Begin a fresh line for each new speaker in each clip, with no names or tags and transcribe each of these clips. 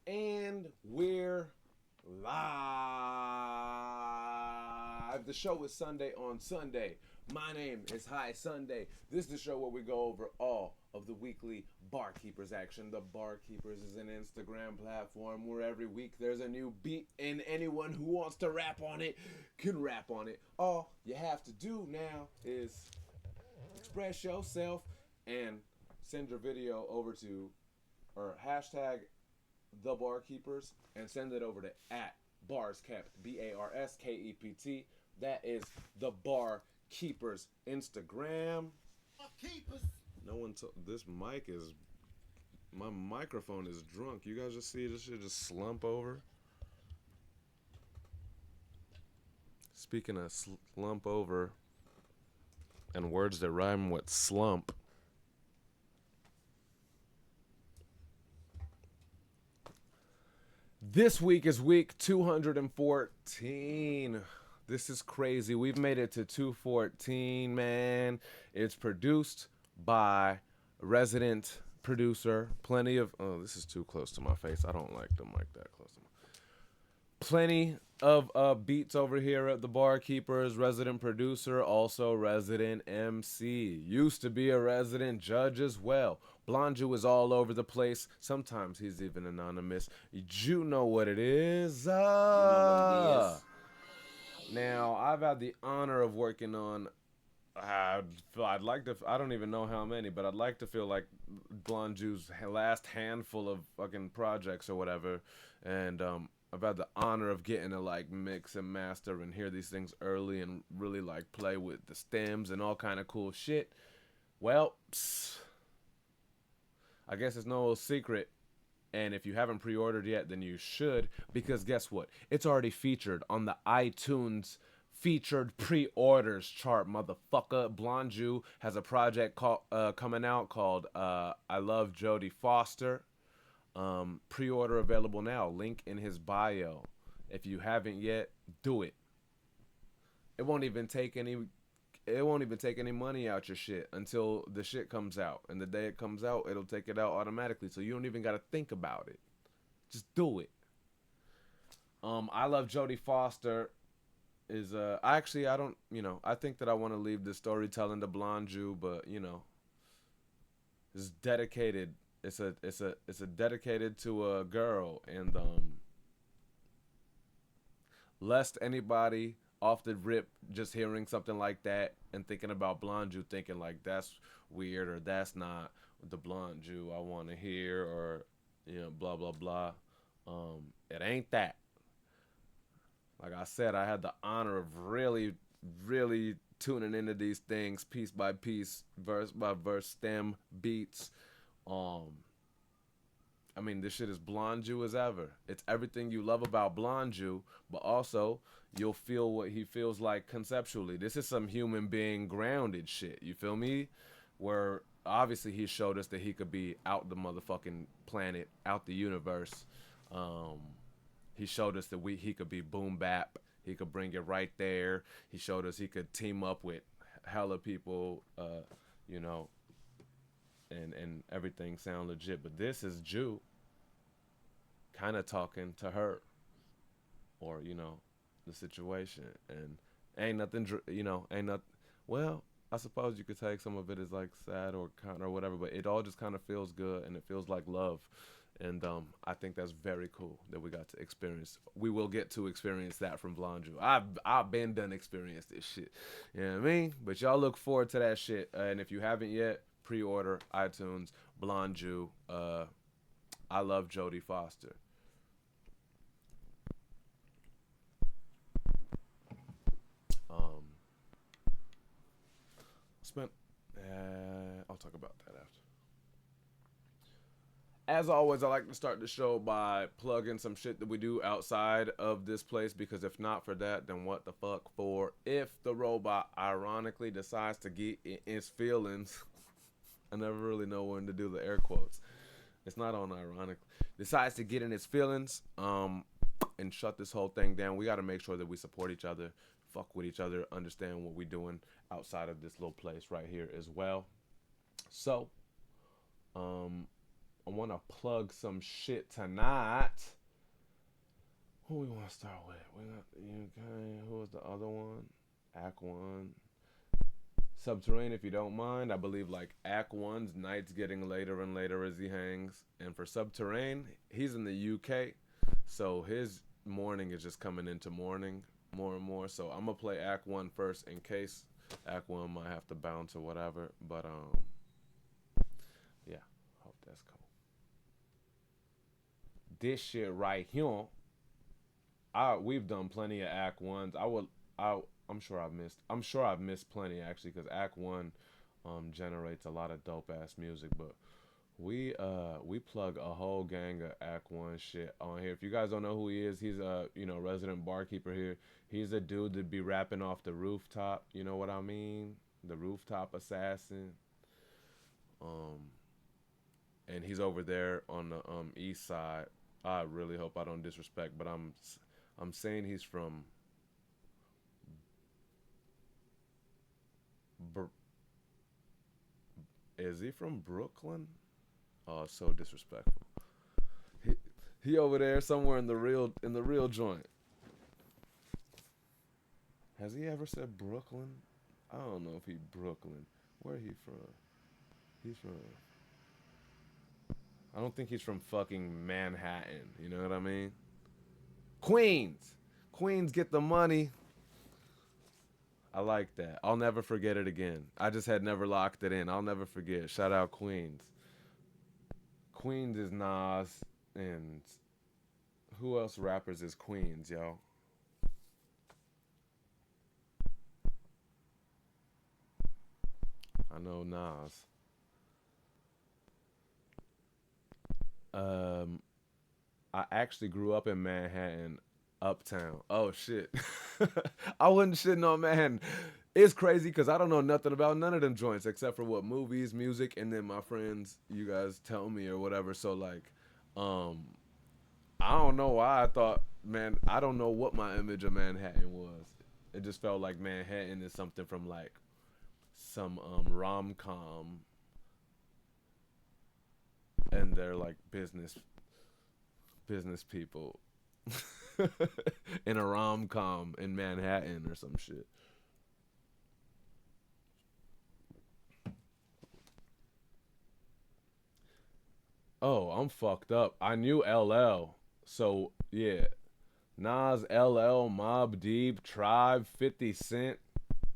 And we're live. The show is Sunday on Sunday. My name is High Sunday. This is the show where we go over all of the weekly Barkeepers action. The Barkeepers is an Instagram platform where every week there's a new beat, and anyone who wants to rap on it can rap on it. All you have to do now is express yourself and send your video over to or hashtag the barkeepers and send it over to at barskept BARSKEPT. That is the barkeepers Instagram.
Keepers.
No one told this mic is my microphone is drunk. You guys just see this shit just slump over. Speaking of slump over and words that rhyme with slump, this week is week 214. This is crazy. We've made it to 214, man. It's produced by resident producer. Plenty of. Oh, this is too close to my face. I don't like the mic that close to my. Plenty of beats over here at the Barkeepers. Resident producer, also resident MC. Used to be a resident judge as well. Blonju is all over the place. Sometimes he's even anonymous. You know what it is. Now, I've had the honor of working on. I'd like to. I don't even know how many, but I'd like to feel like Blonju's last handful of fucking projects or whatever, and I've had the honor of getting to like mix and master and hear these things early and really like play with the stems and all kind of cool shit. Well, I guess it's no secret. And if you haven't pre-ordered yet, then you should, because guess what? It's already featured on the iTunes featured pre-orders chart, motherfucker. Blonju has a project coming out called I Love Jodie Foster. Pre-order available now. Link in his bio. If you haven't yet, do it. It won't even take any money out your shit until the shit comes out. And the day it comes out, it'll take it out automatically. So you don't even gotta think about it. Just do it. I Love Jodie Foster is actually I don't I think that I want to leave the storytelling to Blonju, but it's dedicated. It's a dedicated to a girl, and lest anybody off the rip just hearing something like that and thinking about Blonju thinking like that's weird or that's not the Blonju I want to hear, or blah blah blah. It ain't that. Like I said, I had the honor of really tuning into these things piece by piece, verse by verse, stem beats. um I mean, this shit is Blonju as ever. It's everything you love about Blonju, but also you'll feel what he feels like conceptually. This is some human being grounded shit. You feel me? Where obviously he showed us that he could be out the motherfucking planet, out the universe. Um, he showed us that he could be boom bap. He could bring it right there. He showed us he could team up with hella people, you know, and everything sound legit. But this is Jew kind of talking to her, or the situation, and ain't nothing, ain't not. Well, I suppose you could take some of it as like sad or kind or whatever, but it all just kind of feels good and it feels like love. And I think that's very cool that we got to experience. We will get to experience that from Blonju. I've been done experienced this shit. You know what I mean? But y'all look forward to that shit. And if you haven't yet, pre-order iTunes Blonju. I Love Jodie Foster. Um, spent. I'll talk about that after. As always, I like to start the show by plugging some shit that we do outside of this place, because if not for that, then what the fuck for? If the robot ironically decides to get in its feelings, I never really know when to do the air quotes. It's not on ironic. Decides to get in its feelings, and shut this whole thing down. We got to make sure that we support each other, fuck with each other, understand what we doing outside of this little place right here as well. So, wanna plug some shit tonight. Who we wanna start with? We got UK. Who was the other one? Act One. Subterranean, if you don't mind. I believe like Act One's night's getting later and later as he hangs. And for Subterranean, he's in the UK. So his morning is just coming into morning more and more. So I'm gonna play Act One first in case Act One might have to bounce or whatever. But yeah, hope that's cool. This shit right here, we've done plenty of Act Ones. I I'm sure I've missed plenty actually because Act One generates a lot of dope ass music, but we plug a whole gang of Act One shit on here. If you guys don't know who he is, he's a resident barkeeper here. He's a dude that be rapping off the rooftop. You know what I mean? The rooftop assassin. Um, and he's over there on the east side. I really hope I don't disrespect, but I'm saying he's from. Br- is he from Brooklyn? Oh, so disrespectful. He he over there somewhere in the real joint. Has he ever said Brooklyn? I don't know if he Brooklyn. Where he from? He's from. I don't think he's from fucking Manhattan. You know what I mean? Queens. Queens get the money. I like that. I'll never forget it again. I just had never locked it in. I'll never forget. Shout out Queens. Queens is Nas and who else rappers is Queens, yo? I know Nas. Um, I actually grew up in Manhattan, uptown. Oh shit, I wasn't shitting on Manhattan. It's crazy because I don't know nothing about none of them joints except for what movies, music, and then my friends, you guys tell me or whatever. So like, um, I don't know why I thought, man, I don't know what my image of Manhattan was. It just felt like Manhattan is something from like some rom com, and they're like business people in a rom com in Manhattan or some shit. Oh, I'm fucked up. I knew LL. So, yeah. Nas, LL, Mob Deep, Tribe, 50 Cent.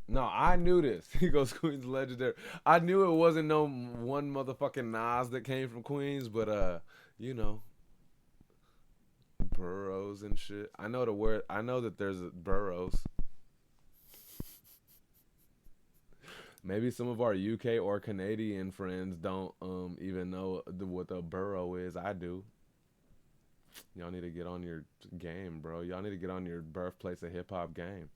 No, I knew this. He goes Queens Legendary. I knew it wasn't no one motherfucking Nas that came from Queens, but you know, boroughs and shit. I know the word. I know that there's boroughs. Maybe some of our UK or Canadian friends don't even know what the borough is. I do. Y'all need to get on your game, bro. Y'all need to get on your birthplace of hip hop game.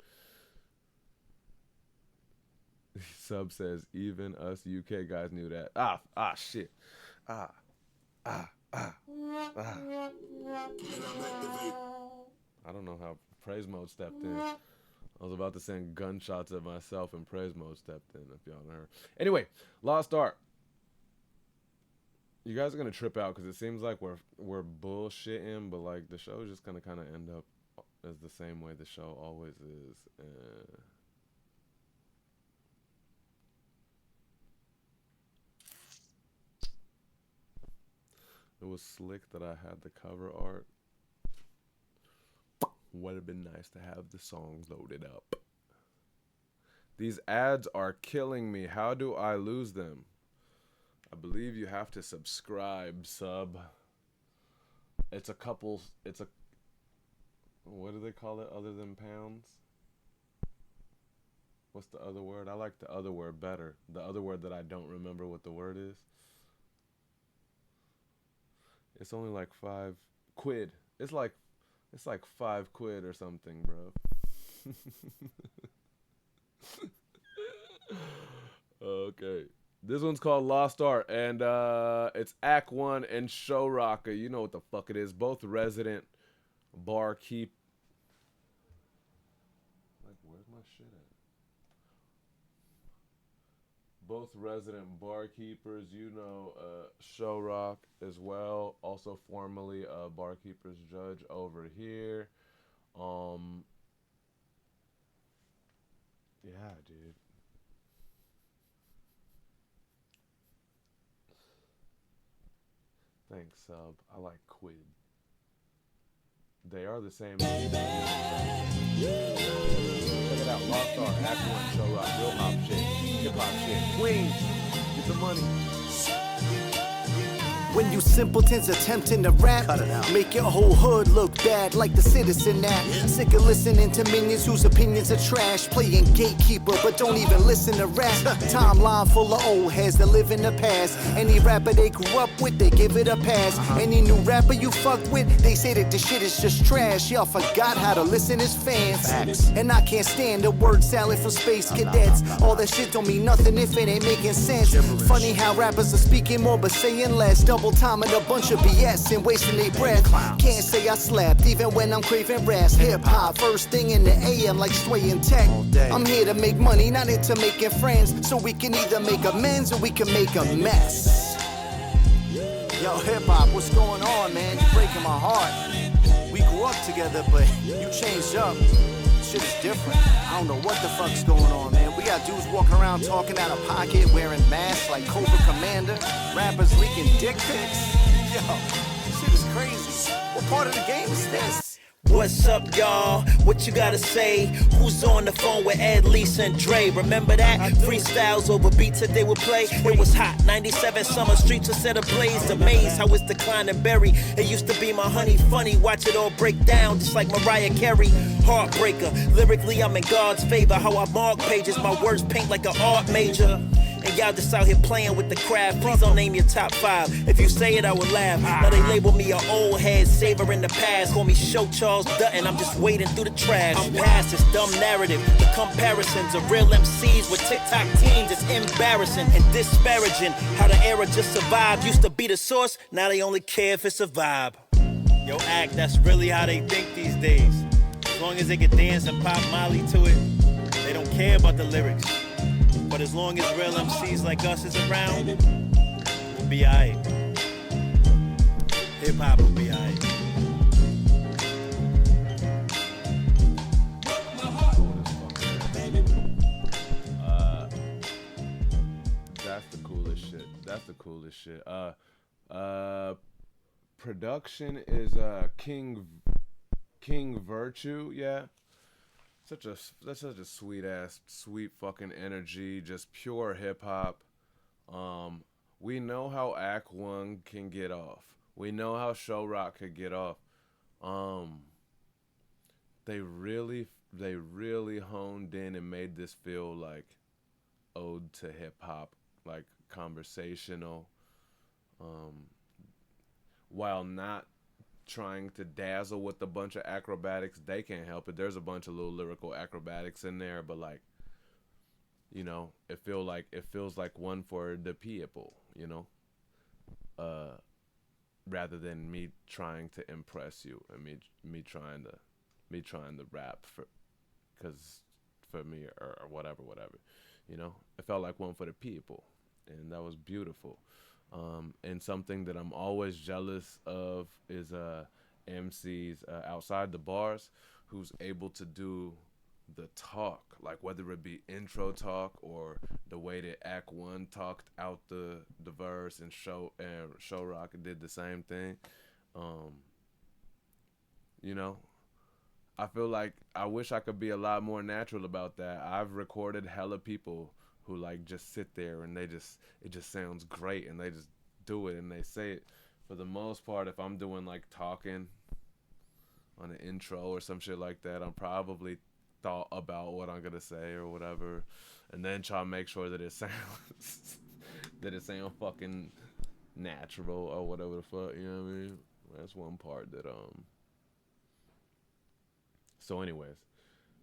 Sub says even us UK guys knew that. Shit. Ah ah ah ah. I don't know how praise mode stepped in. I was about to send gunshots at myself and praise mode stepped in. If y'all heard. Anyway, Lost Art. You guys are gonna trip out because it seems like we're bullshitting, but like the show is just gonna kind of end up as the same way the show always is. It was slick that I had the cover art. Would have been nice to have the songs loaded up. These ads are killing me. How do I lose them? I believe you have to subscribe, sub. It's a couple. It's a. What do they call it other than pounds? What's the other word? I like the other word better. The other word that I don't remember what the word is. It's only like £5. It's like £5 or something, bro. Okay. This one's called Lost Art, and it's Act One and Show Rocker. You know what the fuck it is. Both resident barkeep. Like, where's my shit at? both resident barkeepers. You know, Show Rock as well, also formerly a barkeeper's judge over here. Um, yeah, dude. Thanks, sub. I like Quid. They are the same name. Check it out. Lost Art, Act One, Show Rock, real hop shit, hip hop shit. Queens, get the money.
When you simpletons attempting to rap, make your whole hood look bad like the citizen act. Sick of listening to minions whose opinions are trash. Playing gatekeeper, but don't even listen to rap. Timeline full of old heads that live in the past. Any rapper they grew up with, they give it a pass. Any new rapper you fuck with, they say that this shit is just trash. Y'all forgot how to listen as fans. Facts. And I can't stand the word salad from space cadets. All that shit don't mean nothing if it ain't making sense. Funny how rappers are speaking more but saying less. Double timing a bunch of BS and wasting their breath. Can't say I slapped even when I'm craving rest. Hip hop first thing in the AM like Sway and Tech. I'm here to make money, not into making friends. So we can either make amends or we can make a mess. Yo, hip hop, what's going on, man? You're breaking my heart. We grew up together, but you changed up. Shit is different. I don't know what the fuck's going on, man. We got dudes walking around talking out of pocket, wearing masks like Cobra Commander. Rappers leaking dick pics. Yo, shit is crazy. What part of the game is this?
What's up, y'all? What you gotta say? Who's on the phone with Ed, Lisa, and Dre? Remember that? Freestyles over beats that they would play. It was hot, 97 summer, streets were set ablaze. Amazed how it's declining berry. It used to be my honey funny. Watch it all break down, just like Mariah Carey. Heartbreaker. Lyrically, I'm in God's favor. How I mark pages, my words paint like an art major. And y'all just out here playing with the craft. Please don't name your top 5. If you say it, I will laugh. Now they label me a old head, savoring the past. Call me Show Charles Dutton, I'm just wading through the trash. I'm past this dumb narrative. The comparisons of real MCs with TikTok teens is embarrassing and disparaging. How the era just survived. Used to be the source, now they only care if it's a vibe. Yo, act, that's really how they think these days. As long as they can dance and pop Molly to it, they don't care about the lyrics. But as long as real MCs like us is around, we'll be alright. Hip hop will be alright.
That's the coolest shit. That's the coolest shit. Production is King Virtue. Yeah, that's such a sweet fucking energy, just pure hip hop. We know how Act One can get off. We know how Show Rock could get off. Um, they really honed in and made this feel like ode to hip hop, like conversational, um, while not trying to dazzle with a bunch of acrobatics. They can't help it. There's a bunch of little lyrical acrobatics in there, but like, it feels like one for the people, uh, rather than me trying to impress you and me trying to rap cause for me or whatever. It felt like one for the people, and that was beautiful. And something that I'm always jealous of is MCs outside the bars who's able to do the talk, like whether it be intro talk or the way that Act One talked out the verse, and Show Rock did the same thing. Um, you know, I feel like I wish I could be a lot more natural about that. I've recorded hella people who like just sit there and it just sounds great and they just do it and they say it. For the most part, if I'm doing like talking on an intro or some shit like that, I'm probably thought about what I'm gonna say or whatever, and then try to make sure that it sounds that it sounds fucking natural or whatever the fuck. You know what I mean? That's one part that So, anyways,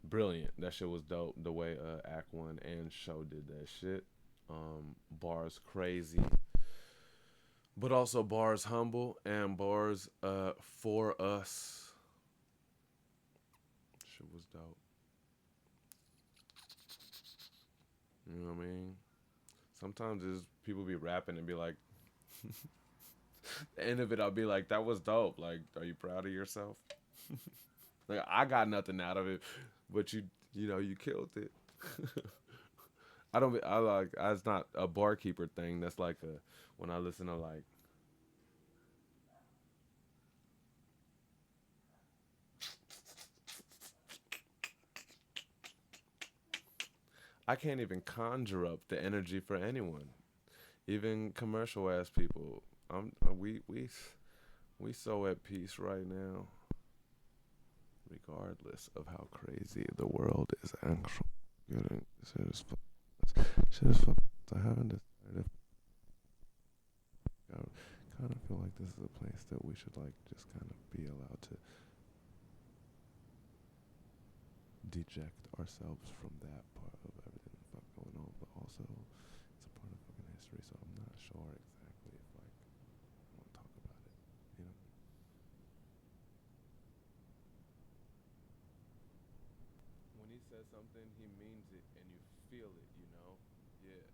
brilliant. That shit was dope. The way Act One and Show did that shit. Bars crazy, but also bars humble and bars for us. Shit was dope. You know what I mean? sometimes is people be rapping and be like, the end of it, I'll be like, that was dope. Like, are you proud of yourself? Like, I got nothing out of it, but you know, you killed it. I don't. I like. It's not a barkeeper thing. That's like a when I listen to like. I can't even conjure up the energy for anyone, even commercial ass people. We so at peace right now, regardless of how crazy the world is actually getting. Shit is fuck. Shit is fuck. I haven't decided. I kind of feel like this is a place that we should like just kind of be allowed to deject ourselves from that part of everything that's fuck going on, but also it's a part of fucking history, so I'm not sure exactly if like I want to talk about it. You know, when he says something, he means it, and you feel it. You know, yeah.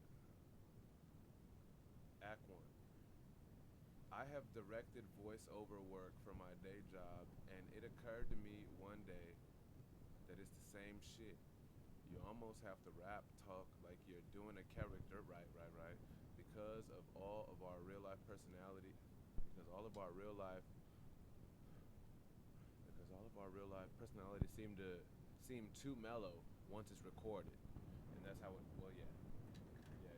Act one. I have directed voiceover work for my day job, and it occurred to me one day that it's the same shit. You almost have to rap talk like you're doing a character, right, because of all of our real life personality, because all of our real life, because all of our real life personalities seem too mellow once it's recorded, and that's how it. Well, yeah, yeah.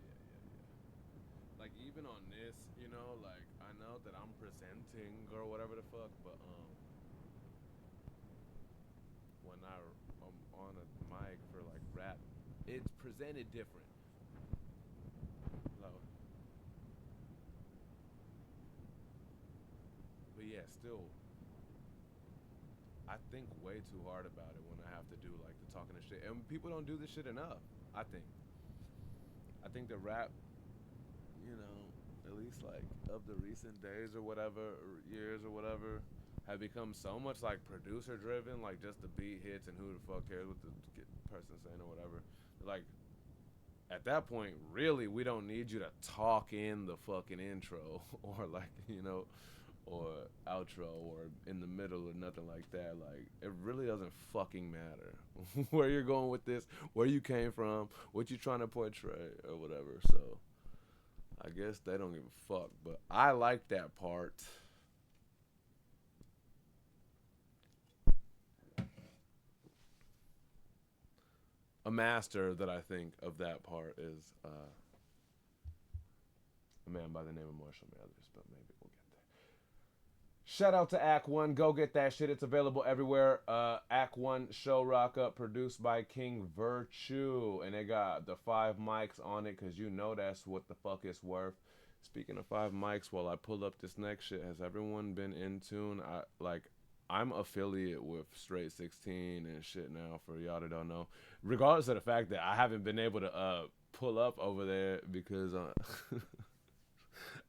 Like even on this, you know, like I know that I'm presenting or whatever the fuck, but when I'm on a mic for like rap, it's presented different. So, but yeah, still, I think way too hard about it when I have to do like the talking and shit, and people don't do this shit enough. I think. I think the rap, you know, at least like of the recent days or whatever, or years or whatever, have become so much like producer driven, like just the beat hits and who the fuck cares what the person saying or whatever. Like at that point, really, we don't need you to talk in the fucking intro or like you know, or outro or in the middle or nothing like that. Like it really doesn't fucking matter where you're going with this, where you came from, what you trying to portray or whatever. So I guess they don't give a fuck, but I like that part. A master that I think of that part is a man by the name of Marshall Mathers, but maybe we'll get there. Shout out to Act One. Go get that shit. It's available everywhere. Act One Show Rock Up, produced by King Virtue, and they got the 5 mics on it because you know that's what the fuck it's worth. Speaking of 5 mics, while I pull up this next shit, has everyone been in tune? I'm affiliate with Straight 16 and shit now. For y'all that don't know, regardless of the fact that I haven't been able to pull up over there because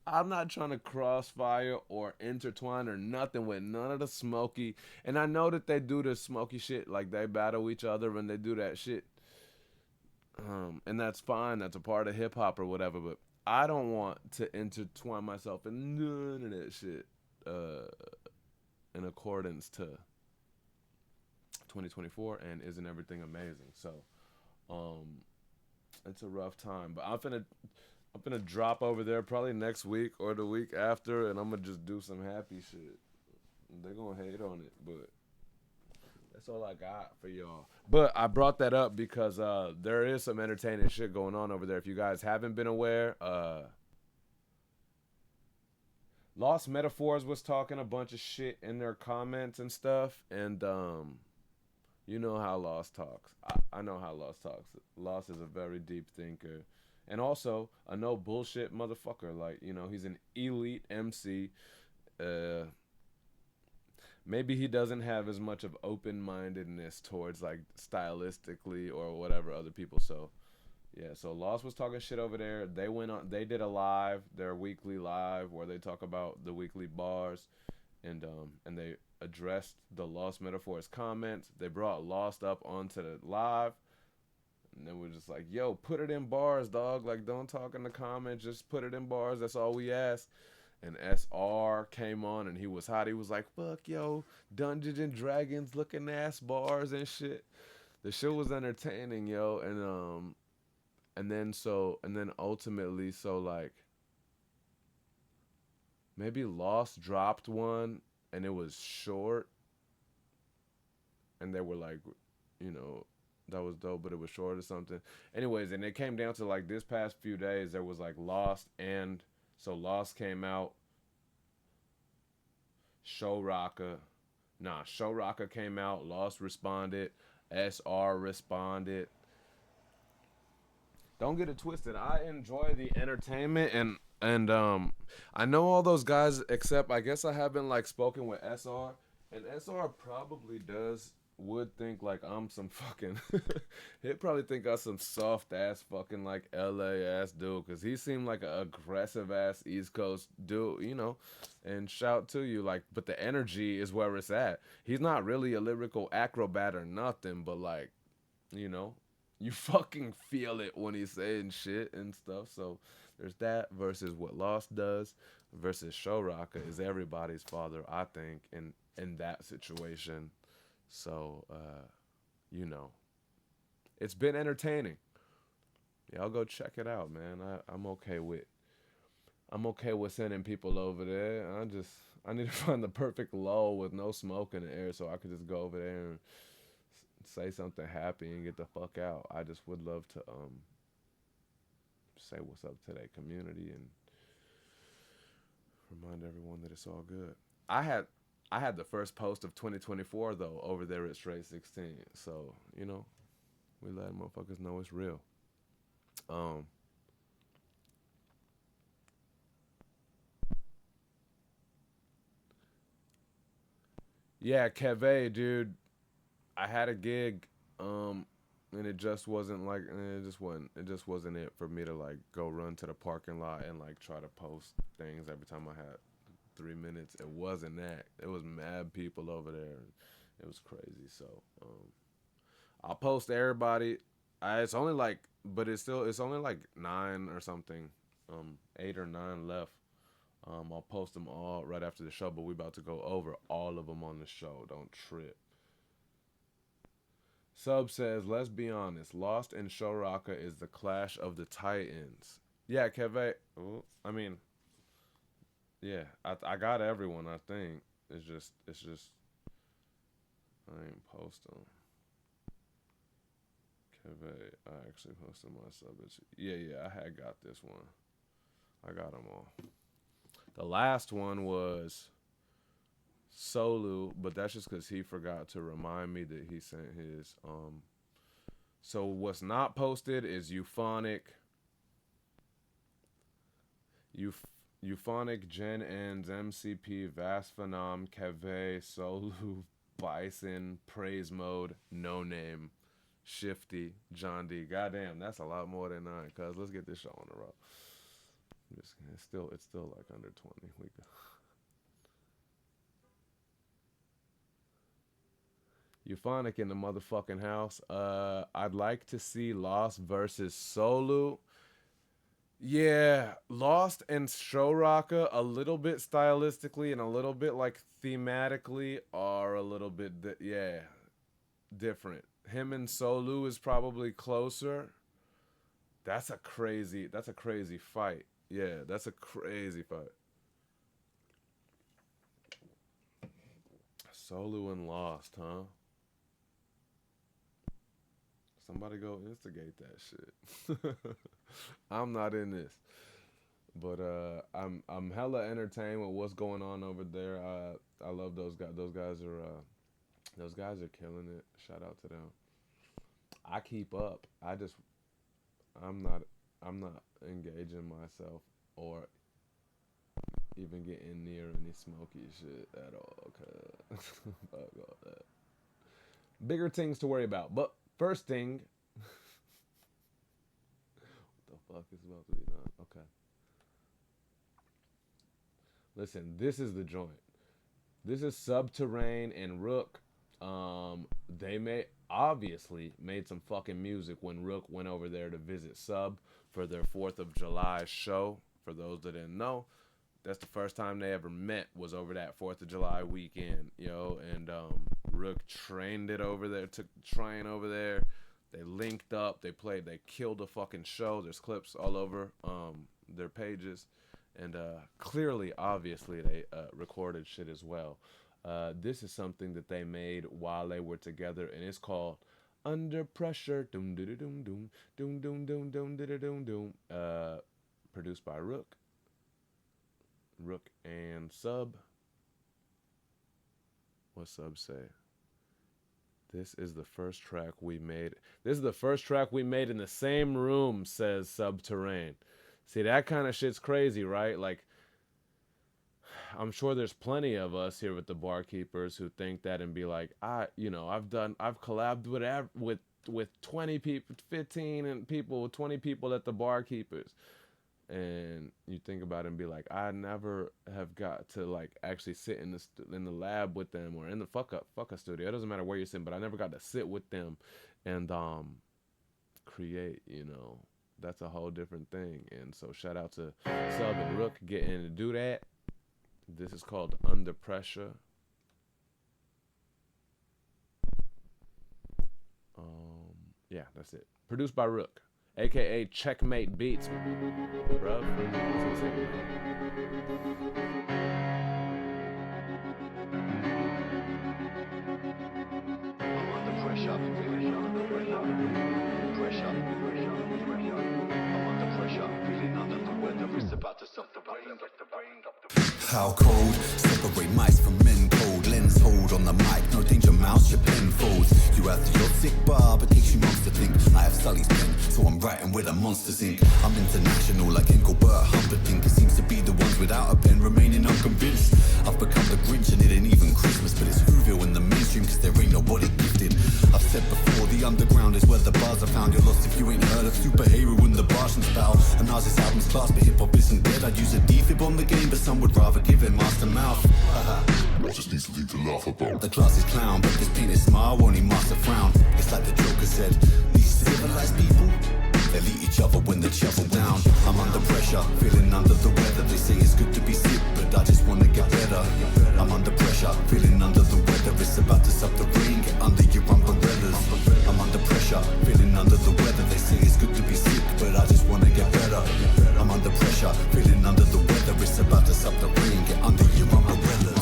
I'm not trying to crossfire or intertwine or nothing with none of the smoky. And I know that they do the smoky shit, like they battle each other and they do that shit. And that's fine. That's a part of hip hop or whatever. But I don't want to intertwine myself in none of that shit in accordance to 2024 and isn't everything amazing. So it's a rough time. But I'm gonna drop over there probably next week or the week after, and I'm gonna just do some happy shit. They're gonna hate on it, but that's all I got for y'all. But I brought that up because there is some entertaining shit going on over there. If you guys haven't been aware, Lost Metaphors was talking a bunch of shit in their comments and stuff, and you know how Lost talks. I know how Lost talks. Lost is a very deep thinker. And also a no bullshit motherfucker. Like, you know, he's an elite MC. Maybe he doesn't have as much of open-mindedness towards like stylistically or whatever other people. So yeah, so Lost was talking shit over there. They did a live, their weekly live where they talk about the weekly bars, and they addressed the Lost Metaphors comments. They brought Lost up onto the live. And then we're just like, yo, put it in bars, dog. Like, don't talk in the comments. Just put it in bars. That's all we ask. And SR came on and he was hot. He was like, fuck, yo, Dungeons and Dragons looking ass bars and shit. The shit was entertaining, yo. And then ultimately, so like, maybe Lost dropped one and it was short. And they were like, you know, that was dope, but it was short or something. Anyways, and it came down to like this past few days, there was like Lost, and so Lost came out, Show Rocka, Show Rocka came out, Lost responded, SR responded. Don't get it twisted. I enjoy the entertainment and I know all those guys except I guess I haven't like spoken with SR, and SR probably would think like I'm some fucking he'd probably think I'm some soft ass fucking like LA ass dude, cuz he seemed like an aggressive ass East Coast dude, you know. And shout to you, like, but the energy is where it's at. He's not really a lyrical acrobat or nothing, but like, you know, you fucking feel it when he's saying shit and stuff. So there's that versus what Lost does versus Show Rocka is everybody's father, I think, in that situation. So you know, it's been entertaining. Y'all go check it out, man. I'm okay with sending people over there. I need to find the perfect lull with no smoke in the air so I could just go over there and say something happy and get the fuck out. I just would love to say what's up to that community and remind everyone that it's all good. I had the first post of 2024 though over there at Straight 16. So, you know, we let motherfuckers know it's real. Um yeah, Keve, dude, I had a gig, and it just wasn't like it just wasn't it for me to like go run to the parking lot and like try to post things every time I had 3 minutes. It wasn't that. It was mad people over there. It was crazy. So I'll post everybody. It's only like, but it's only like 9 or something, 8 or 9 left. I'll post them all right after the show, but we about to go over all of them on the show. Don't trip. Sub says, let's be honest, Lost and Show Rocka is the clash of the Titans. Yeah, Keve. I mean, yeah, I got everyone. I think it's just I ain't post them. Keve, I actually posted my sub. Yeah, I had got this one. I got them all. The last one was Solu, but that's just because he forgot to remind me that he sent his. So what's not posted is Euphonic, Gen Ends, MCP, Vast Phenom, Keve, Solu, Bison, Praise Mode, No Name, Shifty, John D. Goddamn, that's a lot more than 9. Cause let's get this show on the road. It's still like under 20. We go. Euphonic in the motherfucking house. I'd like to see Lost versus Solu. Yeah, Lost and Show Rocka a little bit stylistically and a little bit like thematically are a little bit different. Him and Solu is probably closer. That's a crazy fight. Yeah, that's a crazy fight. Solu and Lost, huh? Somebody go instigate that shit. I'm not in this, but I'm hella entertained with what's going on over there. I love those guys. Those guys are killing it. Shout out to them. I keep up. I'm not I'm not engaging myself or even getting near any smoky shit at all. Cause fuck all that. Bigger things to worry about. But first thing, what the fuck is about to be done? Okay. Listen, this is the joint. This is Subterrane and Rook. They may. obviously made some fucking music when Rook went over there to visit Sub for their 4th of July show. For those that didn't know, that's the first time they ever met, was over that 4th of July weekend, and Rook trained it over there, took the train over there. They linked up, they played, they killed the fucking show. There's clips all over their pages. And clearly, obviously, they recorded shit as well. This is something that they made while they were together, and it's called Under Pressure. Doom doom doom doom doom doom doom doom doom doom. Produced by Rook and Sub. What Sub say? This is the first track we made. This is the first track we made in the same room, says Subterrane. See, that kind of shit's crazy, right? Like, I'm sure there's plenty of us here with the Barkeepers who think that and be like, I've collabed with 20 people, 15 and people, 20 people at the Barkeepers. And you think about it and be like, I never have got to like actually sit in the lab with them or in the fuck a studio. It doesn't matter where you're sitting, but I never got to sit with them and create. That's a whole different thing. And so shout out to Sub and Rook getting to do that. This is called Under Pressure. Yeah, that's it. Produced by Rook, aka Checkmate Beats, bruv.
I'm under pressure. I'm under pressure. Feeling under the weather. It's about to stop the rain.
How cold? Separate mice from men cold. Lens hold on the mic, no danger mouse, your pen folds. You out to your sick bar, but takes you months to think. I have Sully's pen, so I'm writing with a monster's ink. I'm international like Engelbert Humperdinck. It seems to be the ones without a pen remaining unconvinced. I've become the Grinch and it ain't even Christmas, but it's Whoville in the mainstream cause there ain't nobody gifted. I've said before, the underground is where the bars are found. You're lost if you ain't heard of Superhero in the Bartian style. And Nas' album's class, but hip-hop isn't dead. I'd use a defib on the game, but some would rather give it master mouth.
I just need something to laugh about.
The class is clown, but this painted smile won't he mask a frown. It's like the Joker said, these civilized people, they'll eat each other when they shovel down. I'm under pressure, feeling under the weather. They say it's good to be sick, but I just wanna get better. I'm under pressure, feeling under the weather. It's about to stop the rain, get under your umbrellas. I'm under pressure, feeling under the weather. They say it's good to be sick, but I just wanna get better. I'm under pressure, feeling under the weather. It's about to stop the rain, get under your umbrellas.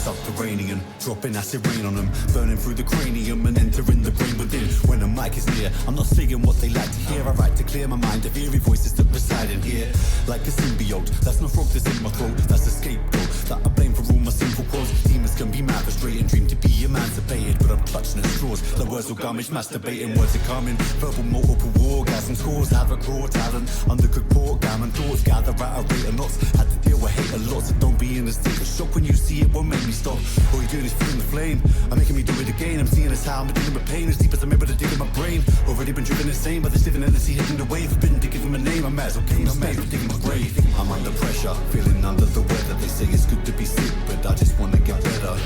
Subterranean, dropping acid rain on them, burning through the cranium and entering the brain within. When a mic is near, I'm not saying what they like to hear. I write to clear my mind of eerie voices that reside in here. Like a symbiote, that's no frog that's in my throat. That's a scapegoat that I blame for all my sinful quotes. Demons can be mad, frustrated and dream to be emancipated, but I'm clutching at straws. The words will garbage, masturbating, words are coming. Verbal multiple orgasms, cause havoc, raw talent. Undercooked pork, gammon, thoughts gather at a rate of knots. Had to deal with hate a lot, so don't be in a state of shock when you see it. Won't make me stop. All you doing is feeling the flame. I'm making me do it again. I'm seeing as how I'm dealing with pain as deep as I'm able to dig in my brain. Already been driven insane by this living entity hitting the wave. Forbidden to give him a name. I'm as okay. I'm mad for digging my grave. I'm under pressure, feeling under the weather. They say it's good to be sick, but I just wanna get better.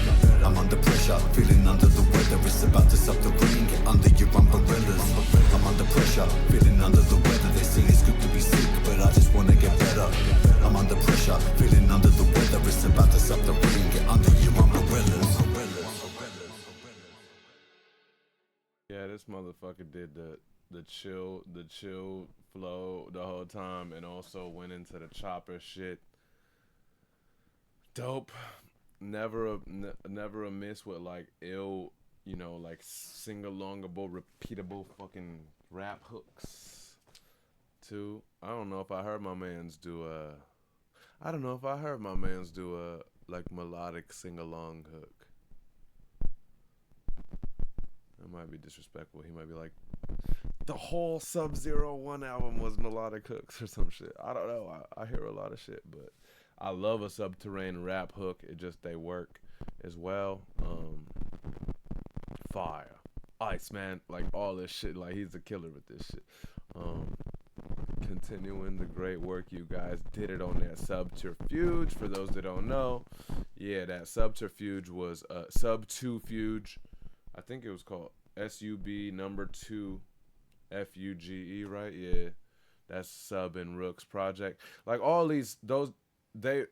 I'm under pressure, feeling under the weather. It's about to stop the rain. Get under your umbrellas. I'm under pressure, feeling under the weather. They say it's good to be sick, but I just wanna get better. I'm under pressure, feeling under the weather. It's about to stop the rain. Get under your umbrellas.
Yeah, this motherfucker did the chill flow the whole time, and also went into the chopper shit. Dope. Never a miss with like ill, like sing-alongable, repeatable fucking rap hooks. Too. I don't know if I heard my mans do a like melodic sing-along hook. It might be disrespectful. He might be like, the whole Sub-Zero 1 album was melodic hooks or some shit. I don't know. I hear a lot of shit, but I love a Subterrane rap hook. It just, they work as well. Fire. Iceman, like all this shit. Like, he's a killer with this shit. Continuing the great work you guys did it on that Subterfuge. For those that don't know, yeah, that Subterfuge was Subterfuge I think it was called SUB number 2 FUGE, right? Yeah. That's Sub and Rook's project. Like all these those they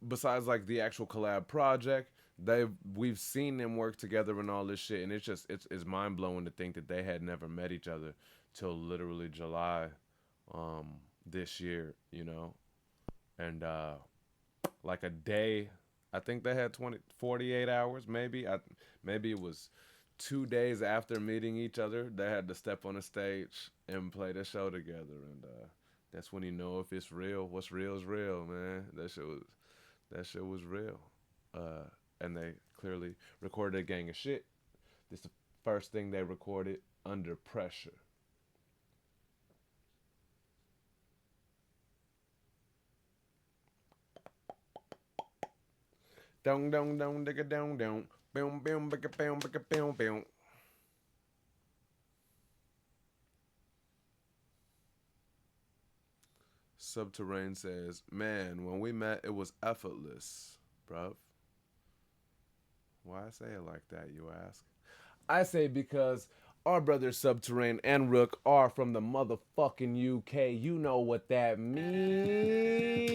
besides like the actual collab project, we've seen them work together and all this shit, and it's mind blowing to think that they had never met each other till literally July this year, you know. And like a day, I think they had 48 hours maybe. Maybe it was 2 days after meeting each other, they had to step on a stage and play the show together, and that's when you know if it's real. What's real is real, man. That shit was real. And they clearly recorded a gang of shit. This is the first thing they recorded under pressure. Dong dong dong digga dong dong. Boom boom bicka boom bicka boom boom. Subterrane says, "Man, when we met, it was effortless, bruv." Why I say it like that, you ask? I say because our brothers Subterrane and Rook are from the motherfucking UK. You know what that means.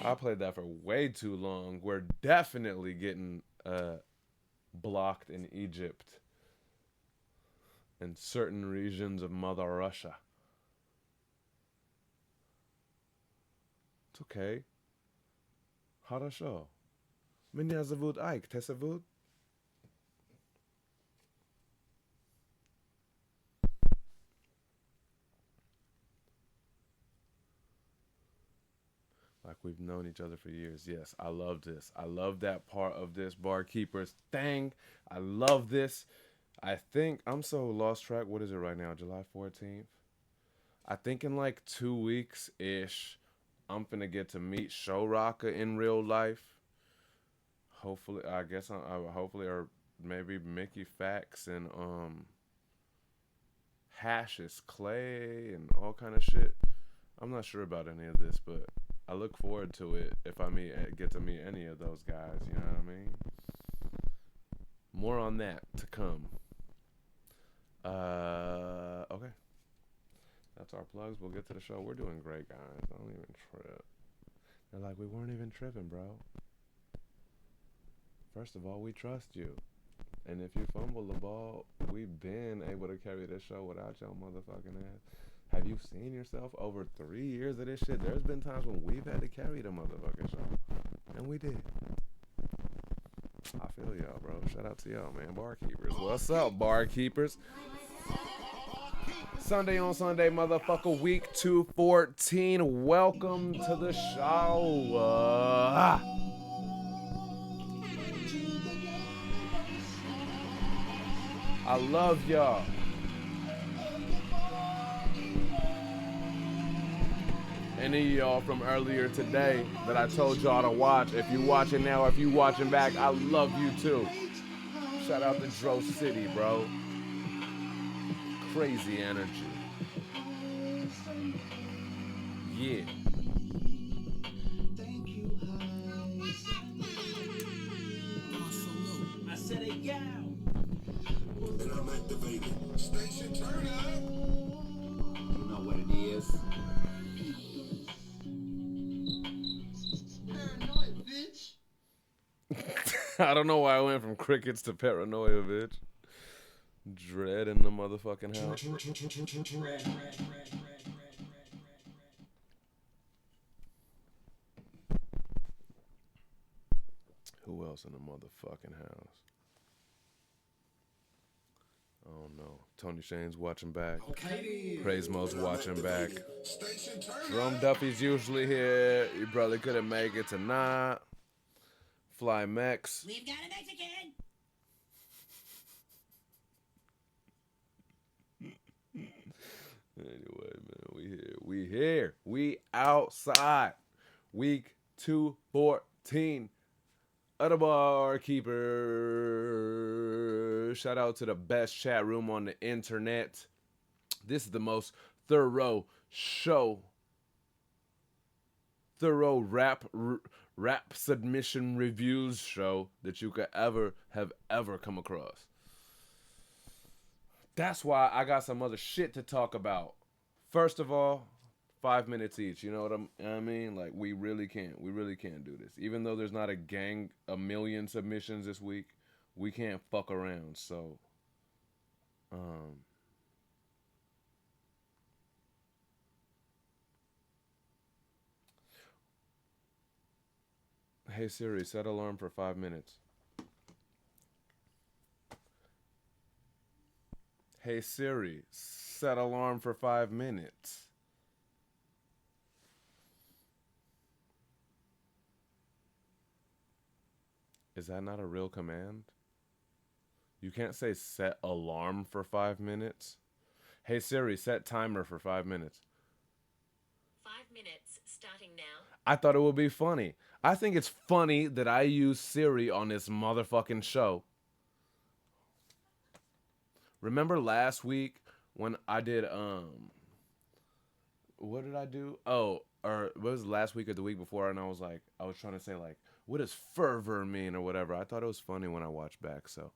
I played that for way too long. We're definitely getting blocked in Egypt and certain regions of Mother Russia. It's okay. Хорошо. Меня зовут Айк. Тебя зовут? Like we've known each other for years. Yes, I love this. I love that part of this barkeeper's thing. I love this. I think I'm so lost track. What is it right now? July 14th? I think in like 2 weeks ish, I'm finna get to meet Show Rocka in real life. Hopefully, I guess hopefully, or maybe Mickey Fax and Hashes Clay and all kind of shit. I'm not sure about any of this, but I look forward to it if I get to meet any of those guys. You know what I mean? More on that to come. Okay. That's our plugs. We'll get to the show. We're doing great, guys. Don't even trip. They're like, we weren't even tripping, bro. First of all, we trust you. And if you fumble the ball, we've been able to carry this show without your motherfucking ass. Have you seen yourself over 3 years of this shit? There's been times when we've had to carry the motherfucking show. And we did. I feel y'all, bro. Shout out to y'all, man. Barkeepers. What's up, barkeepers? Sunday on Sunday, motherfucker. Week 214. Welcome to the show. I love y'all. Any of y'all from earlier today that I told y'all to watch, if you watching now, if you watching back, I love you too. Shout out to Dro City, bro. Crazy energy. Yeah.
I said it, yeah.
And I'm activated. Station turn up.
You know what it is.
Paranoid, bitch.
I don't know why I went from crickets to paranoia, bitch. Dread in the motherfucking house. Who else in the motherfucking house? I don't know. Tony Shane's watching back.
Okay,
Praise Mo's watching back.
Station turn
Drum
up.
Duffy's usually here. You brother couldn't make it tonight. Fly Max.
We've got a Mexican.
Anyway, man, we here. We outside. Week 214 of the Barkeeper. Shout out to the best chat room on the internet. This is the most thorough show, thorough rap submission reviews show that you could ever come across. That's why I got some other shit to talk about. First of all, 5 minutes each. You know what I mean? Like we really can't do this. Even though there's not a million submissions this week, we can't fuck around. So, um, hey Siri, set alarm for 5 minutes. Hey Siri, set alarm for 5 minutes. Is that not a real command? You can't say set alarm for 5 minutes. Hey Siri, set timer for 5 minutes.
5 minutes starting now.
I thought it would be funny. I think it's funny that I use Siri on this motherfucking show. Remember last week when I did what did I do? Oh, or what was it, last week or the week before? And I was trying to say like, what does fervor mean or whatever? I thought it was funny when I watched back. So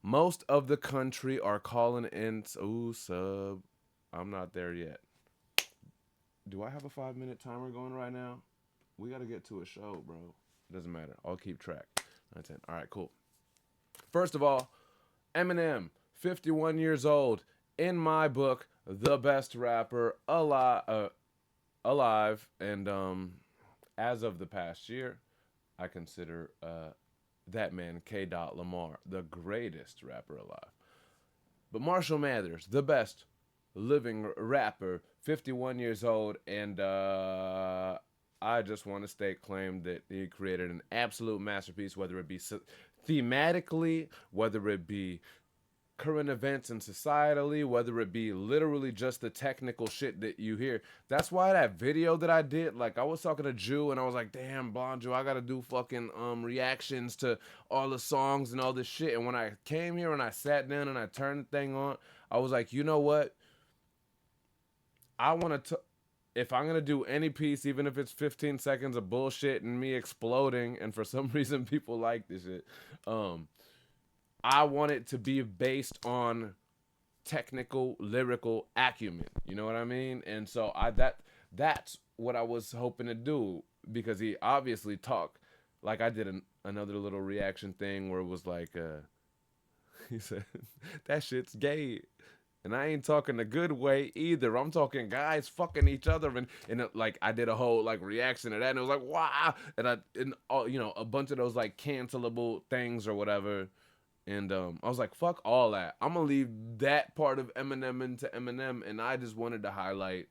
most of the country are calling in. Ooh, sub. I'm not there yet. Do I have a 5 minute timer going right now? We got to get to a show, bro. Doesn't matter. I'll keep track. 9, 10. All right, cool. First of all, Eminem, 51 years old. In my book, the best rapper alive. And as of the past year, I consider that man, K. Lamar, the greatest rapper alive. But Marshall Mathers, the best living rapper, 51 years old, and I just want to state claim that he created an absolute masterpiece, whether it be thematically, whether it be current events and societally, whether it be literally just the technical shit that you hear. That's why that video that I did, like I was talking to Jew and I was like, damn, Blonde Jew, I gotta do fucking reactions to all the songs and all this shit. And when I came here and I sat down and I turned the thing on, I was like, you know what? I want to, if I'm going to do any piece, even if it's 15 seconds of bullshit and me exploding, and for some reason people like this shit, I want it to be based on technical, lyrical acumen. You know what I mean? And so that's what I was hoping to do, because he obviously talked, like I did another little reaction thing where it was like, he said, that shit's gay. And I ain't talking the good way either. I'm talking guys fucking each other, and it, like I did a whole like reaction to that, and it was like wow, and all, you know, a bunch of those like cancelable things or whatever, and I was like fuck all that. I'm gonna leave that part of Eminem into Eminem, and I just wanted to highlight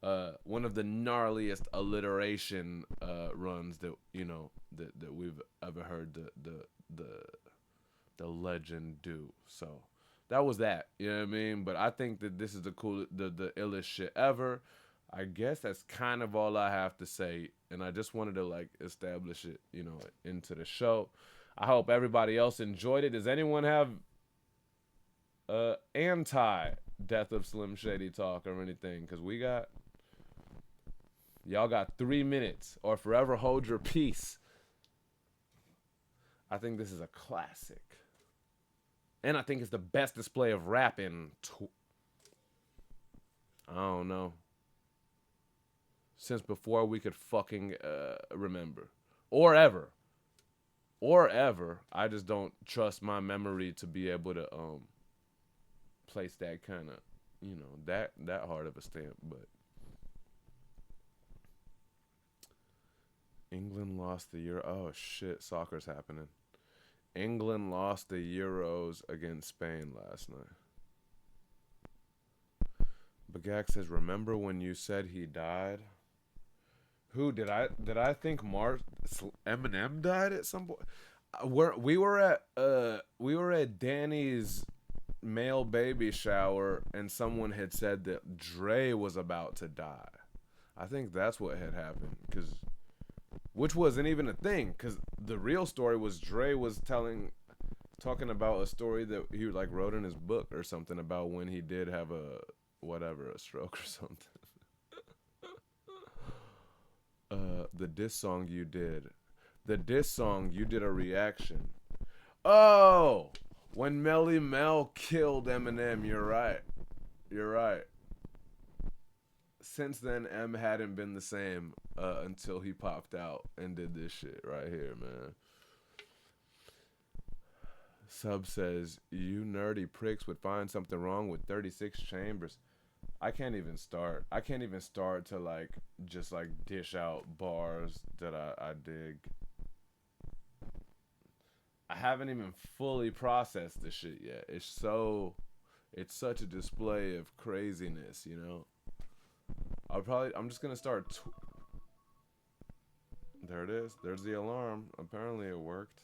one of the gnarliest alliteration runs that you know that we've ever heard the legend do. So. That was that, you know what I mean? But I think that this is the illest shit ever. I guess that's kind of all I have to say, and I just wanted to like establish it, you know, into the show. I hope everybody else enjoyed it. Does anyone have anti Death of Slim Shady talk or anything? Because y'all got 3 minutes, or forever hold your peace. I think this is a classic. And I think it's the best display of rap in, I don't know, since before we could fucking remember. Or ever. I just don't trust my memory to be able to place that kind of, you know, that hard of a stamp. But England lost the Euro. Oh, shit, soccer's happening. England lost the Euros against Spain last night. Bagak says, remember when you said he died? Who did I think Eminem died at some point? We were at Danny's male baby shower, and someone had said that Dre was about to die. I think that's what had happened, which wasn't even a thing, because the real story was Dre was talking about a story that he like wrote in his book or something about when he did have whatever, a stroke or something. The diss song you did. The diss song, you did a reaction. Oh! When Melly Mel killed Eminem, you're right. You're right. Since then, M hadn't been the same until he popped out and did this shit right here, man. Sub says, you nerdy pricks would find something wrong with 36 chambers. I can't even start. I can't even start to like just like dish out bars that I dig. I haven't even fully processed this shit yet. It's such a display of craziness, you know. I'm just gonna start. There it is. There's the alarm. Apparently it worked.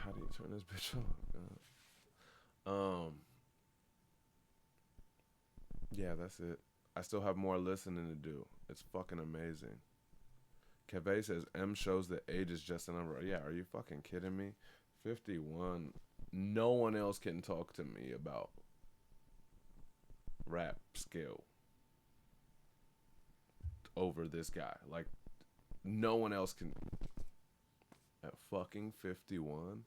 How do you turn this bitch on? Yeah, that's it. I still have more listening to do. It's fucking amazing. Keve says M shows that age is just a number. Yeah, are you fucking kidding me? 51. No one else can talk to me about rap skill over this guy. Like, no one else can. At fucking 51?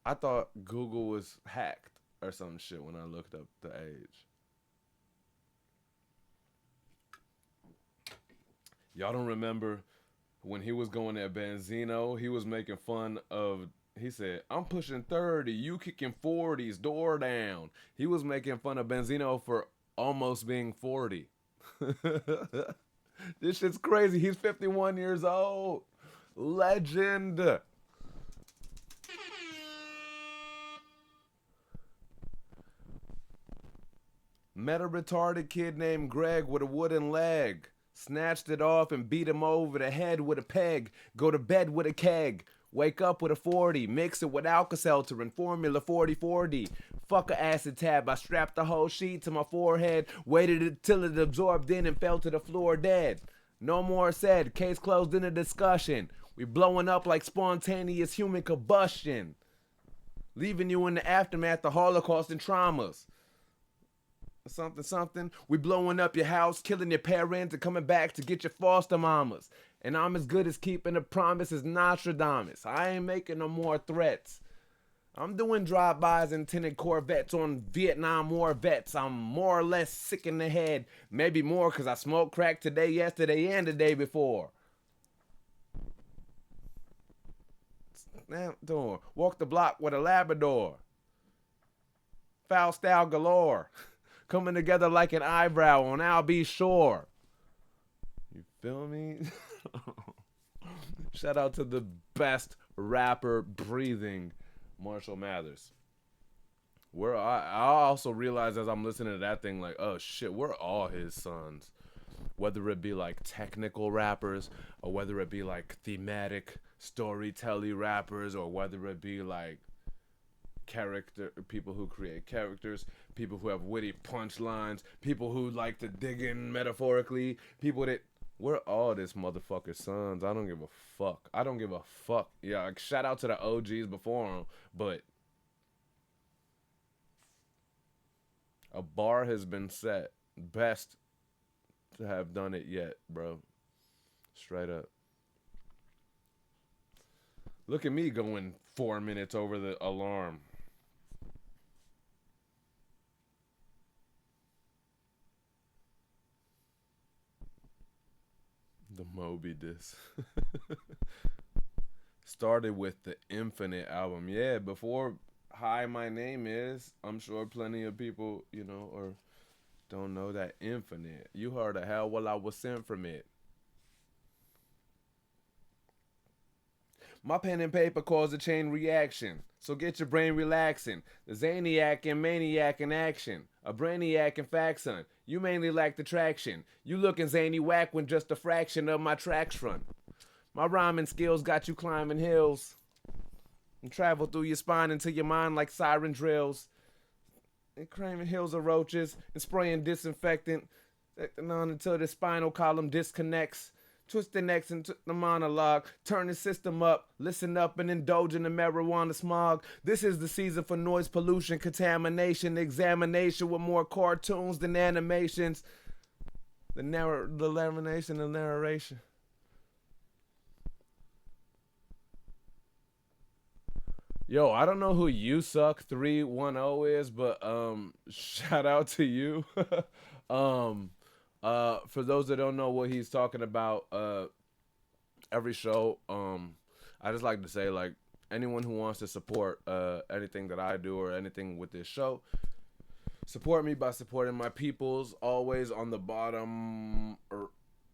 I thought Google was hacked or some shit when I looked up the age. Y'all don't remember when he was going at Benzino, he was making fun of, he said, I'm pushing 30, you kicking 40s, door down. He was making fun of Benzino for almost being 40. This shit's crazy. He's 51 years old. Legend. Met a retarded kid named Greg with a wooden leg. Snatched it off and beat him over the head with a peg. Go to bed with a keg. Wake up with a 40. Mix it with Alka-Seltzer and Formula 40-40. Fuck a acid tab. I strapped the whole sheet to my forehead. Waited until it absorbed in and fell to the floor dead. No more said. Case closed in a discussion. We blowing up like spontaneous human combustion. Leaving you in the aftermath of Holocaust and traumas. Something. We blowing up your house, killing your parents, and coming back to get your foster mamas. And I'm as good as keeping a promise as Nostradamus. I ain't making no more threats. I'm doing drive-bys and tinted Corvettes on Vietnam War vets. I'm more or less sick in the head. Maybe more because I smoked crack today, yesterday, and the day before. Snap door. Walk the block with a Labrador. Foul style galore. Coming together like an eyebrow on I'll Be Sure. You feel me? Shout out to the best rapper breathing, Marshall Mathers. I also realize as I'm listening to that thing, like, oh shit, we're all his sons. Whether it be like technical rappers, or whether it be like thematic storytelling rappers, or whether it be like people who create characters, people who have witty punchlines, people who like to dig in metaphorically, people that, we're all this motherfucker's sons. I don't give a fuck. Yeah, like, shout out to the OGs before him, but a bar has been set. Best to have done it yet, bro. Straight up. Look at me going 4 minutes over the alarm. The Moby diss. Started with the Infinite album. Yeah, before Hi My Name Is, I'm sure plenty of people, you know, or don't know that Infinite. You heard of Hell While I Was Sent From It. My pen and paper cause a chain reaction, so get your brain relaxing. The Zaniac and Maniac in action, a Brainiac in fact, son. You mainly lack the traction. You looking zany whack when just a fraction of my tracks run. My rhyming skills got you climbing hills and travel through your spine into your mind like siren drills. And cramming hills of roaches and spraying disinfectant on until the spinal column disconnects. Twist the necks into the monologue. Turn the system up. Listen up and indulge in the marijuana smog. This is the season for noise pollution, contamination, examination with more cartoons than animations. The lamination and narration. Yo, I don't know who You Suck 310 is, but shout out to you. um for those that don't know what he's talking about, every show, I just like to say, like, anyone who wants to support anything that I do or anything with this show, support me by supporting my peoples. Always on the bottom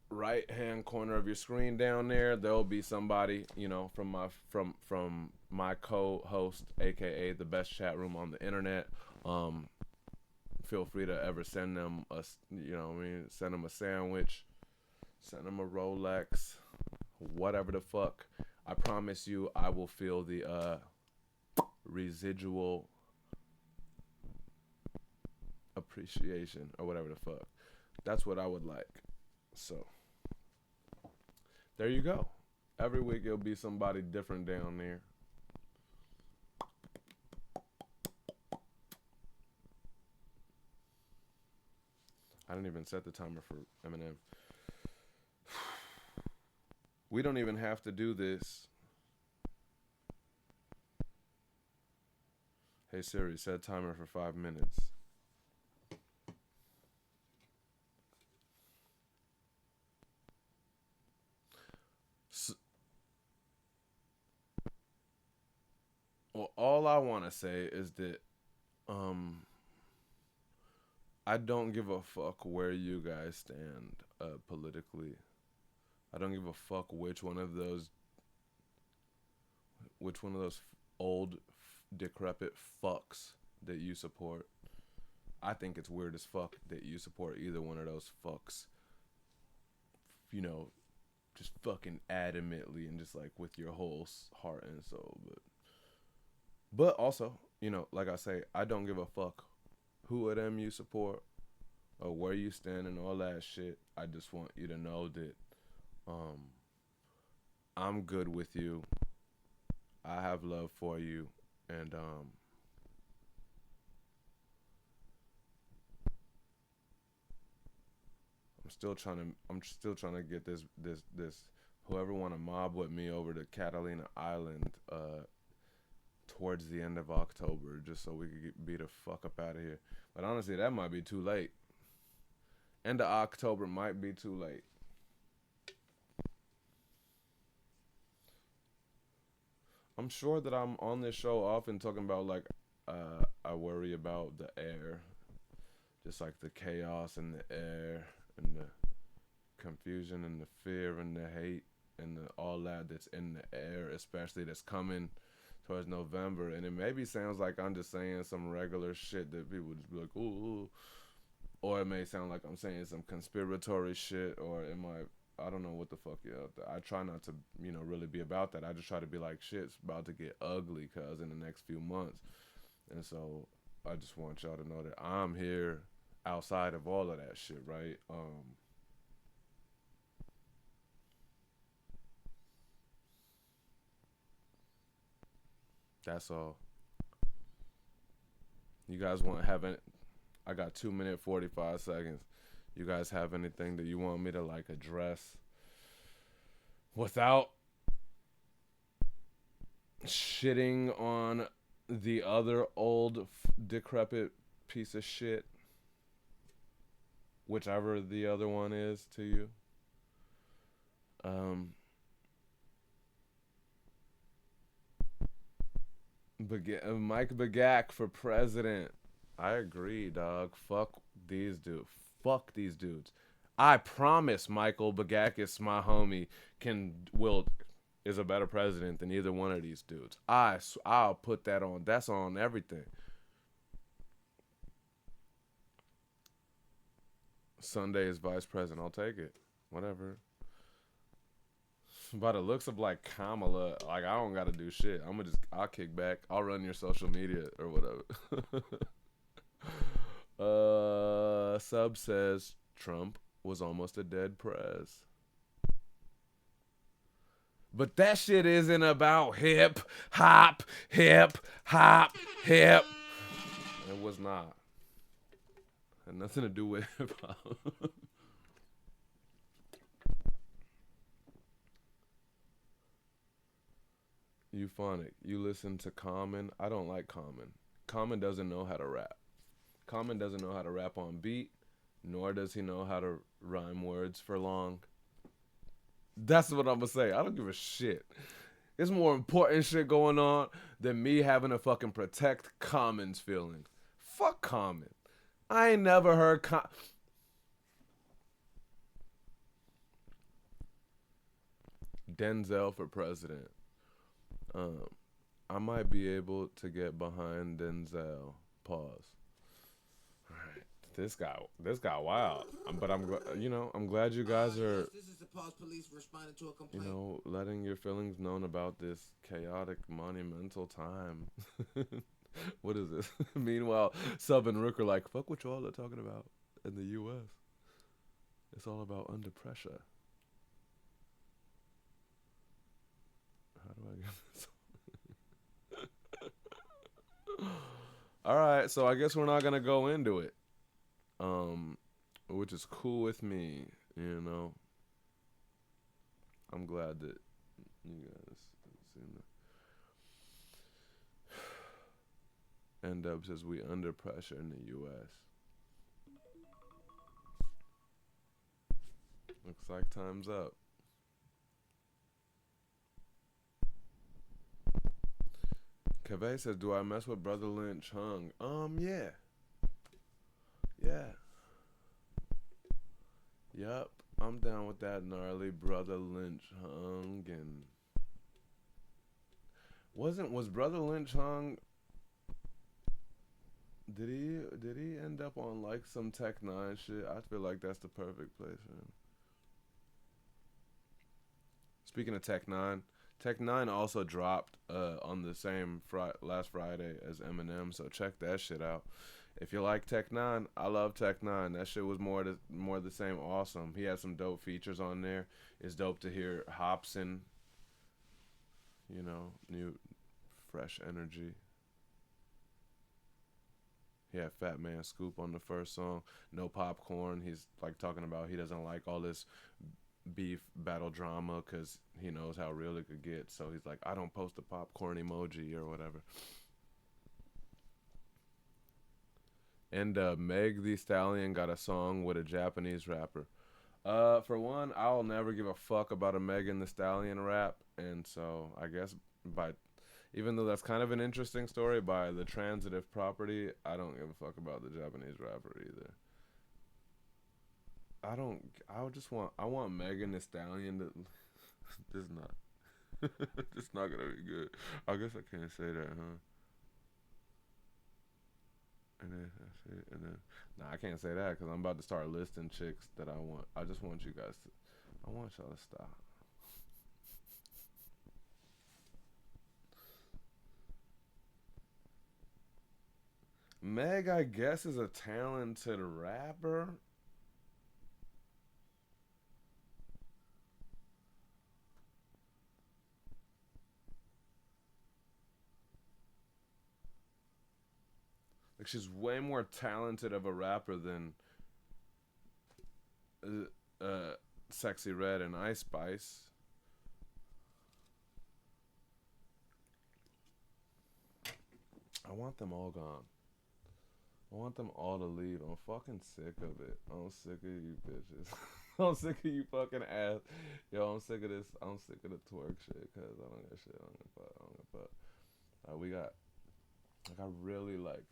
right hand corner of your screen down there'll be somebody, you know, from my co-host, aka the best chat room on the internet. Feel free to ever send them send them a sandwich, send them a Rolex, whatever the fuck. I promise you I will feel the residual appreciation or whatever the fuck. That's what I would like. So there you go. Every week it'll be somebody different down there. I didn't even set the timer for Eminem. We don't even have to do this. Hey Siri, set timer for 5 minutes. Well, all I want to say is that I don't give a fuck where you guys stand politically. I don't give a fuck which one of those old decrepit fucks that you support. I think it's weird as fuck that you support either one of those fucks. You know, just fucking adamantly and just like with your whole heart and soul. But also, you know, like I say, I don't give a fuck who of them you support or where you stand and all that shit. I just want you to know that I'm good with you. I have love for you, and I'm still trying to get this whoever want to mob with me over to Catalina Island towards the end of October, just so we could be the fuck up out of here. But honestly, that might be too late. End of October might be too late. I'm sure that I'm on this show often talking about, like, I worry about the air. Just like the chaos in the air and the confusion and the fear and the hate and all that's in the air, especially that's coming towards November. And it maybe sounds like I'm just saying some regular shit that people just be like, ooh. Or it may sound like I'm saying some conspiratory shit, or it might, I don't know what the fuck. Yeah, I try not to, you know, really be about that. I just try to be like, shit's about to get ugly, cuz in the next few months. And so I just want y'all to know that I'm here outside of all of that shit, right? That's all. You guys want to have it? I got 2 minutes 45 seconds. You guys have anything that you want me to like address without shitting on the other old decrepit piece of shit, whichever the other one is to you? Mike Bagak for president. I agree, dog. Fuck these dudes. Fuck these dudes. I promise Michael Bagakis, my homie, is a better president than either one of these dudes. I'll put that on. That's on everything. Sunday is vice president. I'll take it. Whatever. By the looks of like Kamala, like I don't gotta do shit. I'll kick back. I'll run your social media or whatever. Sub says Trump was almost a dead prez. But that shit isn't about hip hop, hip hop, hip. It was not. Had nothing to do with hip hop. Euphonic. You listen to Common. I don't like Common. Common doesn't know how to rap. Common doesn't know how to rap on beat, nor does he know how to rhyme words for long. That's what I'm gonna say. I don't give a shit. There's more important shit going on than me having to fucking protect Common's feelings. Fuck Common. I ain't never heard Denzel for president. Um, I might be able to get behind Denzel. Pause. All right, this guy wild. But I'm glad you guys are,
This is the Pause Police responding to a
you
complaint.
know, letting your feelings known about this chaotic, monumental time. What is this? Meanwhile, Sub and Rook are like, fuck what y'all are talking about in the U.S. It's all about under pressure. How do I get this? All right, so I guess we're not gonna go into it, which is cool with me. You know, I'm glad that you guys seen that. End up says we under pressure in the U.S. Looks like time's up. Kaveh says, do I mess with Brother Lynch Hung? Yeah. Yeah. Yup. I'm down with that gnarly Brother Lynch Hung. And was Brother Lynch Hung, did he end up on like some Tech 9 shit? I feel like that's the perfect place for him. Speaking of Tech 9, Tech 9 also dropped on the same last Friday as Eminem, so check that shit out. If you like Tech 9, I love Tech 9. That shit was more the same awesome. He had some dope features on there. It's dope to hear Hobson, you know, new fresh energy. He had Fat Man Scoop on the first song. No popcorn. He's like talking about he doesn't like all this beef battle drama because he knows how real it could get. So he's like, I don't post a popcorn emoji or whatever. And Meg Thee Stallion got a song with a Japanese rapper. For one, I'll never give a fuck about a Megan Thee Stallion rap, and so I guess even though that's kind of an interesting story, by the transitive property, I don't give a fuck about the Japanese rapper either. I want Megan Thee Stallion to, this not, this not gonna be good. I guess I can't say that, huh? And then that's it. And then, nah, I can't say that because I'm about to start listing chicks that I want. I just want you guys to, I want y'all to stop. Meg, I guess, is a talented rapper. Like, she's way more talented of a rapper than Sexy Red and Ice Spice. I want them all gone. I want them all to leave. I'm fucking sick of it. I'm sick of you bitches. I'm sick of you fucking ass. Yo, I'm sick of this. I'm sick of the twerk shit because I don't got shit. I don't give a fuck. We got, like, I really like,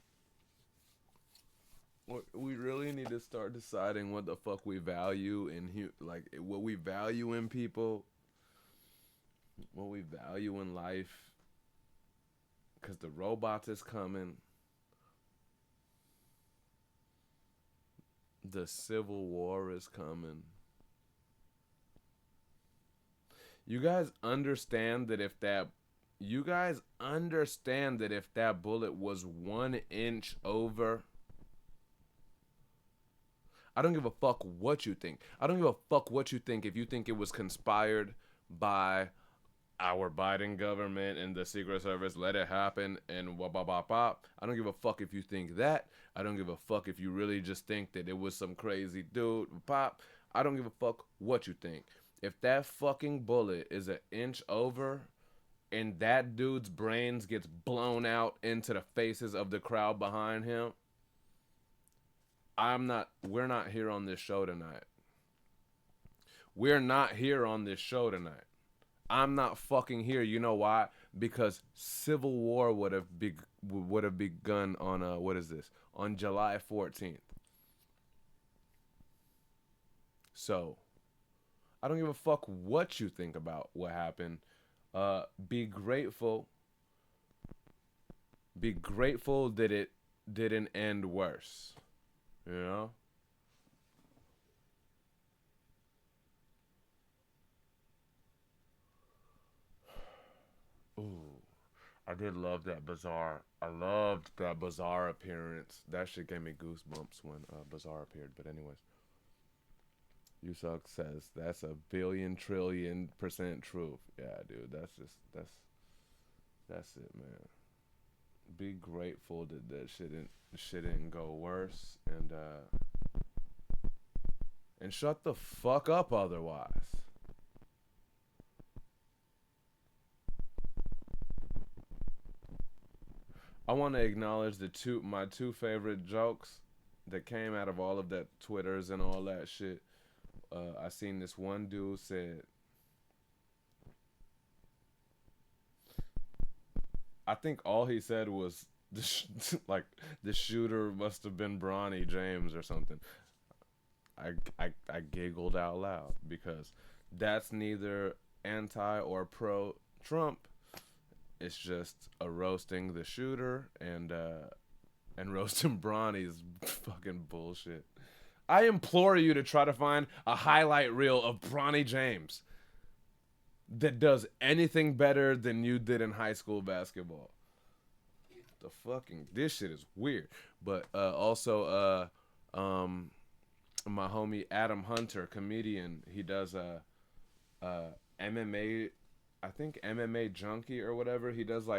we really need to start deciding what the fuck we value in like what we value in people, what we value in life, because the robots is coming. The Civil War is coming. You guys understand that if that bullet was 1 inch over, I don't give a fuck what you think. I don't give a fuck what you think if you think it was conspired by our Biden government and the Secret Service let it happen and wah bop bop bop. I don't give a fuck if you think that. I don't give a fuck if you really just think that it was some crazy dude pop. I don't give a fuck what you think. If that fucking bullet is an inch over and that dude's brains gets blown out into the faces of the crowd behind him, we're not here on this show tonight. We're not here on this show tonight. I'm not fucking here. You know why? Because civil war would have begun on what is this? On July 14th. So, I don't give a fuck what you think about what happened. Be grateful. Be grateful that it didn't end worse. You know? Ooh, I did love that Bizarre. I loved that Bizarre appearance. That shit gave me goosebumps when Bizarre appeared. But anyways, Yusuk says that's a billion trillion % truth. Yeah, dude, that's it, man. Be grateful that shit didn't go worse, and shut the fuck up otherwise. I want to acknowledge my two favorite jokes that came out of all of that Twitters and all that shit. I seen this one dude said, I think all he said was like the shooter must have been Bronny James or something. I giggled out loud because that's neither anti or pro Trump. It's just a roasting the shooter and roasting Bronny's fucking bullshit. I implore you to try to find a highlight reel of Bronny James that does anything better than you did in high school basketball. This shit is weird. But also my homie Adam Hunter, comedian, he does MMA, I think MMA Junkie or whatever. He does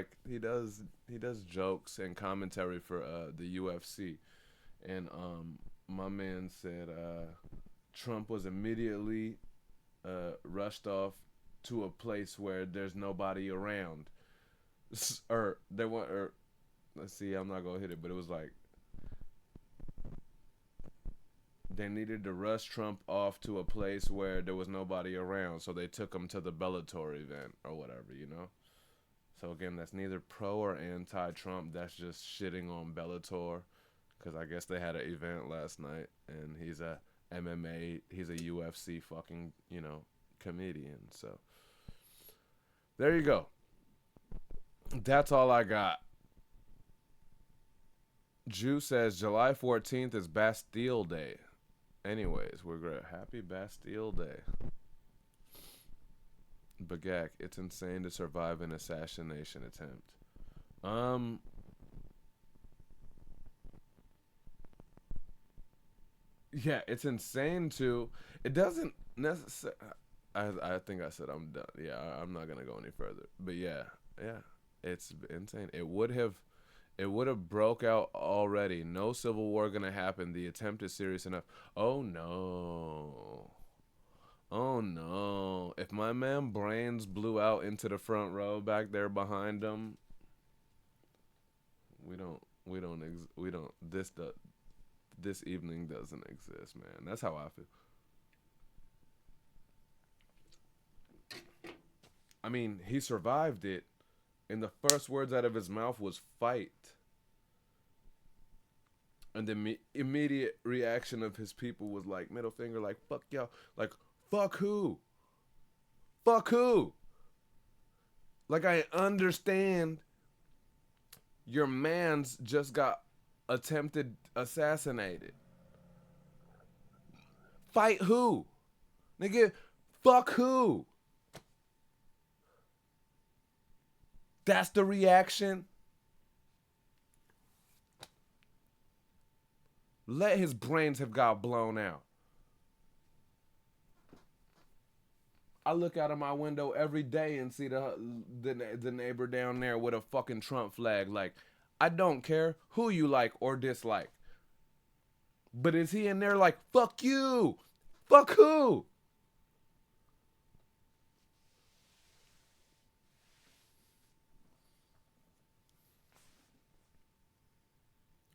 jokes and commentary for the UFC. And my man said Trump was immediately rushed off to a place where there's nobody around. Let's see, I'm not gonna hit it, but it was like they needed to rush Trump off to a place where there was nobody around, so they took him to the Bellator event or whatever, you know? So again, that's neither pro or anti-Trump. That's just shitting on Bellator, because I guess they had an event last night, and he's a UFC fucking, comedian. So there you go. That's all I got. Jew says July 14th is Bastille Day. Anyways, we're great. Happy Bastille Day. Bagak, it's insane to survive an assassination attempt. Yeah, it's insane to. It doesn't necessarily. I think I said I'm done. Yeah, I'm not gonna go any further. But yeah, it's insane. It would have broke out already. No civil war gonna happen. The attempt is serious enough. Oh no. Oh no. If my man brains blew out into the front row back there behind him, this evening doesn't exist, man. That's how I feel. I mean, he survived it, and the first words out of his mouth was fight. And the immediate reaction of his people was like, middle finger, like, fuck y'all. Like, fuck who? Fuck who? Like, I understand your man's just got attempted assassinated. Fight who? Nigga, fuck who? That's the reaction. Let his brains have got blown out. I look out of my window every day and see the neighbor down there with a fucking Trump flag. Like, I don't care who you like or dislike. But is he in there like, fuck you? Fuck who?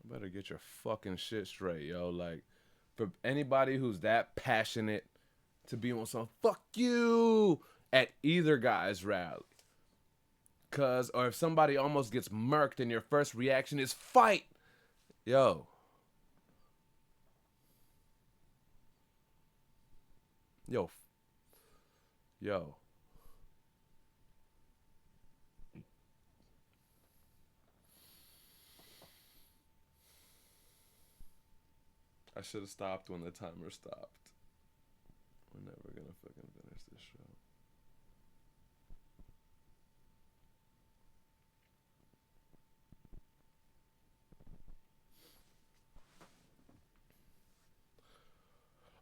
Better get your fucking shit straight, yo. Like, for anybody who's that passionate to be on some fuck you at either guy's rally. Or if somebody almost gets murked and your first reaction is fight. Yo. Yo. Yo. I should have stopped when the timer stopped. We're never gonna fucking finish this show.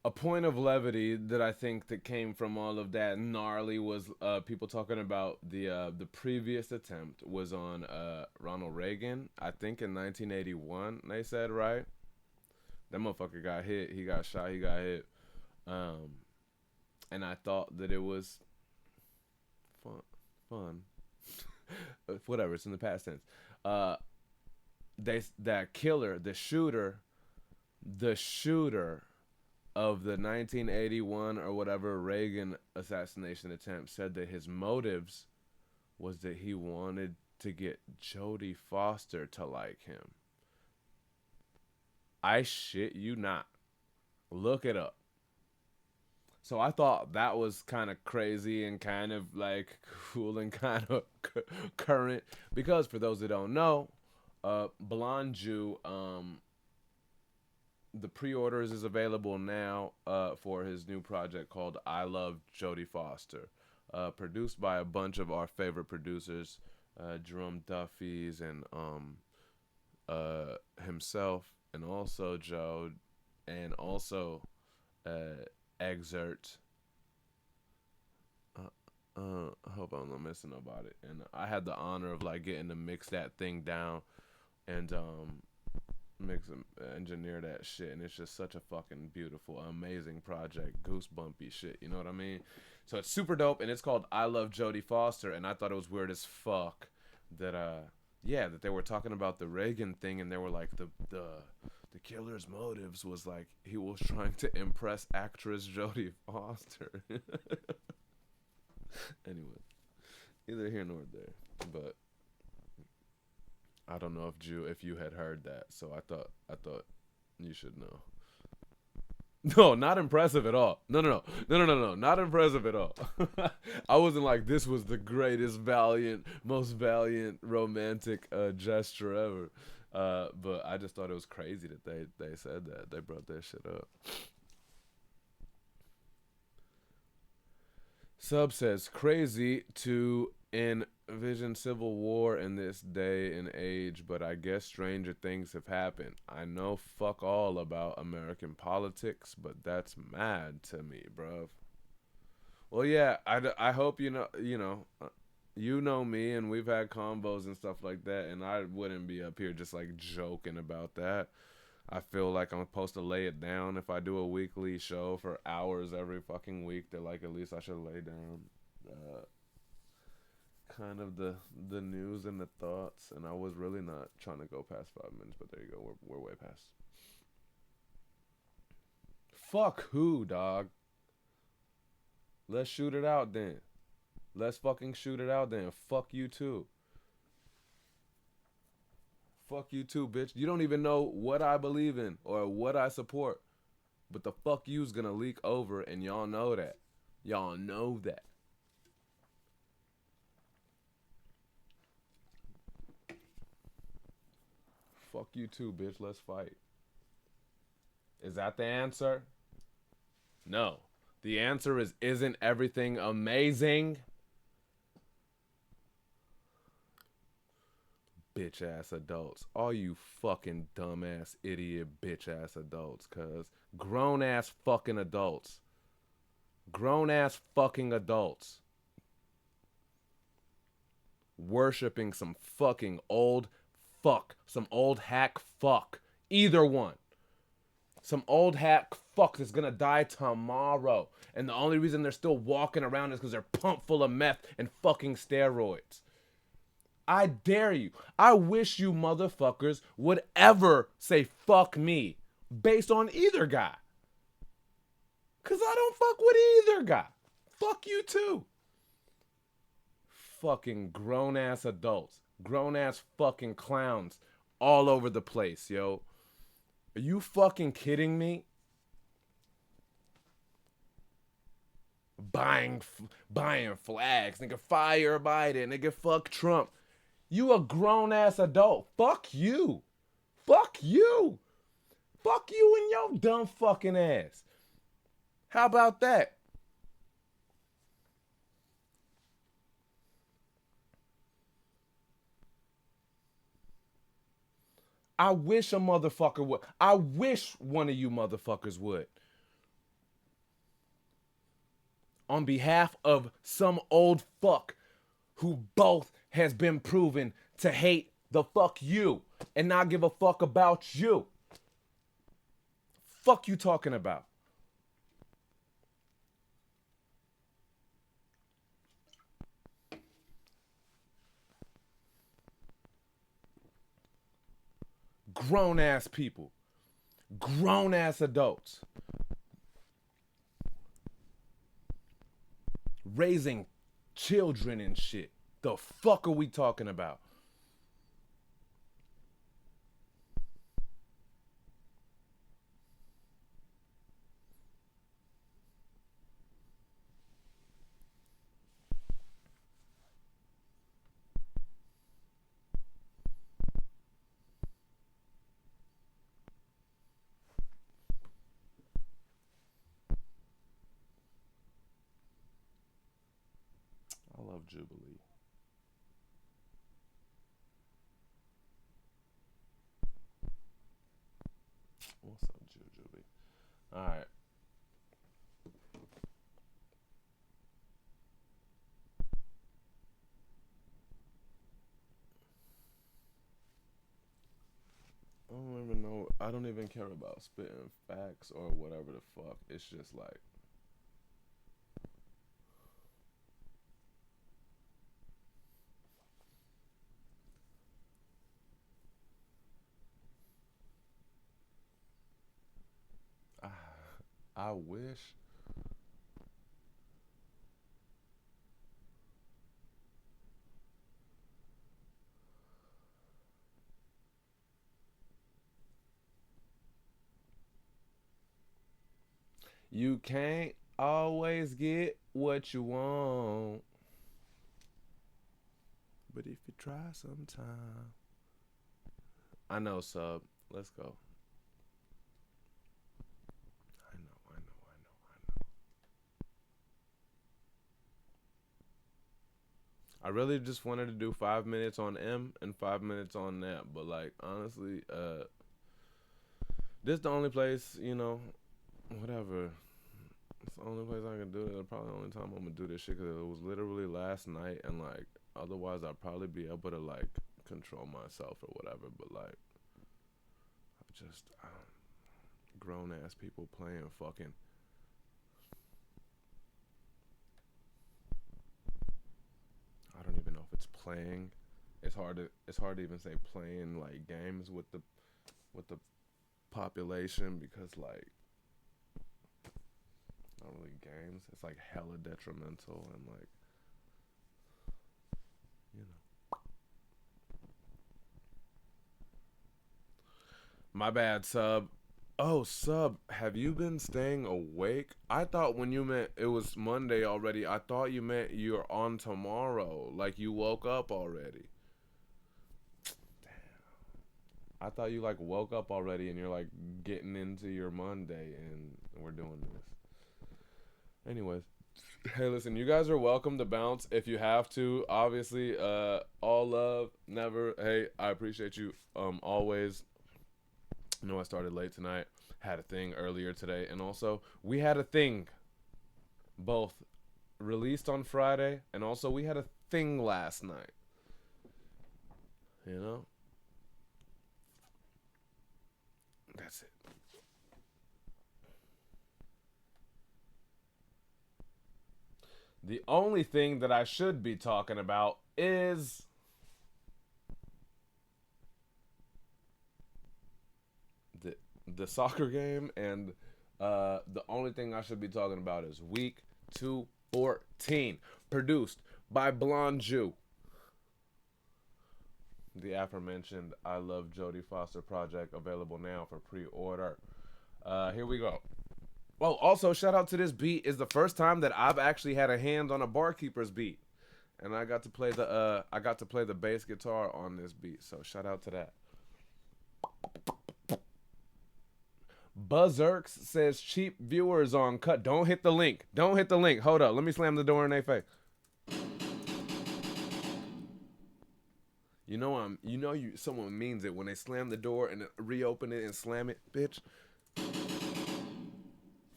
A point of levity that I think that came from all of that gnarly was people talking about the previous attempt was on Ronald Reagan, I think in 1981. They said, right? That motherfucker got hit. He got shot. He got hit. And I thought that it was fun. Whatever. It's in the past tense. That killer, the shooter of the 1981 or whatever Reagan assassination attempt said that his motives was that he wanted to get Jodie Foster to like him. I shit you not. Look it up. So I thought that was kind of crazy and kind of like cool and kind of current. Because for those that don't know, Blonde Jew, the pre-orders is available now for his new project called I Love Jodie Foster. Produced by a bunch of our favorite producers, Jerome Duffy's and himself. And also Joe, and also Exert. I hope I'm not missing nobody. And I had the honor of like getting to mix that thing down and mix and engineer that shit. And it's just such a fucking beautiful, amazing project, goosebumpy shit. You know what I mean? So it's super dope, and it's called I Love Jodie Foster. And I thought it was weird as fuck that that they were talking about the Reagan thing, and they were like the killer's motives was like he was trying to impress actress Jodie Foster. Anyway, neither here nor there. But I don't know if you had heard that, so I thought you should know. No, not impressive at all. No, not impressive at all. I wasn't like this was the greatest, most valiant romantic gesture ever. But I just thought it was crazy that they said that. They brought that shit up. Sub says, crazy to envision civil war in this day and age, but I guess stranger things have happened. I know fuck all about American politics, but that's mad to me, bruv. Well, yeah, I hope you know me, and we've had combos and stuff like that, and I wouldn't be up here just like joking about that. I feel like I'm supposed to lay it down if I do a weekly show for hours every fucking week. That like at least I should lay down kind of the news and the thoughts. And I was really not trying to go past 5 minutes, but there you go. We're way past. Fuck who, dog? Let's shoot it out then. Let's fucking shoot it out then. Fuck you too. Fuck you too, bitch. You don't even know what I believe in or what I support. But the fuck you's gonna leak over, and y'all know that. Y'all know that. Fuck you too, bitch. Let's fight. Is that the answer? No. The answer is, isn't everything amazing? Bitch ass adults. All you fucking dumbass idiot bitch ass adults, cuz grown ass fucking adults. Grown ass fucking adults worshiping some fucking old fuck, some old hack fuck. Either one. Some old hack fuck that's gonna die tomorrow. And the only reason they're still walking around is because they're pumped full of meth and fucking steroids. I dare you. I wish you motherfuckers would ever say fuck me based on either guy. Because I don't fuck with either guy. Fuck you too. Fucking grown ass adults. Grown ass fucking clowns all over the place, yo. Are you fucking kidding me? Buying flags. Nigga, fire Biden. Nigga, fuck Trump. You a grown ass adult. Fuck you. Fuck you. Fuck you and your dumb fucking ass. How about that? I wish a motherfucker would. I wish one of you motherfuckers would. On behalf of some old fuck who both has been proven to hate the fuck you and not give a fuck about you. Fuck you talking about? Grown ass people. Grown ass adults. Raising children and shit. The fuck are we talking about? I love Jubilee. What's up, Jubilee? All right. I don't even know. I don't even care about spitting facts or whatever the fuck. It's just like, I wish. You can't always get what you want. But if you try sometime. I know, sub. Let's go. I know. I really just wanted to do 5 minutes on M and 5 minutes on that. But like honestly, this the only place, whatever. It's the only place I can do it. Probably the only time I'm gonna do this shit because it was literally last night, and like otherwise I'd probably be able to like control myself or whatever. But like, grown ass people playing fucking. I don't even know if it's playing. It's hard to even say playing like games with the population because like not really games. It's like hella detrimental and like you know. My bad, sub. Oh, sub, have you been staying awake? I thought when you meant it was Monday already, I thought you meant you're on tomorrow. Like you woke up already. I thought you like woke up already and you're like getting into your Monday and we're doing this. Anyways, hey, listen, you guys are welcome to bounce if you have to. Obviously, all love, never. Hey, I appreciate you always. I know I started late tonight, had a thing earlier today, and also we had a thing both released on Friday, and also we had a thing last night. You know? That's it. The only thing that I should be talking about is the soccer game, and the only thing I should be talking about is week 214, produced by Blonde Jew. The aforementioned I Love Jodie Foster project, available now for pre-order. Here we go. Oh, also shout out to this beat. Is the first time that I've actually had a hand on a Barkeeper's beat, and I got to play the bass guitar on this beat. So shout out to that. Buzzerks says cheap viewers on cut. Don't hit the link. Don't hit the link. Hold up. Let me slam the door in their face. Someone means it when they slam the door and reopen it and slam it, bitch.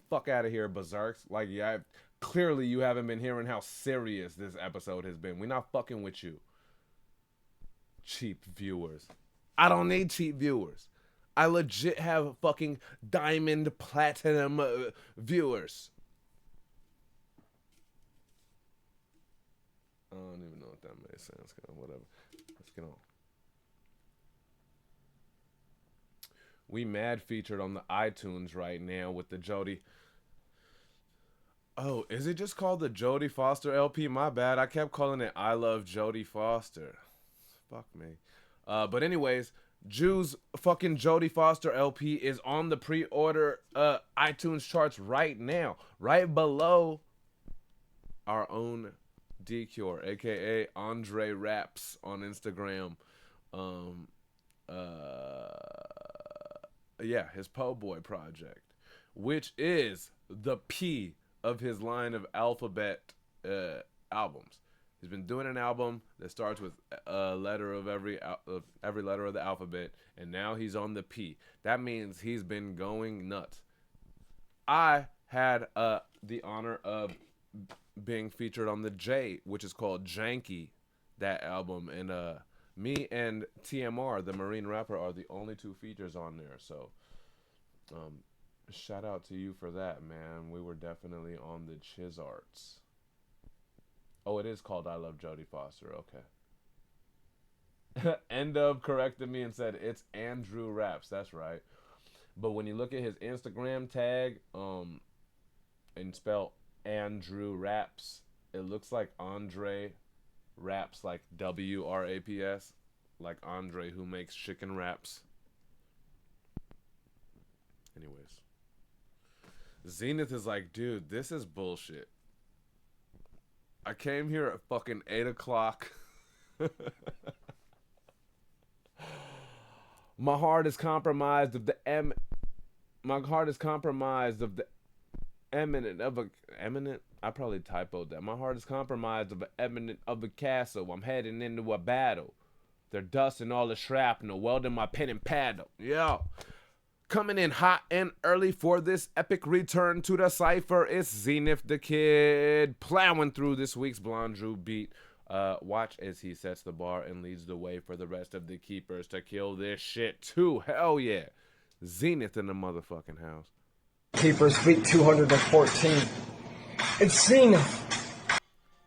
Fuck out of here, Berserks. Like, yeah, clearly you haven't been hearing how serious this episode has been. We're not fucking with you. Cheap viewers. I don't need cheap viewers. I legit have fucking diamond platinum viewers. I don't even know what that made sense. Whatever. Let's get on. We mad featured on the iTunes right now with the Jodie. Oh, is it just called the Jodie Foster LP? My bad. I kept calling it I Love Jodie Foster. Fuck me. But anyways, Jew's fucking Jodie Foster LP is on the pre-order iTunes charts right now. Right below our own D-Cure, a.k.a. Andre Raps on Instagram. Yeah, his Po' Boy project, which is the P of his line of alphabet albums. He's been doing an album that starts with a letter of every letter of the alphabet, and now he's on the P. That means he's been going nuts. I had the honor of being featured on the J, which is called Janky, that album, and me and TMR, the Marine rapper, are the only two features on there. So, shout out to you for that, man. We were definitely on the Chizarts. Oh, it is called I Love Jodie Foster. Okay. End of corrected me and said it's Andrew Raps. That's right. But when you look at his Instagram tag, and spell Andrew Raps, it looks like Andre Raps, like WRAPS, like Andre who makes chicken wraps. Anyways, Zenith is like, dude, this is bullshit. I came here at fucking 8 o'clock. My heart is compromised of the eminent. I probably typoed that. My heart is compromised of an eminent of a castle. I'm heading into a battle. They're dusting all the shrapnel, welding my pen and paddle. Yo. Coming in hot and early for this epic return to the cipher, it's Zenith the Kid plowing through this week's Blonde Drew beat. Watch as he sets the bar and leads the way for the rest of the keepers to kill this shit too. Hell yeah. Zenith in the motherfucking house.
Keepers week 214. It's Zenith.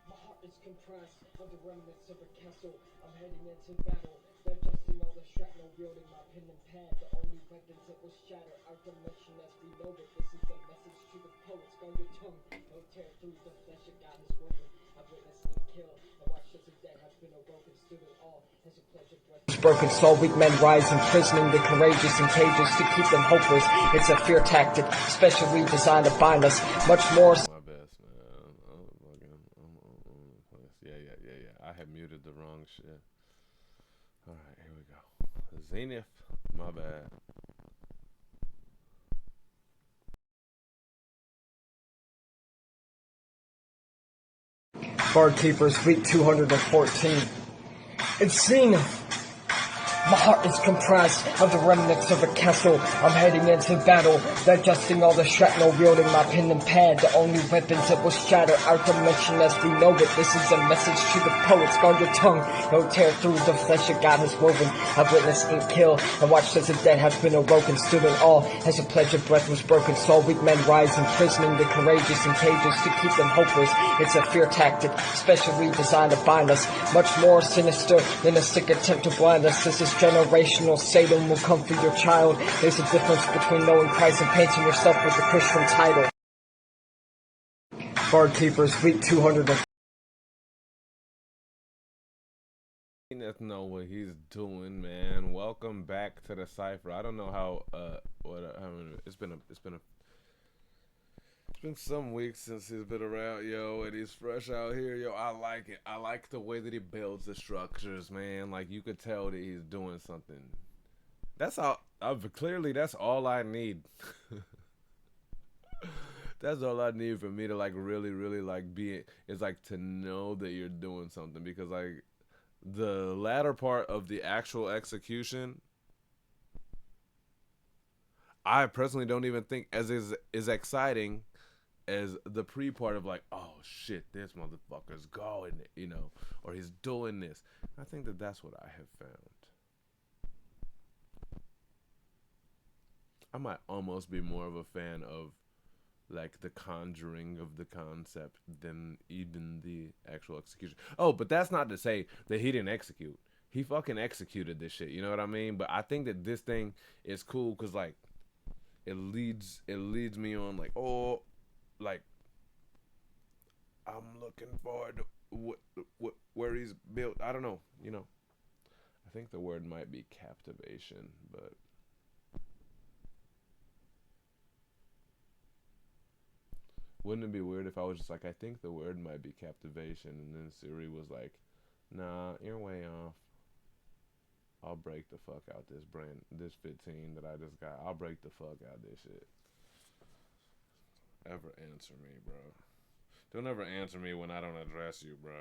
My heart is compressed of the remnants of a castle. I'm heading into battle. They're dusting all the shrapnel, wielding my pen and pad. The only weapons that will shatter our dimension as we know it. This is a message to the poets. Guard your tongue. Don't tear through the flesh of God is woven. I've witnessed them kill. I watched as a dead has been awoken. Stood it all as a pleasure breath.
Broken soul, weak men rise, imprisoning the courageous in cages to keep them hopeless. It's a fear tactic, specially designed to bind us. Much more.
My best, man. Yeah. I had muted the wrong shit. Alright, here we go. Zenith, my bad.
Guard Keepers week 214. It's Zenith. My heart is comprised of the remnants of a castle. I'm heading into battle, digesting all the shrapnel, wielding my pen and pad. The only weapons that will shatter our dimension as we know it. This is a message to the poets. Guard your tongue, no tear through the flesh that God has woven. I've witnessed ink kill and watched as the dead have been awoken. Stood in awe as a pledge of breath was broken. Saw weak men rise, imprisoning the courageous in cages to keep them hopeless. It's a fear tactic, specially designed to bind us. Much more sinister than a sick attempt to blind us. This is generational. Satan will come for your child. There's a difference between knowing Christ and painting yourself with the Christian title. Bard Keepers, week 200.
He doesn't know what he's doing, man. Welcome back to the cipher. I don't know how it's been some weeks since he's been around, yo, and he's fresh out here, yo. I like it. I like the way that he builds the structures, man. Like, you could tell that he's doing something. That's all. Clearly, that's all I need. That's all I need for me to like really, really like be. Is like to know that you're doing something, because like the latter part of the actual execution, I personally don't even think is exciting as the pre-part of like, oh shit, this motherfucker's going, you know, or he's doing this. I think that that's what I have found. I might almost be more of a fan of like the conjuring of the concept than even the actual execution. Oh, but that's not to say that he didn't execute. He fucking executed this shit, you know what I mean? But I think that this thing is cool because like it leads me on like, oh, like I'm looking forward to where he's built. I don't know, you know. I think the word might be captivation, but wouldn't it be weird if I was just like, I think the word might be captivation, and then Siri was like, nah, you're way off. I'll break the fuck out this 15 that I just got. I'll break the fuck out this shit. Ever answer me, bro. Don't ever answer me when I don't address you, bro.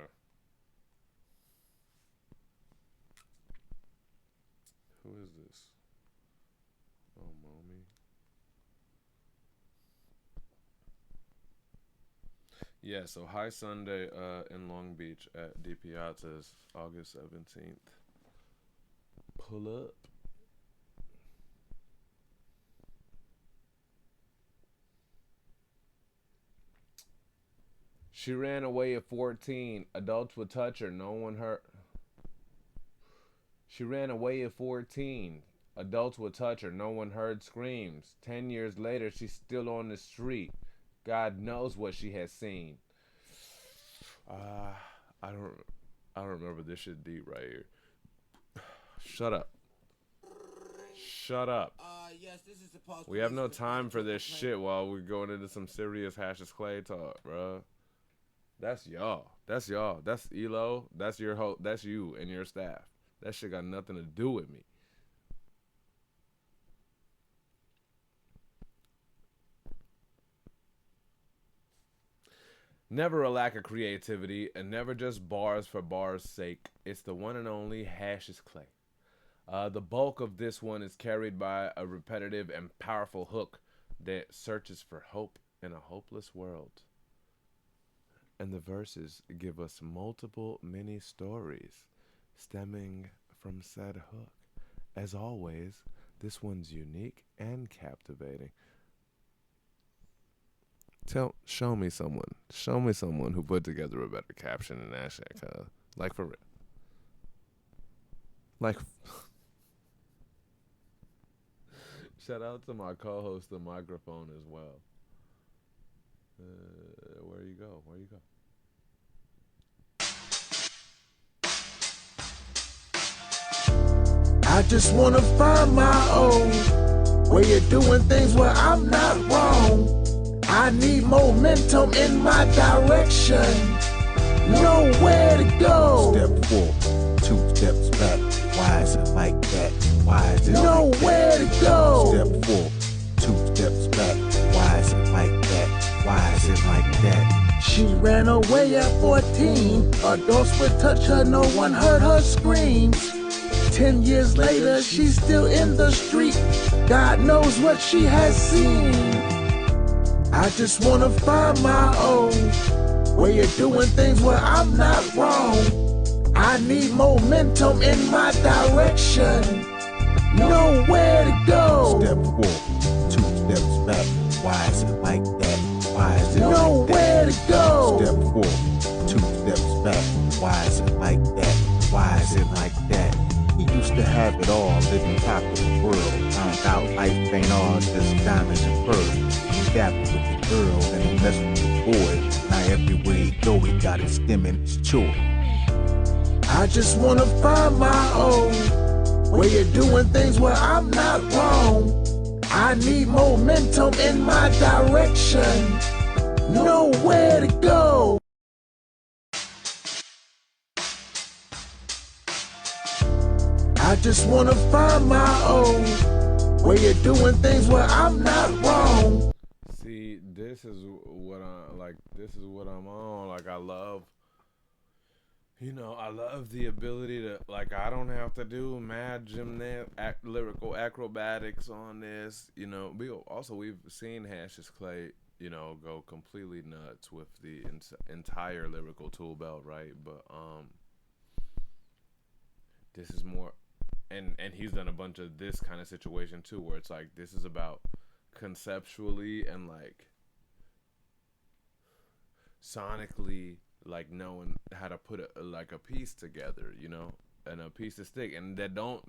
Who is this? Oh, mommy. Yeah, so High Sunday in Long Beach at D Piazza's August 17th. Pull up. She ran away at 14. Adults would touch her. No one hurt. She ran away at 14. Adults would touch her. No one heard screams. 10 years later, she's still on the street. God knows what she has seen. I don't remember this shit deep right here. Shut up. Shut up.
Yes, this is the
we have no time for this shit while we're going into some serious Hashes Clay talk, bro. That's y'all. That's y'all. That's Elo. That's your that's you and your staff. That shit got nothing to do with me. Never a lack of creativity, and never just bars for bars' sake. It's the one and only Hashes Clay. The bulk of this one is carried by a repetitive and powerful hook that searches for hope in a hopeless world. And the verses give us multiple mini stories stemming from said hook. As always, this one's unique and captivating. Show me someone who put together a better caption than that shit, cuz. Like, for real. Like, shout out to my co-host, the microphone, as well. Where you go?
I just wanna find my own way of doing things where I'm not wrong. I need momentum in my direction. Nowhere to go.
Step forward, 2 steps back. Why is it like that? Why is it
Nowhere
like that?
to go.
Step forward, 2 steps back. Why is it like that? Why is it like that?
She ran away at 14. Adults would touch her, no one heard her screams. 10 years later, she's still in the street. God knows what she has seen. I just wanna find my own way of doing things where I'm not wrong. I need momentum in my direction. Nowhere to go.
Step forward, 2 steps back. Why is it like that? Why is it
Nowhere
like
to
that?
go.
Step forward, 2 steps back. Why is it like that? Why is it like that? He used to have it all, living top of the world. Found out life ain't all just diamonds and pearls. He dapped with the girl and he messed with the boy. Now everywhere he go, he got his skim in his chore.
I just wanna find my own way of doing things where I'm not wrong. I need momentum in my direction. Nowhere to go. I just wanna find my own way of doing things where I'm not wrong.
See, this is what I like. This is what I'm on. Like, I love. I love the ability to, like, I don't have to do mad lyrical acrobatics on this. We've seen Hash's Clay, go completely nuts with the entire lyrical tool belt, right? But this is more, and he's done a bunch of this kind of situation too, where it's like this is about conceptually and like sonically, like knowing how to put a piece together, and a piece to stick. And that don't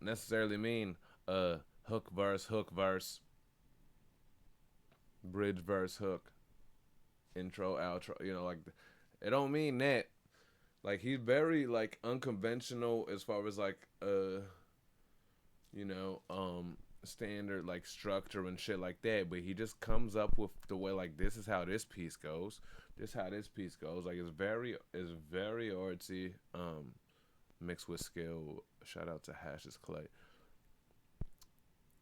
necessarily mean hook verse, bridge verse, hook, intro, outro. It don't mean that. Like, he's very like unconventional as far as like standard like structure and shit like that, but he just comes up with the way, like, this is how this piece goes. Like, it's very artsy, mixed with skill. Shout out to Hash's Clay.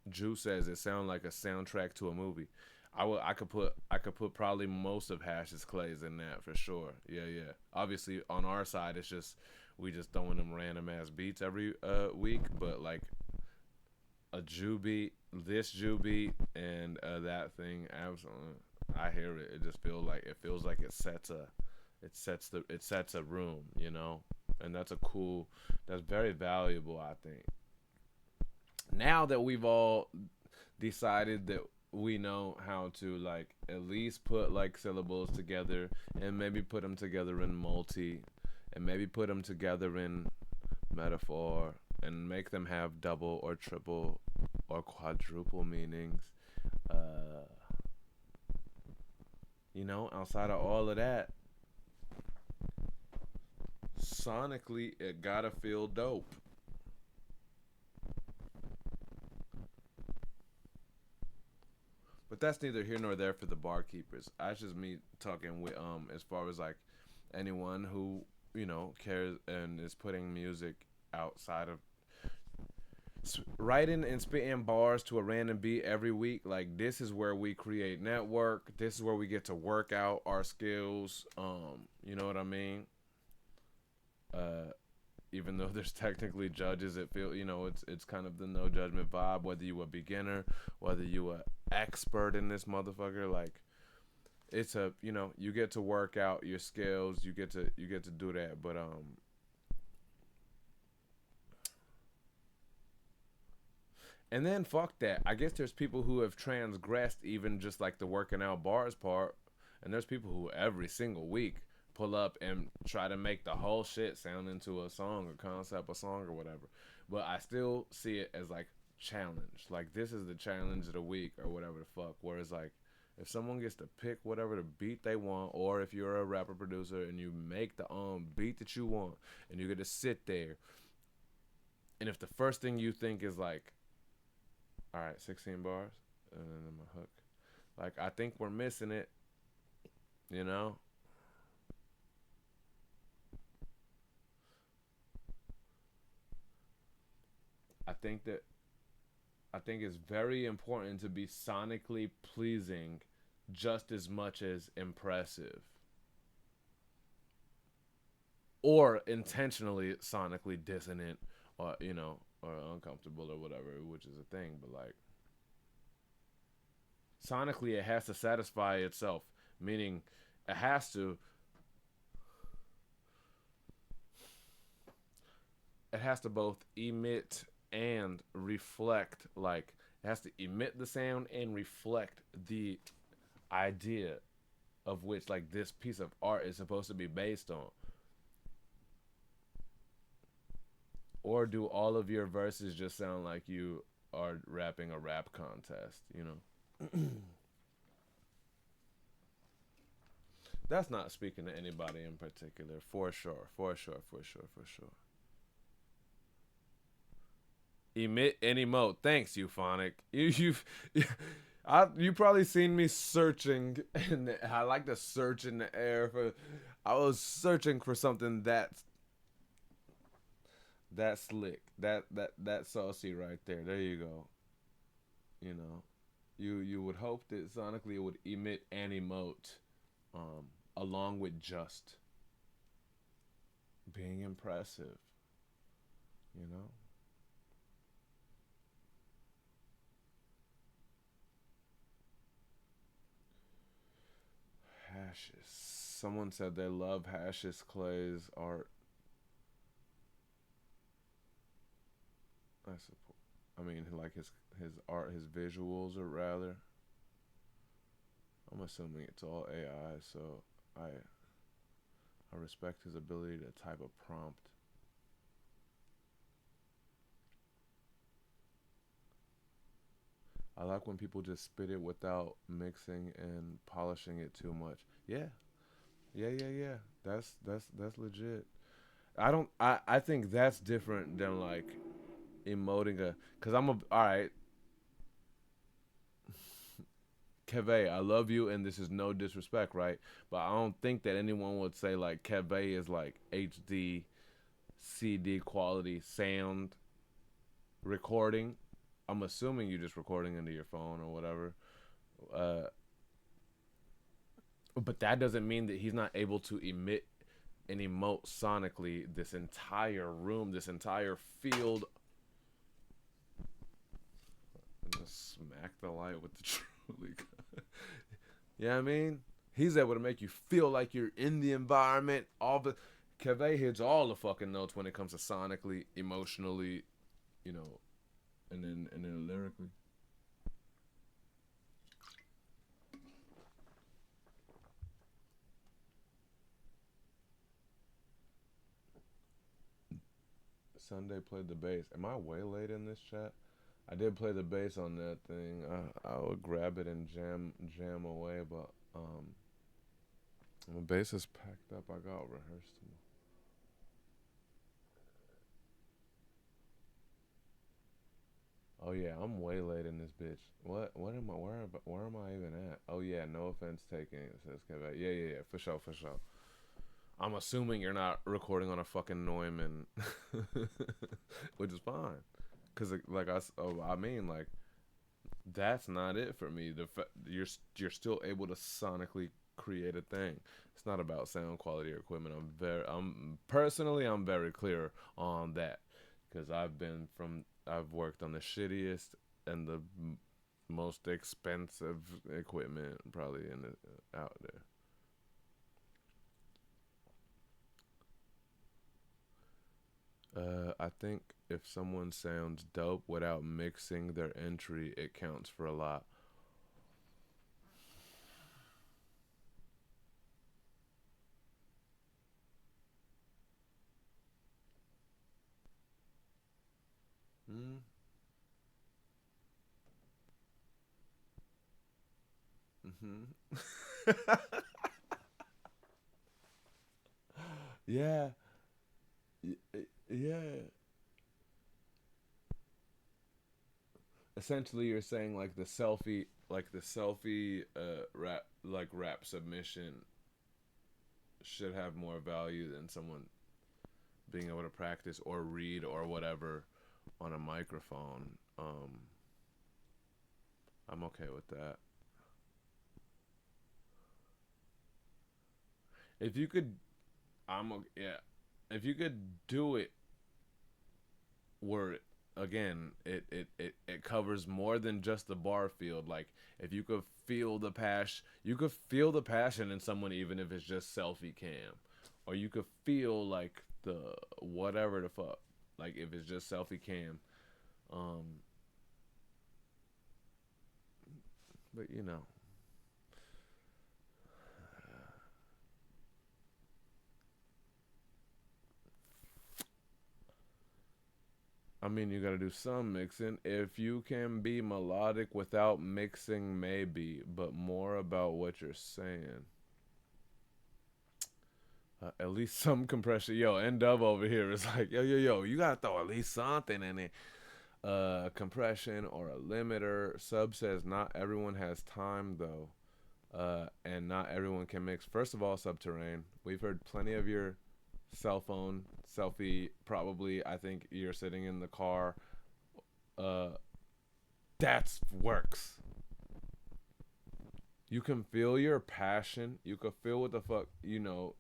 Drew says it sounds like a soundtrack to a movie. I could put probably most of Hash's Clays in that for sure. Yeah. Obviously on our side it's just we just throwing them random ass beats every week, but like a Jew beat, this Jew beat, and that thing, absolutely. I hear it. It just feels like it sets a room, and that's very valuable, I think. Now that we've all decided that we know how to, like, at least put like syllables together, and maybe put them together in multi, and maybe put them together in metaphor, and make them have double or triple or quadruple meanings. Outside of all of that, sonically, it gotta feel dope. But that's neither here nor there for the barkeepers. That's just me talking with as far as like anyone who cares and is putting music outside of writing and spitting bars to a random beat every week. Like, this is where we create network. This is where we get to work out our skills. You know what I mean? Even though there's technically judges, it feel it's kind of the no judgment vibe. Whether you a beginner, whether you a expert in this motherfucker, like, it's a you get to work out your skills. You get to do that. But and then fuck that. I guess there's people who have transgressed even just like the working out bars part, and there's people who every single week pull up and try to make the whole shit sound into a song or concept, a song or whatever. But I still see it as like challenge. Like, this is the challenge of the week or whatever the fuck. Whereas like if someone gets to pick whatever the beat they want, or if you're a rapper producer and you make the beat that you want, and you get to sit there, and if the first thing you think is like, all right, 16 bars and then my hook, like, I think we're missing it, I think it's very important to be sonically pleasing just as much as impressive, or intentionally sonically dissonant, or or uncomfortable or whatever, which is a thing. But like sonically, it has to satisfy itself, meaning it has to both emit and reflect. Like it has to emit the sound and reflect the idea of which like this piece of art is supposed to be based on. Or do all of your verses just sound like you are rapping a rap contest, That's not speaking to anybody in particular, for sure, for sure, for sure, for sure. Emit and emote. Thanks, Euphonic. You probably seen me searching, and I like to search in the air for. I was searching for something that slick, that saucy right there. There you go. You know, you would hope that sonically it would emit and emote, along with just being impressive. You know. Hashes. Someone said they love Hashes Clay's art. I suppose. I mean, like his art, his visuals, or rather. I'm assuming it's all AI, so I respect his ability to type a prompt. I like when people just spit it without mixing and polishing it too much. Yeah, yeah. That's legit. I don't. I think that's different than like emoting a. Cause I'm a. All right, Keve, I love you, and this is no disrespect, right? But I don't think that anyone would say like Keve is like HD, CD quality sound recording. I'm assuming you're just recording into your phone or whatever. Uh, but that doesn't mean that he's not able to emit and emote sonically this entire room, this entire field. And just smack the light with the truly. Yeah, I mean, he's able to make you feel like you're in the environment. All the Keve hits all the fucking notes when it comes to sonically, emotionally, you know, and then lyrically. Sunday played the bass. Am I way late in this chat? I did play the bass on that thing. I would grab it and jam away, but my bass is packed up. I got rehearsed tomorrow. Oh yeah, I'm way late in this bitch. What am I? Where am I even at? Oh yeah, no offense taken. It says Kevin. Yeah. For sure, for sure. I'm assuming you're not recording on a fucking Neumann, which is fine. Cause like I mean like that's not it for me. You're still able to sonically create a thing. It's not about sound quality or equipment. I'm very clear on that because I've worked on the shittiest and the most expensive equipment probably out there. I think if someone sounds dope without mixing their entry, it counts for a lot. Mm. Mm-hmm. Yeah. Yeah. Essentially, you're saying like the selfie rap submission should have more value than someone being able to practice or read or whatever on a microphone. I'm okay with that. If you could, yeah. If you could do it where again it covers more than just the bar field. Like if you could feel the passion, you could feel the passion in someone even if it's just selfie cam, or you could feel like the whatever the fuck, like if it's just selfie cam. um but you know, I mean, you gotta do some mixing. If you can be melodic without mixing, maybe, but more about what you're saying. At least some compression. Yo, N Dub over here is like, yo, you gotta throw at least something in it. Compression or a limiter. Sub says not everyone has time though, and not everyone can mix. First of all, Subterrane, we've heard plenty of your cell phone selfie. Probably, I think you're sitting in the car. Uh, that's works. You can feel your passion. You can feel what the fuck, you know,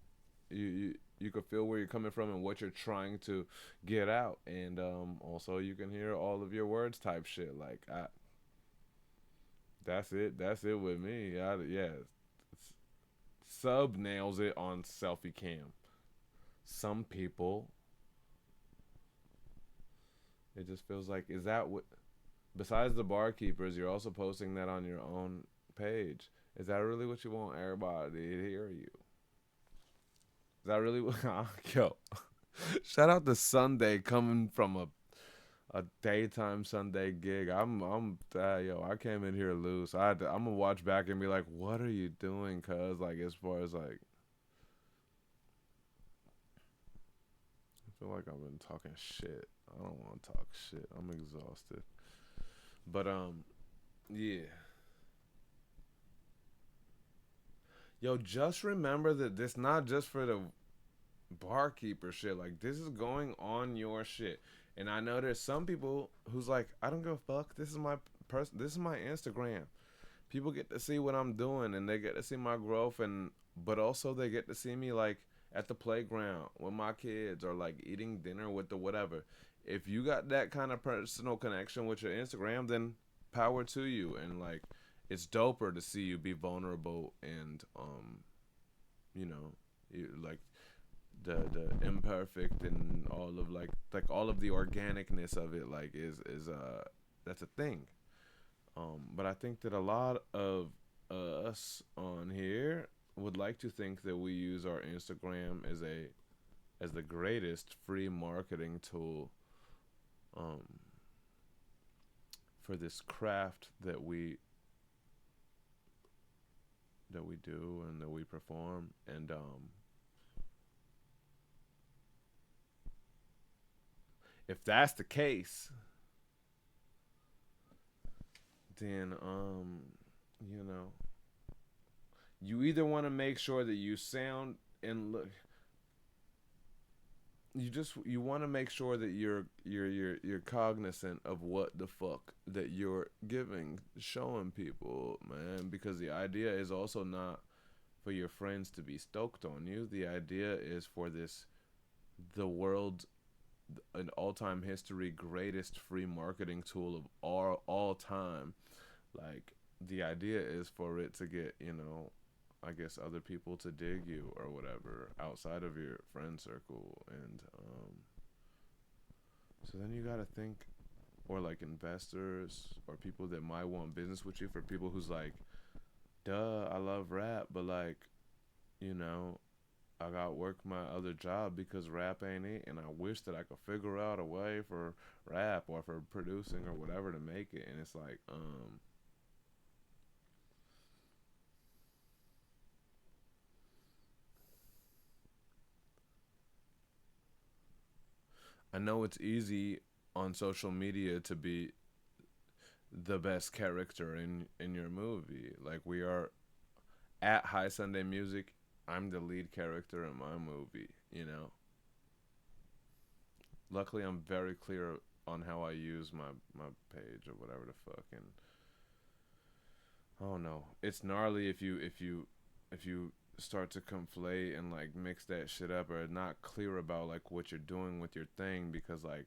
you can feel where you're coming from and what you're trying to get out, and also you can hear all of your words type shit. Like that's it with me. Yeah, Sub nails it on selfie cam. Some people, it just feels like, is that what, besides the barkeepers, you're also posting that on your own page. Is that really what you want everybody to hear you? Is that really what? Yo, shout out to Sunday coming from a daytime Sunday gig. Yo, I came in here loose. I'm gonna watch back and be like, what are you doing? Cause like, as far as like, I feel like I've been talking shit. I don't want to talk shit. I'm exhausted. But yeah. Yo, just remember that this not just for the barkeeper shit. Like, this is going on your shit. And I know there's some people who's like, I don't give a fuck. This is my this is my Instagram. People get to see what I'm doing and they get to see my growth, and but also they get to see me like at the playground with my kids or like eating dinner with the whatever. If you got that kind of personal connection with your Instagram, then power to you. And like, it's doper to see you be vulnerable and you know, you like the imperfect and all of like all of the organicness of it, like is that's a thing. But I think that a lot of us on here would like to think that we use our Instagram as the greatest free marketing tool um, for this craft that we do and that we perform. And if that's the case, then you know, you either want to make sure that you sound and look, you want to make sure that you're cognizant of what the fuck that you're giving, showing people, man, because the idea is also not for your friends to be stoked on you. The idea is for the world, an all-time history greatest free marketing tool of all time. Like, the idea is for it to get, you know, I guess other people to dig you or whatever outside of your friend circle. And so then you gotta think, or like investors or people that might want business with you, for people who's like, duh, I love rap, but like, you know, I got work my other job because rap ain't it, and I wish that I could figure out a way for rap or for producing or whatever to make it. And it's like, I know it's easy on social media to be the best character in your movie. Like, we are at High Sunday Music. I'm the lead character in my movie, you know. Luckily, I'm very clear on how I use my page or whatever the fuck. And I don't know. It's gnarly if you start to conflate and like mix that shit up, or not clear about like what you're doing with your thing, because like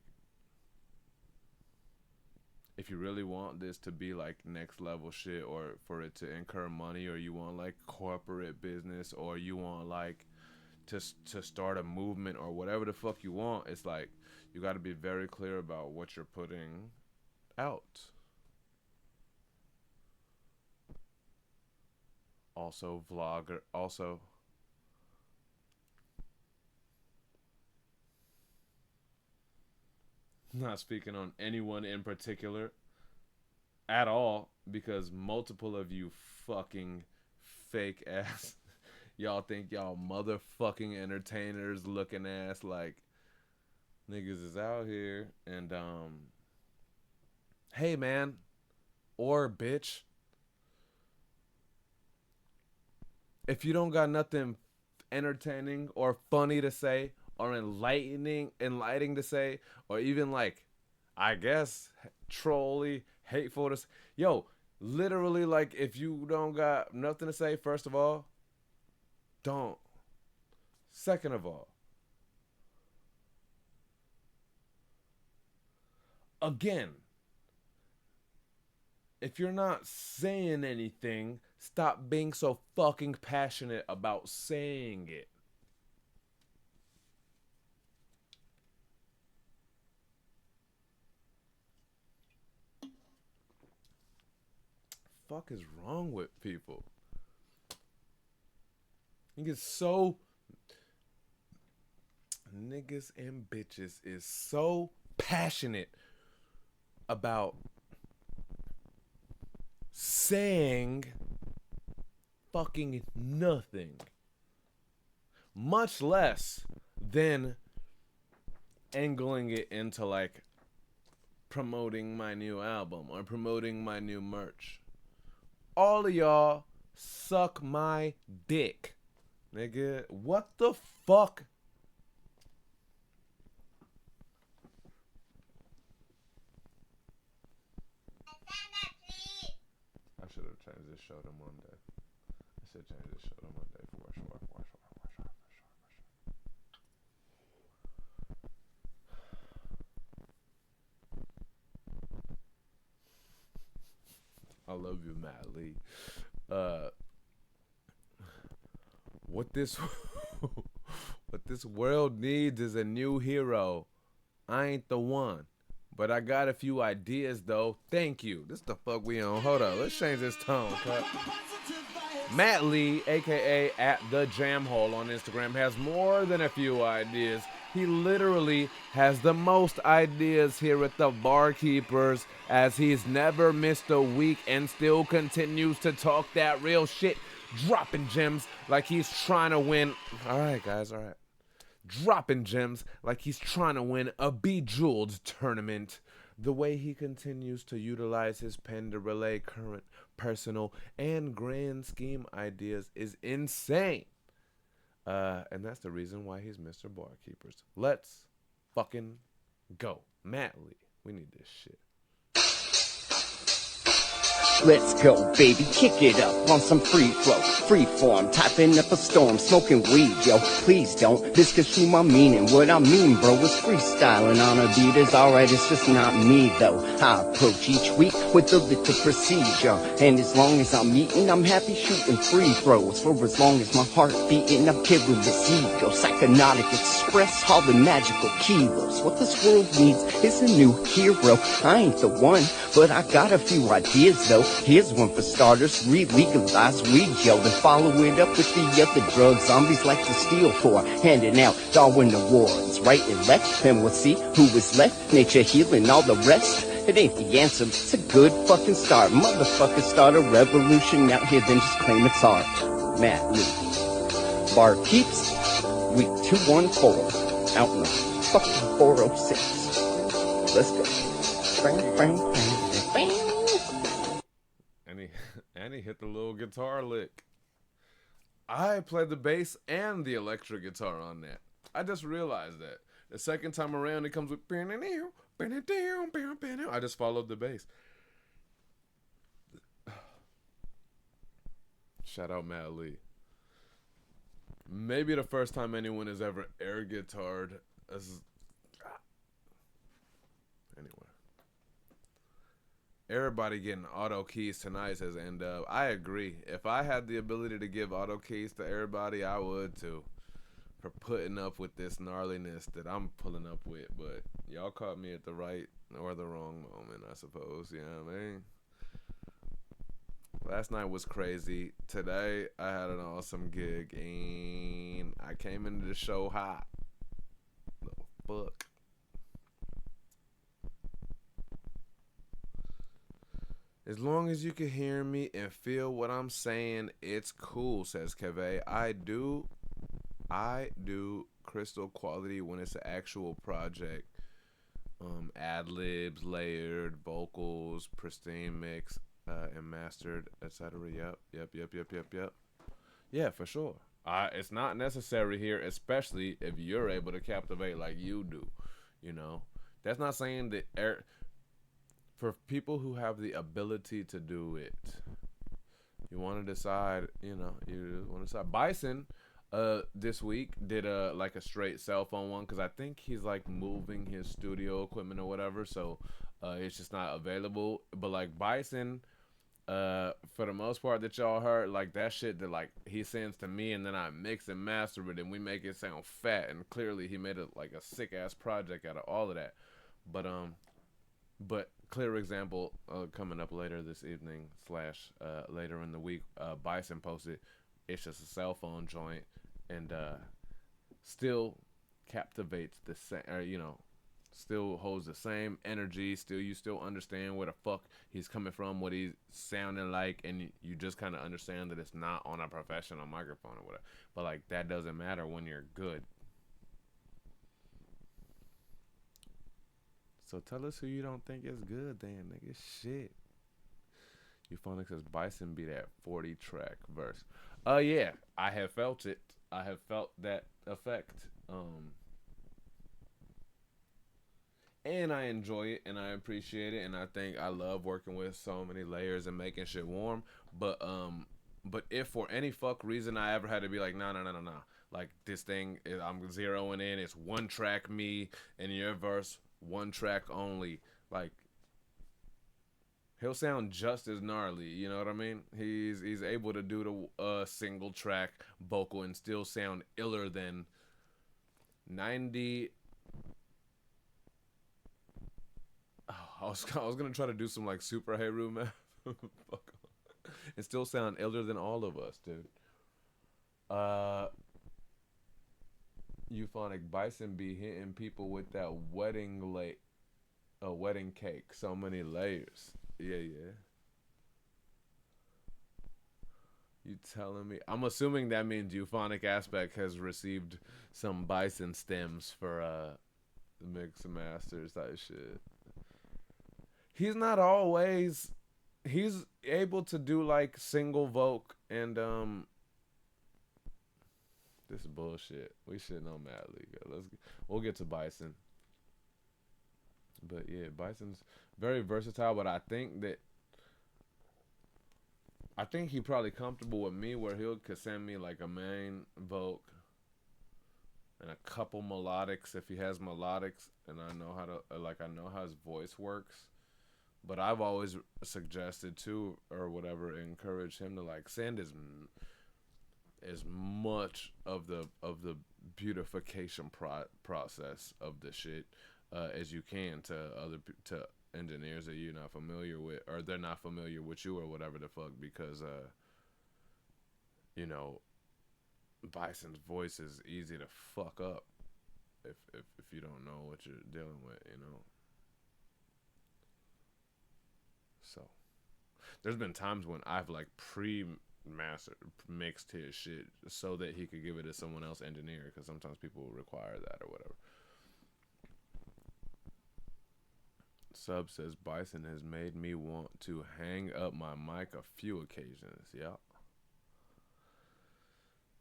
if you really want this to be like next level shit, or for it to incur money, or you want like corporate business, or you want like to start a movement or whatever the fuck you want, it's like you got to be very clear about what you're putting out. Also, vlogger, also, not speaking on anyone in particular at all, because multiple of you fucking fake ass y'all think y'all motherfucking entertainers looking ass like niggas is out here. And hey man, or bitch, if you don't got nothing entertaining or funny to say, or enlightening to say, or even like, I guess, trolly, hateful to say, yo, literally, like, if you don't got nothing to say, first of all, don't. Second of all, again, if you're not saying anything, stop being so fucking passionate about saying it. Fuck is wrong with people? Niggas and bitches is so passionate about saying fucking nothing, much less than angling it into like promoting my new album or promoting my new merch. All of y'all suck my dick, nigga. What the fuck? I should have changed this show to Monday. I should change this show to Monday for sure. I love you, Matt Lee. What this what this world needs is a new hero. I ain't the one, but I got a few ideas though. Thank you. This the fuck we on. Hold up, let's change this tone. Cut. Matt Lee, aka at the Jam Hole on Instagram, has more than a few ideas. He literally has the most ideas here at the Barkeepers, as he's never missed a week and still continues to talk that real shit, dropping gems like he's trying to win. All right, guys, all right. Dropping gems like he's trying to win a Bejeweled tournament. The way he continues to utilize his pen to relay current, personal, and grand scheme ideas is insane. And that's the reason why he's Mr. Barkeepers. Let's fucking go. Matt Lee, we need this shit.
Let's go, baby, kick it up on some free flow, free form, typing up a storm, smoking weed, yo, please don't misconstrue my meaning. What I mean, bro, is freestyling on a beat is alright, it's just not me, though. I approach each week with a little procedure, and as long as I'm eating, I'm happy shooting free throws. For as long as my heart beating, I'm killing this ego, psychonaut express, all the magical kilos. What this world needs is a new hero. I ain't the one, but I got a few ideas, though. Here's one for starters, re-legalize weed, yo, then follow it up with the other drugs zombies like to steal for, handing out Darwin Awards, right and left, and we'll see who is left, nature healing all the rest. It ain't the answer, it's a good fucking start. Motherfuckers start a revolution out here, then just claim it's art. Matt Lee. Bar Keeps, week 214, out in the fucking 406. Let's go. Bang, bang, bang, bang.
And he hit the little guitar lick. I played the bass and the electric guitar on that. I just realized that. The second time around, it comes with... I just followed the bass. Shout out Matt Lee. Maybe the first time anyone has ever air guitared. Anyway. Everybody getting auto keys tonight, says End Up. I agree. If I had the ability to give auto keys to everybody, I would too. For putting up with this gnarliness that I'm pulling up with. But y'all caught me at the right or the wrong moment, I suppose. You know what I mean? Last night was crazy. Today, I had an awesome gig. And I came into the show hot. The fuck? As long as you can hear me and feel what I'm saying, it's cool, says Keve. I do crystal quality when it's an actual project. Ad libs, layered vocals, pristine mix, and mastered, etc. Yep. Yeah, for sure. It's not necessary here, especially if you're able to captivate like you do. You know, that's not saying that. For people who have the ability to do it, you want to decide, you want to decide. Bison, this week did like a straight cell phone one because I think he's like moving his studio equipment or whatever, so it's just not available. But like Bison, for the most part that y'all heard, like that shit that like he sends to me and then I mix and master it and we make it sound fat, and clearly he made it like a sick ass project out of all of that. But clear example coming up later this evening / later in the week. Bison posted, it's just a cell phone joint, and still captivates the same, or still holds the same energy. You still understand where the fuck he's coming from, what he's sounding like, and you just kind of understand that it's not on a professional microphone or whatever. But like that doesn't matter when you're good. So tell us who you don't think is good then, nigga. Shit. Euphonic says Bison be that 40 track verse. Yeah, I have felt it. I have felt that effect. And I enjoy it and I appreciate it, and I think I love working with so many layers and making shit warm. But if for any fuck reason I ever had to be like, nah. Like this thing I'm zeroing in, it's one track me and your verse, one track only. Like he'll sound just as gnarly, you know what I mean? He's able to do the single track vocal and still sound iller than 90. Oh, I was gonna try to do some like super Heru math. Fuck. And still sound iller than all of us, dude. Euphonic Bison be hitting people with that wedding cake. So many layers. Yeah. You telling me? I'm assuming that means Euphonic Aspect has received some Bison stems for the mix and masters type shit. He's not always. He's able to do like single voc and this is bullshit. We shitting on Mad League. We'll get to Bison. But yeah, Bison's very versatile, but I think he probably comfortable with me where could send me like a main voc and a couple melodics if he has melodics, and I know how his voice works. But I've always suggested too, or whatever, encourage him to like send as much of the beautification process of the shit as you can to engineers that you're not familiar with, or they're not familiar with you, or whatever the fuck, because Bison's voice is easy to fuck up if you don't know what you're dealing with, So there's been times when I've like mixed his shit so that he could give it to someone else engineer, because sometimes people require that or whatever. Sub says Bison has made me want to hang up my mic a few occasions. Yeah.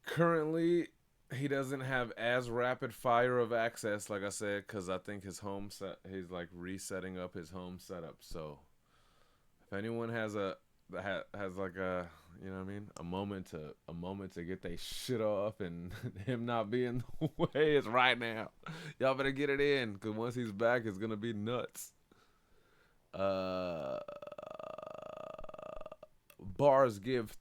Currently, he doesn't have as rapid fire of access, like I said, because I think he's like resetting up his home setup. So if anyone has like a, you know what I mean, a moment to get their shit off and him not be in the way, it's right now. Y'all better get it in, because once he's back, it's gonna be nuts. Bars give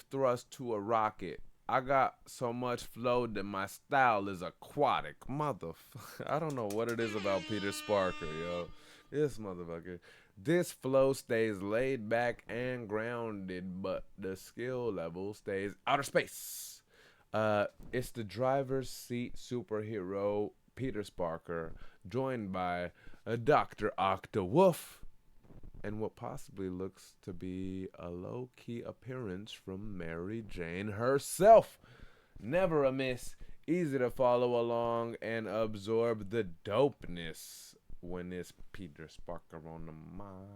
thrust to a rocket. I got so much flow that my style is aquatic. I don't know what it is about Peter Sparker, yo. This motherfucker. This flow stays laid back and grounded, but the skill level stays outer space. It's the driver's seat superhero Peter Sparker, joined by Dr. Octawolf, and what possibly looks to be a low-key appearance from Mary Jane herself. Never a miss, easy to follow along and absorb the dopeness when it's Peter Sparker on the mind.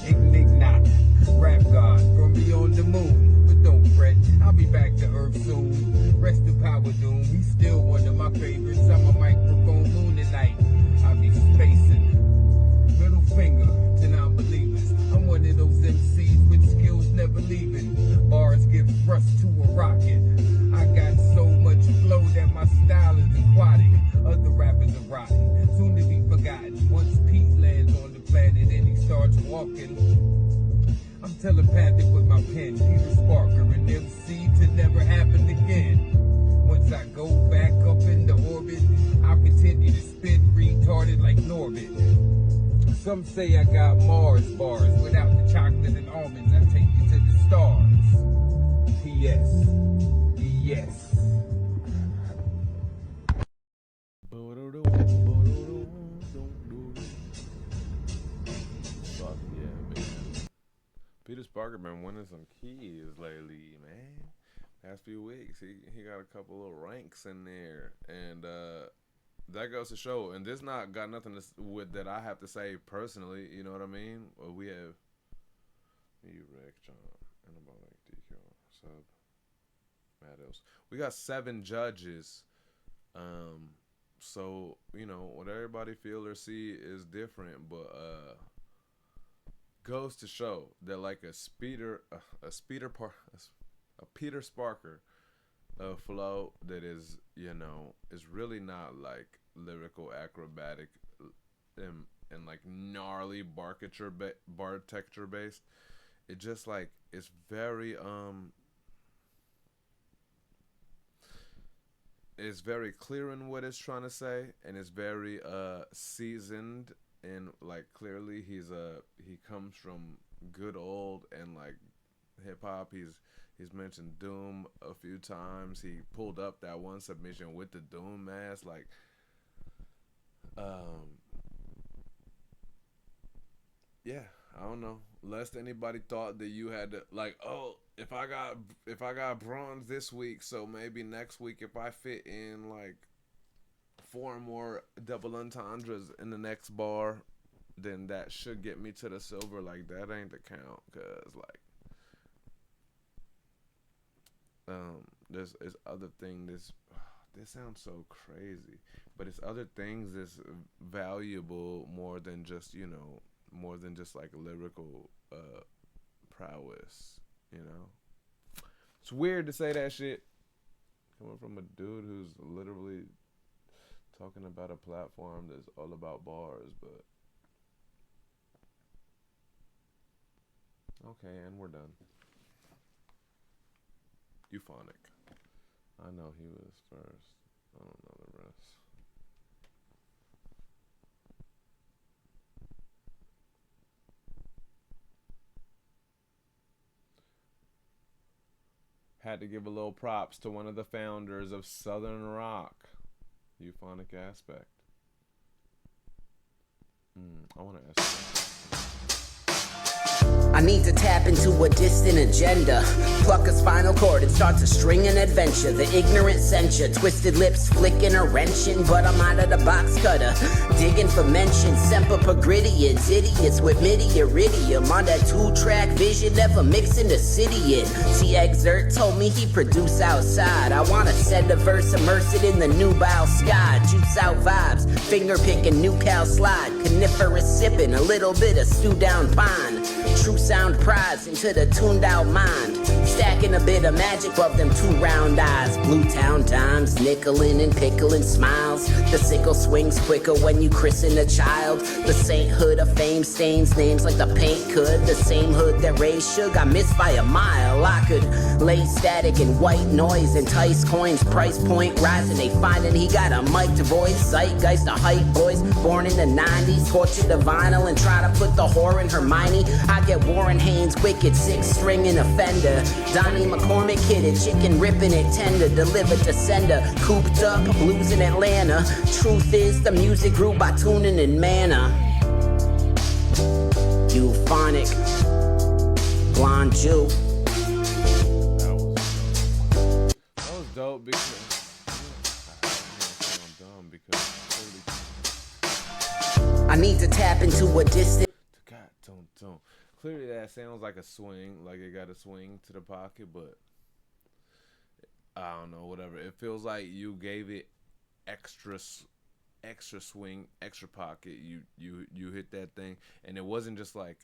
Ignite, rap god, from beyond the moon. But don't fret, I'll be back to Earth soon. Rest in power, doom. He's still one of my favorites. I'm a microphone moon tonight. I'll be spacing. Middle finger to non-believers. I'm one of those MCs with skills never leaving. Bars give thrust to a rocket. I got so much flow that my style is aquatic. Other rappers are rotten, soon to be forgotten. Once Pete lands on the planet and he starts walking, I'm telepathic with my pen. Peter Sparker, an MC to never happen again. Once I go back up into orbit, I'll continue to spit retarded like Norbit. Some say I got Mars bars. Without the chocolate and almonds, I take you to the stars. P.S. Yes.
Fuck yeah, man. Peter Sparker been winning some keys lately, man. Past few weeks, he got a couple of ranks in there, and that goes to show. And this not got nothing to with that I have to say personally. You know what I mean? We have Rick, John, and about like DQ, sub, Matos. We got 7 judges. So you know what everybody feel or see is different, but goes to show that like a Peter Sparker flow that is, you know, is really not like lyrical acrobatic and like gnarly bar texture based. It just like it's very it's very clear in what it's trying to say, and it's very seasoned, and like clearly he comes from good old and like hip hop. He's mentioned Doom a few times. He pulled up that one submission with the Doom mask. Like, yeah, I don't know. Lest anybody thought that you had to like, oh, if I got bronze this week, so maybe next week if I fit in like 4 more double entendres in the next bar, then that should get me to the silver. Like, that ain't the count, cause like, there's other thing. This sounds so crazy, but it's other things that's valuable more than just, you know, more than just like lyrical prowess. You know, it's weird to say that shit coming from a dude who's literally talking about a platform that's all about bars, but okay, and we're done. Euphonic. I know he was first. I don't know the rest. Had to give a little props to one of the founders of Southern Rock. Euphonic Aspect. I want to ask.
I need to tap into a distant agenda. Pluck a spinal cord and start to string an adventure. The ignorant censure, twisted lips flicking or wrenching, but I'm out of the box cutter, digging for mention. Semper Pagridians, idiots with MIDI iridium on that 2-track vision, never mixing the city in. See, Exert told me he produced outside. I wanna send a verse, immerse it in the nubile sky. Juice out vibes, finger picking, new cal slide, coniferous sipping, a little bit of stew down pond. True sound prize into the tuned out mind. Stacking Working a bit of magic above them two round eyes. Blue town times, nickelin' and picklin' smiles. The sickle swings quicker when you christen a child. The sainthood of fame stains names like the paint could. The same hood that raised Suge, I missed by a mile. I could lay static and white noise, entice coins, price point rising. They finding he got a mic to voice. Zeitgeist, the hype boys, born in the 90s. Tortured the vinyl and try to put the whore in Hermione. I get Warren Haynes, wicked, six string and offender. Donnie McCormick hit it, chicken ripping it tender. Delivered to sender, cooped up, blues in Atlanta. Truth is, the music grew by tuning in manna. Euphonic, blonde Jew.
That was dope because I'm dumb because
I need to tap into a distant.
God, don't. Clearly that sounds like a swing, like it got a swing to the pocket, but I don't know, whatever. It feels like you gave it extra swing, extra pocket. You hit that thing, and it wasn't just like,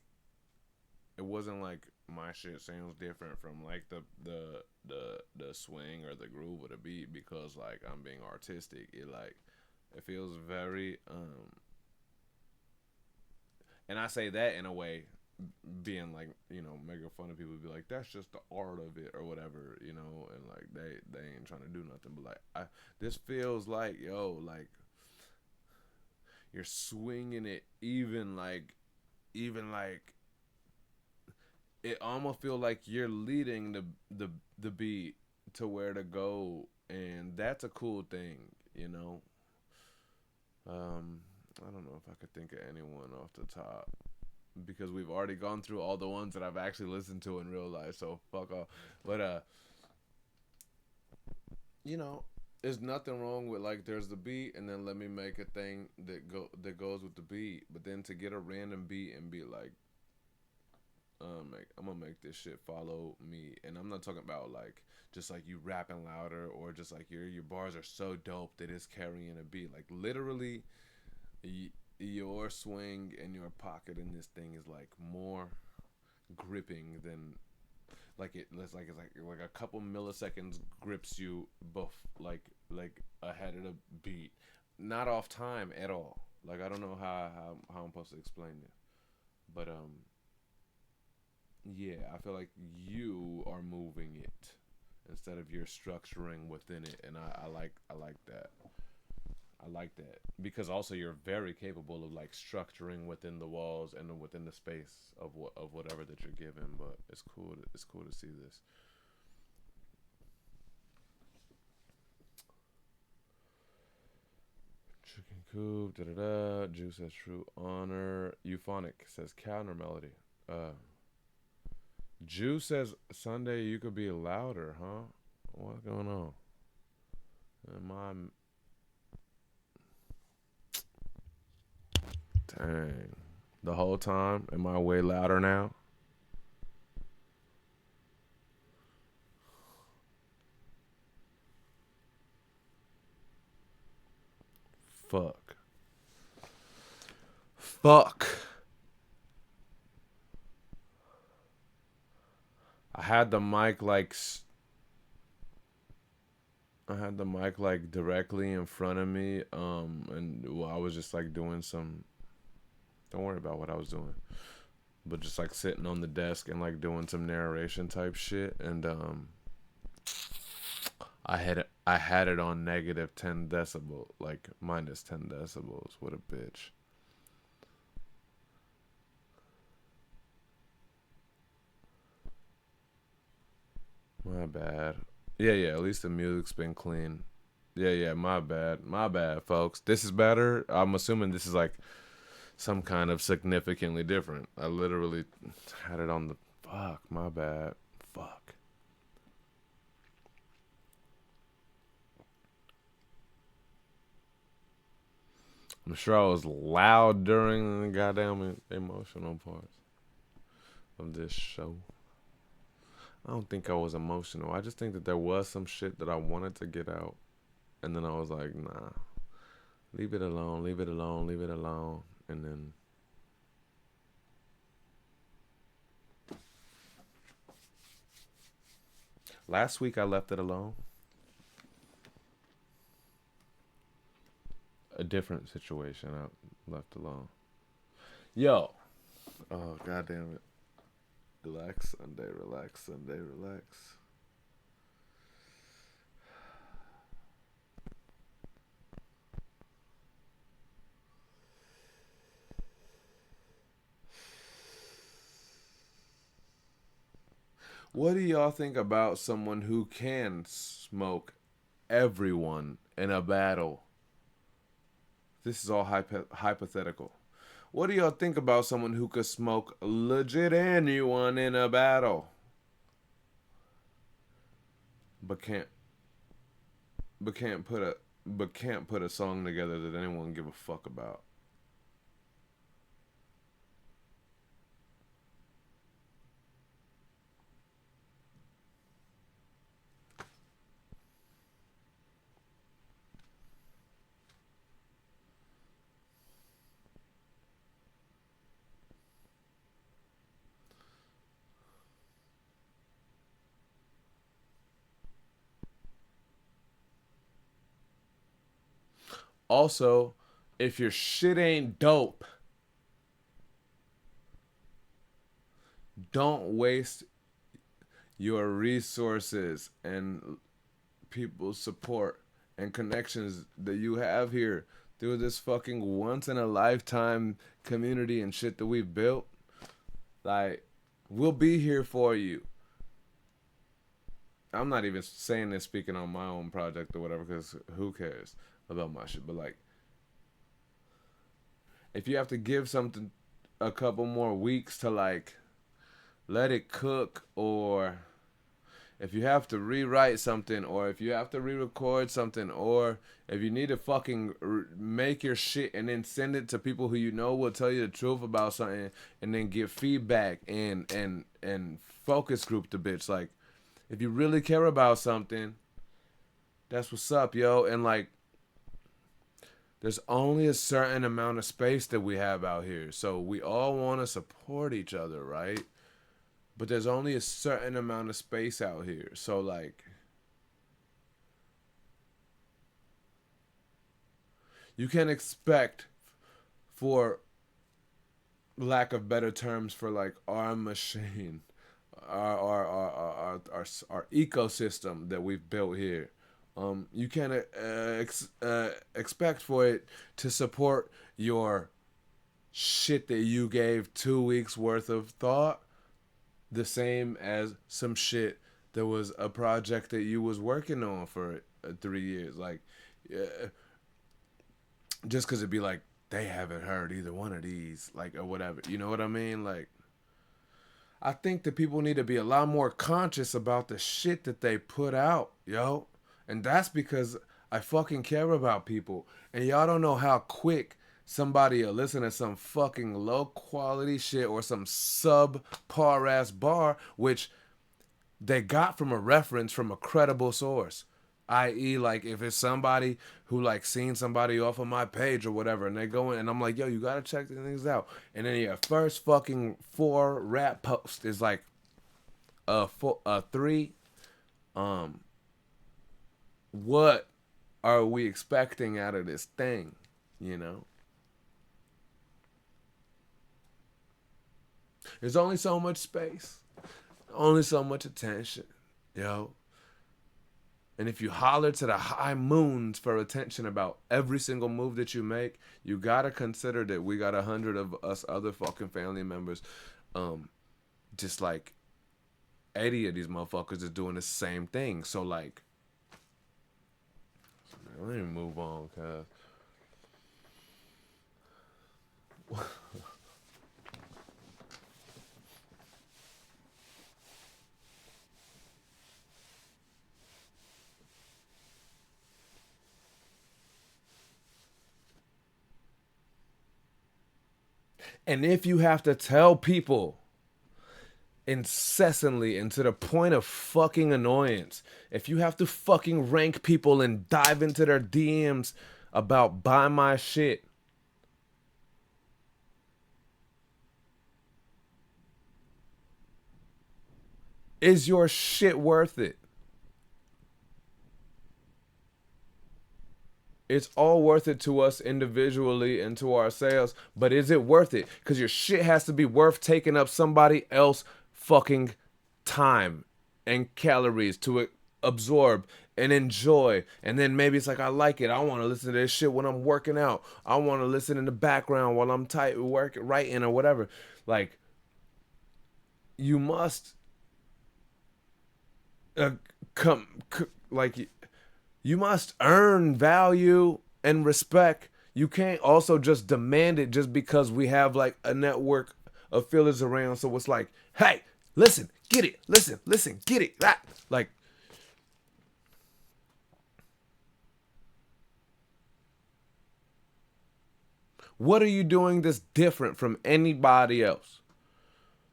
it wasn't like my shit sounds different from like the swing or the groove or the beat because like I'm being artistic. It feels very and I say that in a way being like, you know, making fun of people, be like, that's just the art of it or whatever, you know, and like they ain't trying to do nothing, but like this feels like, yo, like you're swinging it even like it almost feel like you're leading the beat to where to go, and that's a cool thing, you know. I don't know if I could think of anyone off the top because we've already gone through all the ones that I've actually listened to in real life, so fuck off. But you know, there's nothing wrong with like there's the beat and then let me make a thing that goes with the beat, but then to get a random beat and be like, I'm gonna make this shit follow me, and I'm not talking about like just like you rapping louder or just like your bars are so dope that it's carrying a beat. Like literally, your swing and your pocket in this thing is like more gripping than like it's like a couple milliseconds grips you both like ahead of the beat, not off time at all. Like I don't know how I'm supposed to explain it, but yeah, I feel like you are moving it instead of you're structuring within it, and I like that. I like that because also you're very capable of like structuring within the walls and within the space of whatever that you're given. But it's cool. It's cool to see this. Chicken coop. Da da da. Juice says true honor. Euphonic says counter melody. Jew says Sunday you could be louder, huh? What's going on? Dang. The whole time? Am I way louder now? Fuck. I had the mic like directly in front of me, and I was just like doing some. Don't worry about what I was doing, but just like sitting on the desk and like doing some narration type shit, and I had it on negative 10 decibel, like minus 10 decibels. What a bitch. My bad. Yeah, at least the music's been clean. Yeah, my bad, folks. This is better. I'm assuming this is like some kind of significantly different. I literally had it on the, fuck, my bad. Fuck. I'm sure I was loud during the goddamn emotional parts of this show. I don't think I was emotional. I just think that there was some shit that I wanted to get out. And then I was like, nah, leave it alone. And then Last week I left it alone. A different situation I left alone. Yo. Oh, god damn it. Relax Sunday, relax Sunday, relax. What do y'all think about someone who can smoke everyone in a battle? This is all hypothetical. What do y'all think about someone who could smoke legit anyone in a battle, but can't put a song together that anyone give a fuck about? Also, if your shit ain't dope, don't waste your resources and people's support and connections that you have here through this fucking once in a lifetime community and shit that we've built. Like, we'll be here for you. I'm not even saying this speaking on my own project or whatever, because who cares about my shit? But like, if you have to give something a couple more weeks to like let it cook, or if you have to rewrite something, or if you have to re-record something, or if you need to fucking make your shit and then send it to people who you know will tell you the truth about something, and then give feedback and focus group the bitch. Like, if you really care about something, that's what's up, yo. And like, there's only a certain amount of space that we have out here, so we all want to support each other, right? But there's only a certain amount of space out here. So, like, you can expect, for lack of better terms, for, like, our machine, our ecosystem that we've built here. You can expect for it to support your shit that you gave 2 weeks worth of thought, the same as some shit that was a project that you was working on for 3 years. Like, just because it'd be like, they haven't heard either one of these, like, or whatever. You know what I mean? Like, I think that people need to be a lot more conscious about the shit that they put out, yo. And that's because I fucking care about people. And y'all don't know how quick somebody will listen to some fucking low quality shit or some subpar ass bar, which they got from a reference from a credible source. I.e., like, if it's somebody who, like, seen somebody off of my page or whatever, and they go in, and I'm like, yo, you gotta check these things out. And then your first fucking 4 rap post is like a 3. What are we expecting out of this thing, you know? There's only so much space, only so much attention, yo. And if you holler to the high moons for attention about every single move that you make, you gotta consider that we got 100 of us other fucking family members, just like 80 of these motherfuckers is doing the same thing. So like, let me move on, cuz. And if you have to tell people incessantly and to the point of fucking annoyance, if you have to fucking rank people and dive into their DMs about buy my shit, is your shit worth it? It's all worth it to us individually and to ourselves, but is it worth it? Because your shit has to be worth taking up somebody else fucking time and calories to absorb and enjoy. And then maybe it's like, I like it. I want to listen to this shit when I'm working out. I want to listen in the background while I'm writing or whatever. Like, you must uh, come like you must earn value and respect. You can't also just demand it just because we have like a network of fillers around. So it's like, hey, listen, get it, listen, get it. That like, what are you doing that's different from anybody else?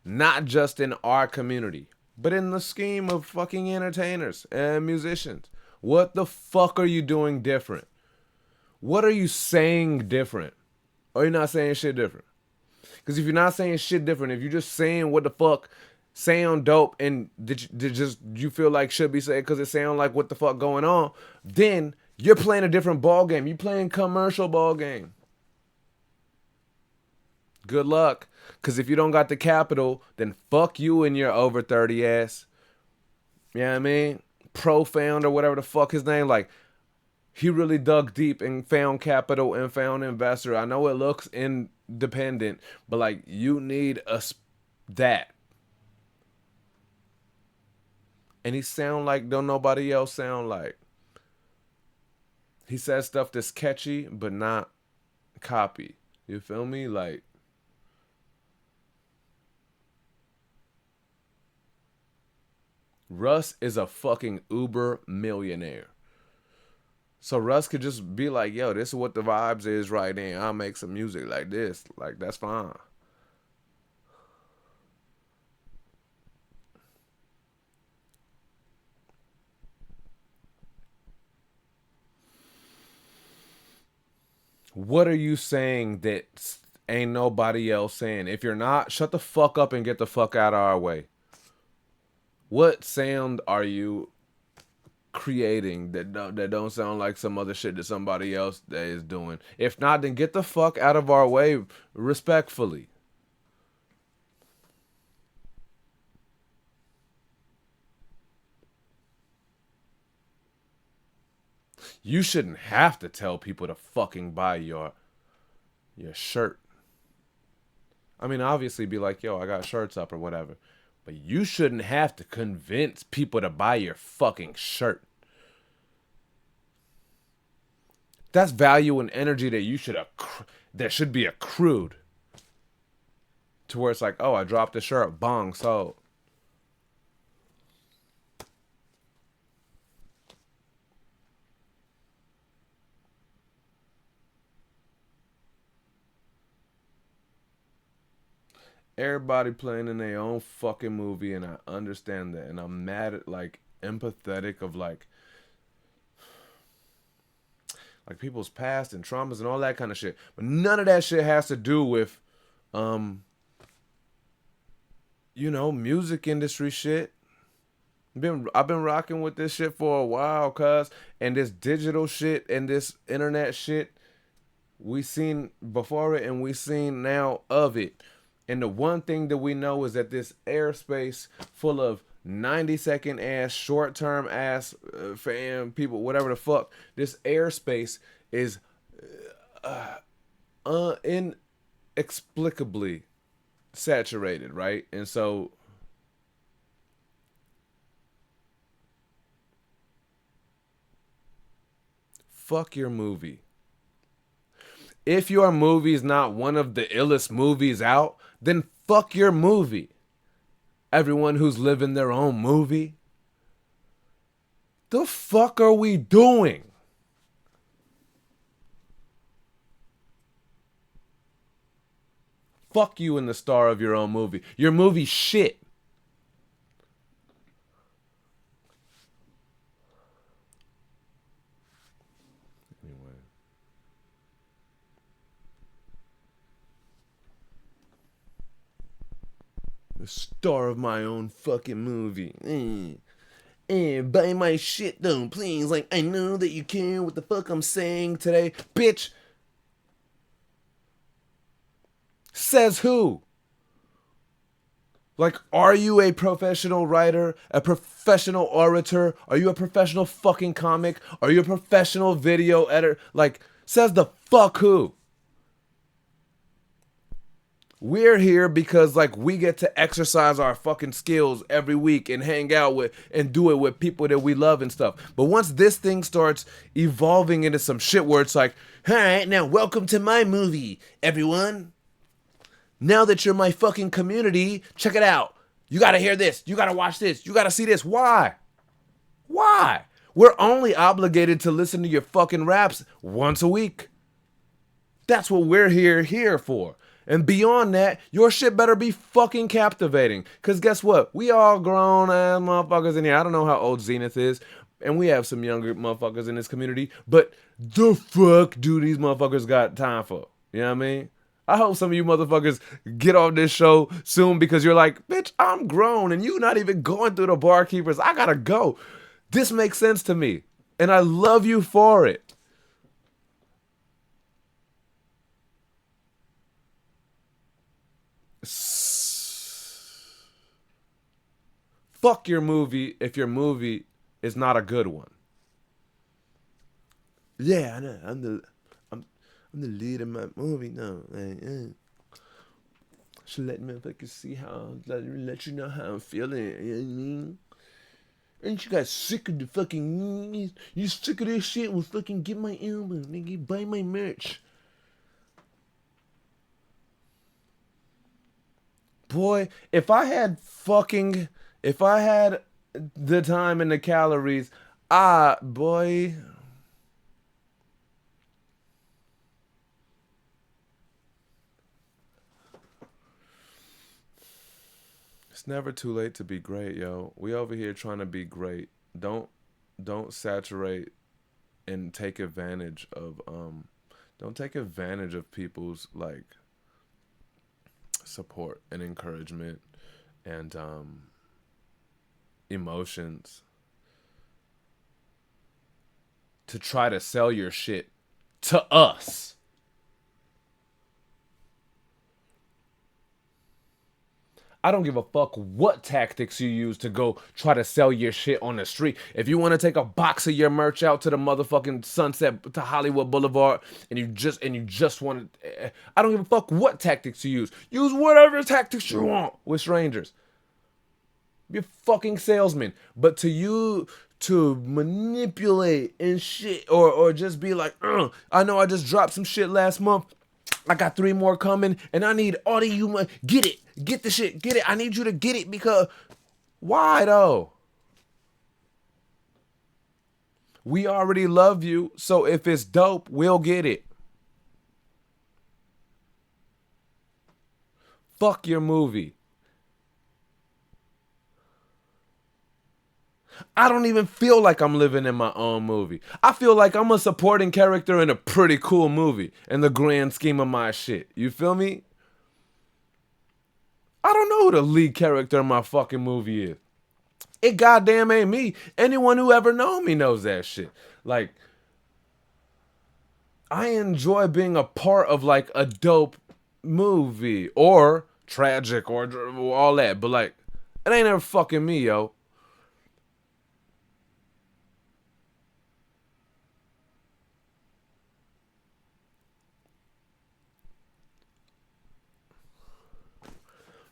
Not just in our community, but in the scheme of fucking entertainers and musicians. What the fuck are you doing different? What are you saying different? Or you're not saying shit different? Because if you're not saying shit different, if you're just saying what the fuck sound dope and did just you feel like should be said because it sound like what the fuck going on, then you're playing a different ball game. You're playing commercial ball game. Good luck. Because if you don't got the capital, then fuck you and your over 30 ass. You know what I mean? Profound or whatever the fuck his name. Like, he really dug deep and found capital and found investor. I know it looks independent, but like, you need that. And he sound like don't nobody else sound like. He says stuff that's catchy, but not copy. You feel me? Like, Russ is a fucking uber millionaire. So Russ could just be like, yo, this is what the vibes is right now. I'll make some music like this. Like, that's fine. What are you saying that ain't nobody else saying? If you're not, shut the fuck up and get the fuck out of our way. What sound are you creating that don't sound like some other shit that somebody else that is doing? If not, then get the fuck out of our way respectfully. You shouldn't have to tell people to fucking buy your shirt. I mean, obviously be like, yo, I got shirts up or whatever. But you shouldn't have to convince people to buy your fucking shirt. That's value and energy that you that should be accrued. To where it's like, oh, I dropped the shirt, bong, sold. Everybody playing in their own fucking movie, and I understand that. And I'm mad at, like, empathetic of, like people's past and traumas and all that kind of shit. But none of that shit has to do with, music industry shit. I've been rocking with this shit for a while, cuz. And this digital shit and this internet shit, we seen before it and we seen now of it. And the one thing that we know is that this airspace full of 90-second ass, short-term ass fan people, whatever the fuck, this airspace is inexplicably saturated, right? And so fuck your movie. If your movie's not one of the illest movies out, then fuck your movie. Everyone who's living their own movie. The fuck are we doing? Fuck you and the star of your own movie. Your movie's shit. Anyway. The star of my own fucking movie. And buy my shit though, please. Like, I know that you care what the fuck I'm saying today. Bitch. Says who? Like, are you a professional writer? A professional orator? Are you a professional fucking comic? Are you a professional video editor? Like, says the fuck who? We're here because, like, we get to exercise our fucking skills every week and hang out with and do it with people that we love and stuff. But once this thing starts evolving into some shit where it's like, all right, now welcome to my movie, everyone. Now that you're my fucking community, check it out. You gotta hear this. You gotta watch this. You gotta see this. Why? Why? We're only obligated to listen to your fucking raps once a week. That's what we're here for. And beyond that, your shit better be fucking captivating. Because guess what? We all grown ass motherfuckers in here. I don't know how old Zenith is. And we have some younger motherfuckers in this community. But the fuck do these motherfuckers got time for? You know what I mean? I hope some of you motherfuckers get off this show soon because you're like, bitch, I'm grown and you not even going through the barkeepers. I gotta go. This makes sense to me. And I love you for it. Fuck your movie if your movie is not a good one. Yeah, I know. I'm the lead in my movie now. Like, should let motherfuckers see how let you know how I'm feeling. You know what I mean? Ain't you guys sick of the fucking you sick of this shit? Well, fucking get my album, nigga. Buy my merch. Boy, if I had the time and the calories, boy. It's never too late to be great, yo. We over here trying to be great. Don't saturate and take advantage of don't take advantage of people's like support and encouragement and emotions to try to sell your shit to us. I don't give a fuck what tactics you use to go try to sell your shit on the street. If you want to take a box of your merch out to the motherfucking Sunset to Hollywood Boulevard and you just want to, I don't give a fuck what tactics you use. Use whatever tactics you want with strangers. Be a fucking salesman. But to manipulate and shit or just be like, I know I just dropped some shit last month. I got 3 more coming, and I need all of you. Get it. Get the shit. Get it. I need you to get it because why though? We already love you, so if it's dope, we'll get it. Fuck your movie. I don't even feel like I'm living in my own movie. I feel like I'm a supporting character in a pretty cool movie in the grand scheme of my shit. You feel me? I don't know who the lead character in my fucking movie is. It goddamn ain't me. Anyone who ever known me knows that shit. Like, I enjoy being a part of like a dope movie or tragic or all that. But like, it ain't ever fucking me, yo.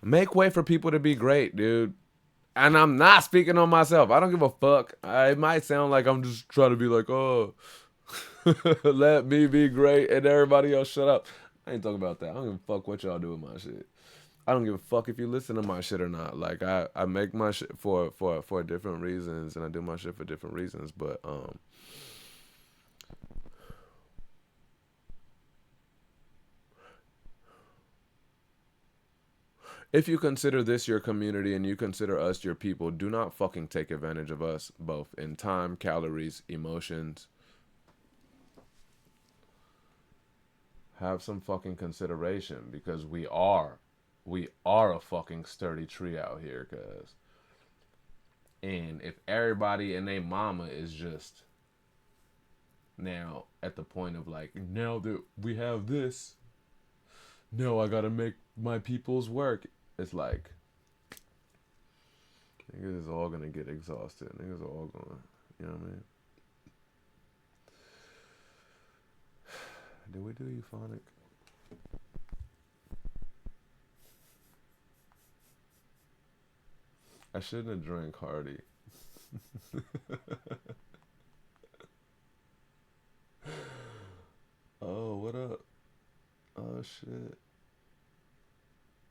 Make way for people to be great, dude. And I'm not speaking on myself. I don't give a fuck. It might sound like I'm just trying to be like, oh, let me be great and everybody else shut up. I ain't talking about that. I don't give a fuck what y'all do with my shit. I don't give a fuck if you listen to my shit or not. Like I make my shit for different reasons and I do my shit for different reasons. But if you consider this your community and you consider us your people, do not fucking take advantage of us both in time, calories, emotions. Have some fucking consideration because we are a fucking sturdy tree out here, cuz. And if everybody and their mama is just now at the point of like, now that we have this, now I gotta make my people's work. It's like, niggas is all gonna get exhausted. Niggas are all gonna, you know what I mean? Did we do euphonic? I shouldn't have drank Hardy. Oh, what up? Oh, shit.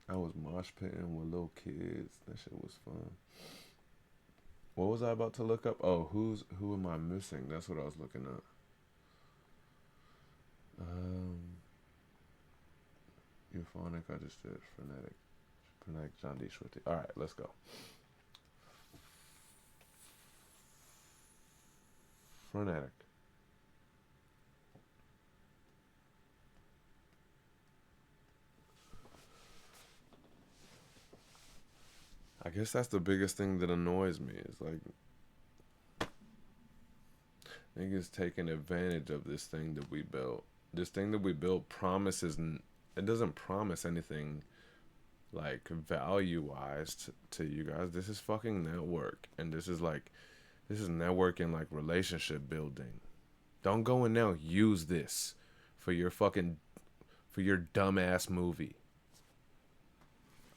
I was mosh pitting with little kids. That shit was fun. What was I about to look up? Oh, who am I missing? That's what I was looking up. Euphonic, I just did. Frenetic. Frenetic, John D. Schwitty. Alright, let's go. Frenetic. I guess that's the biggest thing that annoys me. Is like niggas taking advantage of this thing that we built. This thing that we built promises, it doesn't promise anything like value wise to you guys. This is fucking network, and this is networking, like relationship building. Don't go and now use this for your dumbass movie.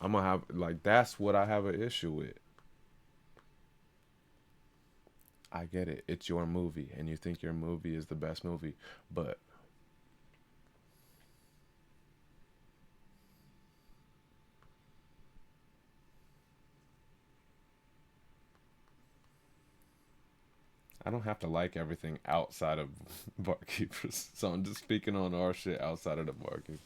I'm gonna have, like, that's what I have an issue with. I get it. It's your movie, and you think your movie is the best movie, but I don't have to like everything outside of Barkeepers. So I'm just speaking on our shit outside of the Barkeepers.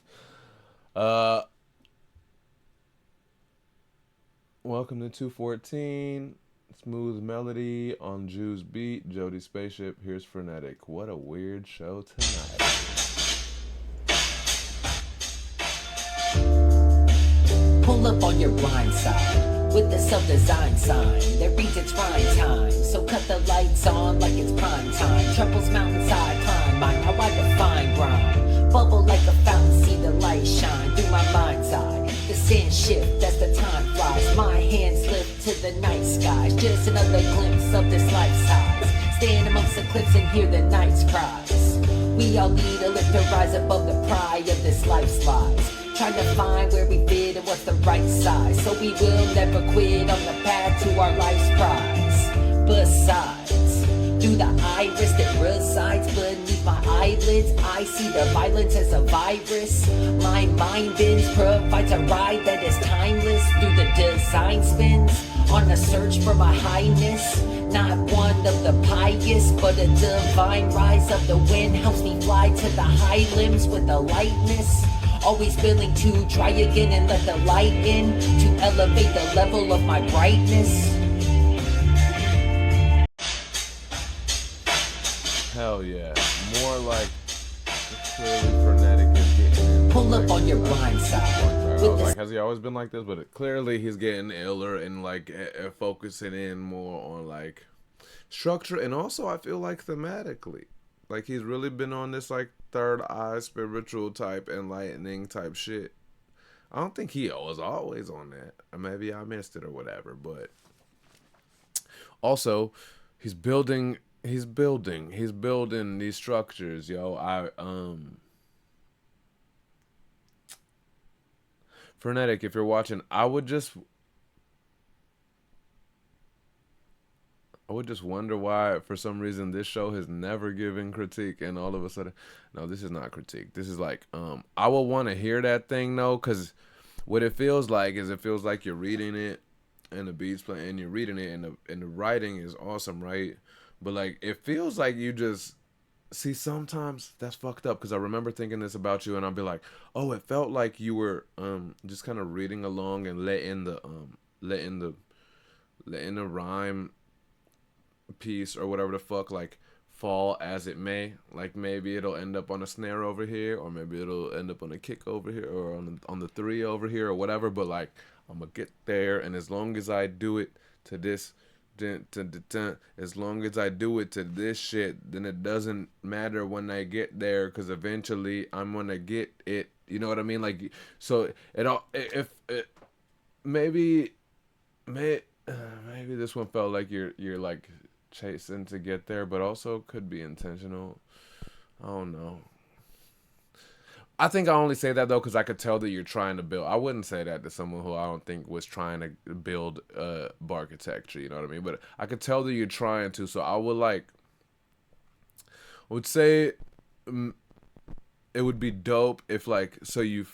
Welcome to 214. Smooth melody on Jew's beat. Jody Spaceship. Here's Frenetic. What a weird show tonight.
Pull up on your blind side with the self-design sign that reads it's rhyme time. So cut the lights on like it's prime time. Troubles mountainside climb mine. How I define grind. Bubble like a fountain, see the light shine through my mind's eye. The sand shift as the time flies. My hands lift to the night skies. Just another glimpse of this life's highs. Stand amongst the cliffs and hear the night's cries. We all need a lift to rise above the pride of this life's lies. Trying to find where we fit and what's the right size. So we will never quit on the path to our life's prize. Besides, through the iris that resides beneath my eyelids, I see the violence as a virus. My mind bends, provides a ride that is timeless. Through the design spins, on a search for my highness. Not one of the pious, but a divine rise of the wind helps me fly to the high limbs with the lightness. Always willing to try again and let the light in to elevate the level of my brightness.
Hell yeah. More like clearly Frenetic is getting in.
Pull up on your blind side.
I was like, has he always been like this? But clearly he's getting iller and like focusing in more on like structure, and also I feel like thematically. Like he's really been on this like third eye spiritual type enlightening type shit. I don't think he was always on that. Or maybe I missed it or whatever. But also he's building these structures, yo. Frenetic, if you're watching, I would just wonder why, for some reason, this show has never given critique, and all of a sudden, no, this is not critique. This is like, I will want to hear that thing though, because what it feels like is you're reading it, and the beats play, and you're reading it, and the writing is awesome, right? But like, it feels like you just see. Sometimes that's fucked up, because I remember thinking this about you, and I'll be like, oh, it felt like you were just kind of reading along and letting the rhyme piece or whatever the fuck like fall as it may. Like maybe it'll end up on a snare over here, or maybe it'll end up on a kick over here, or on the three over here, or whatever. But like, I'm gonna get there, and as long as I do it to this Dun, dun, dun, dun. As long as I do it to this shit, then it doesn't matter when I get there, because eventually I'm gonna get it. You know what I mean? Like, so it all. If it, maybe, may, maybe this one felt like you're like chasing to get there, but also could be intentional. I don't know. I think I only say that though because I could tell that you're trying to build. I wouldn't say that to someone who I don't think was trying to build architecture. You know what I mean? But I could tell that you're trying to. So I would like, would say, mm, it would be dope if like, so you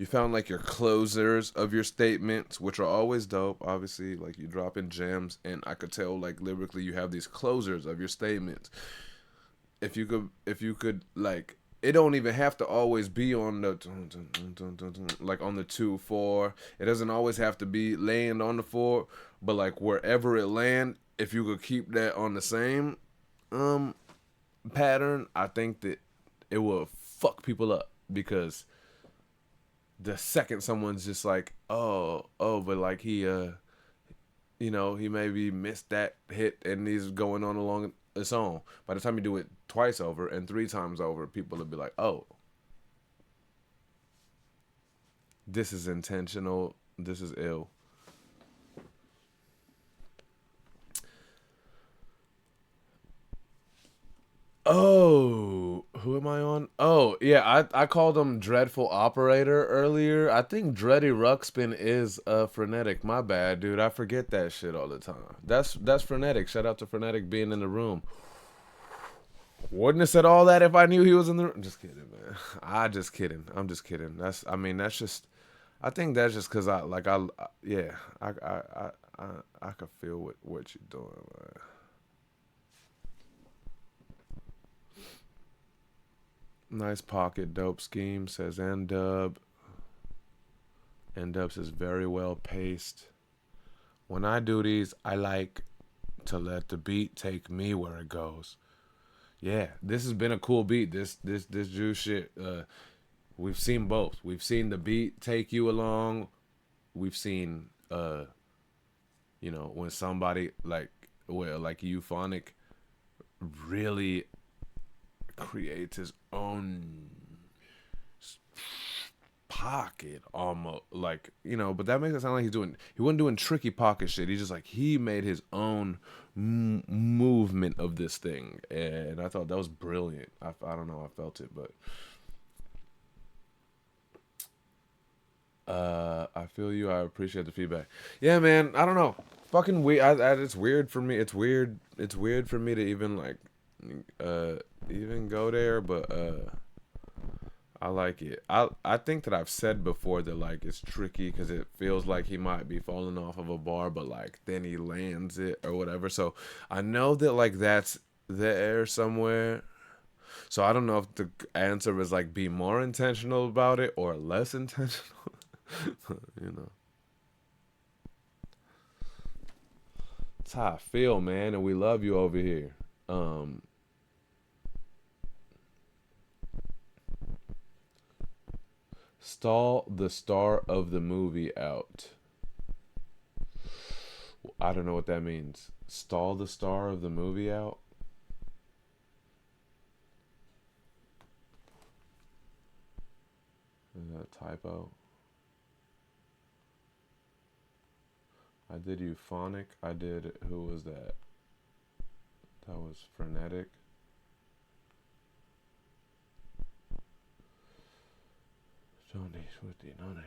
found like your closers of your statements, which are always dope. Obviously, like you drop in gems, and I could tell like lyrically you have these closers of your statements. If you could like, it don't even have to always be on the like on the 2/4. It doesn't always have to be land on the 4, but like wherever it land, if you could keep that on the same pattern, I think that it will fuck people up, because the second someone's just like, oh, but like he maybe missed that hit and he's going on along its own. By the time you do it twice over and 3 times over, people will be like, oh, this is intentional. This is ill. Oh, who am I on? Oh, yeah, I called him Dreadful Operator earlier. I think Dready Ruxpin is Frenetic. My bad, dude. I forget that shit all the time. That's Frenetic. Shout out to Frenetic being in the room. Wouldn't have said all that if I knew he was in the room. Just kidding, man. I'm just kidding. That's just. I think that's just because yeah, I could feel what you're doing, man. Nice pocket dope scheme, says N-Dub. N-Dub says very well paced. When I do these, I like to let the beat take me where it goes. Yeah, this has been a cool beat. This Jew shit. We've seen both. We've seen the beat take you along. We've seen when somebody like Euphonic really creates his own pocket, almost like, but that makes it sound like he wasn't doing tricky pocket shit. He's just like, he made his own movement of this thing, and I thought that was brilliant. I don't know, I felt it. But I feel you. I appreciate the feedback. Yeah, man, I don't know, fucking weird. It's weird for me. It's weird for me to even like even go there, but I like it. I think that I've said before that like it's tricky because it feels like he might be falling off of a bar, but like then he lands it or whatever. So I know that like that's there somewhere. So I don't know if the answer is like be more intentional about it or less intentional. That's how I feel, man, and we love you over here. Stall the star of the movie out. I don't know what that means. Stall the star of the movie out? Is that a typo? I did Euphonic. I did, who was that? That was Frenetic. Donate with the no name.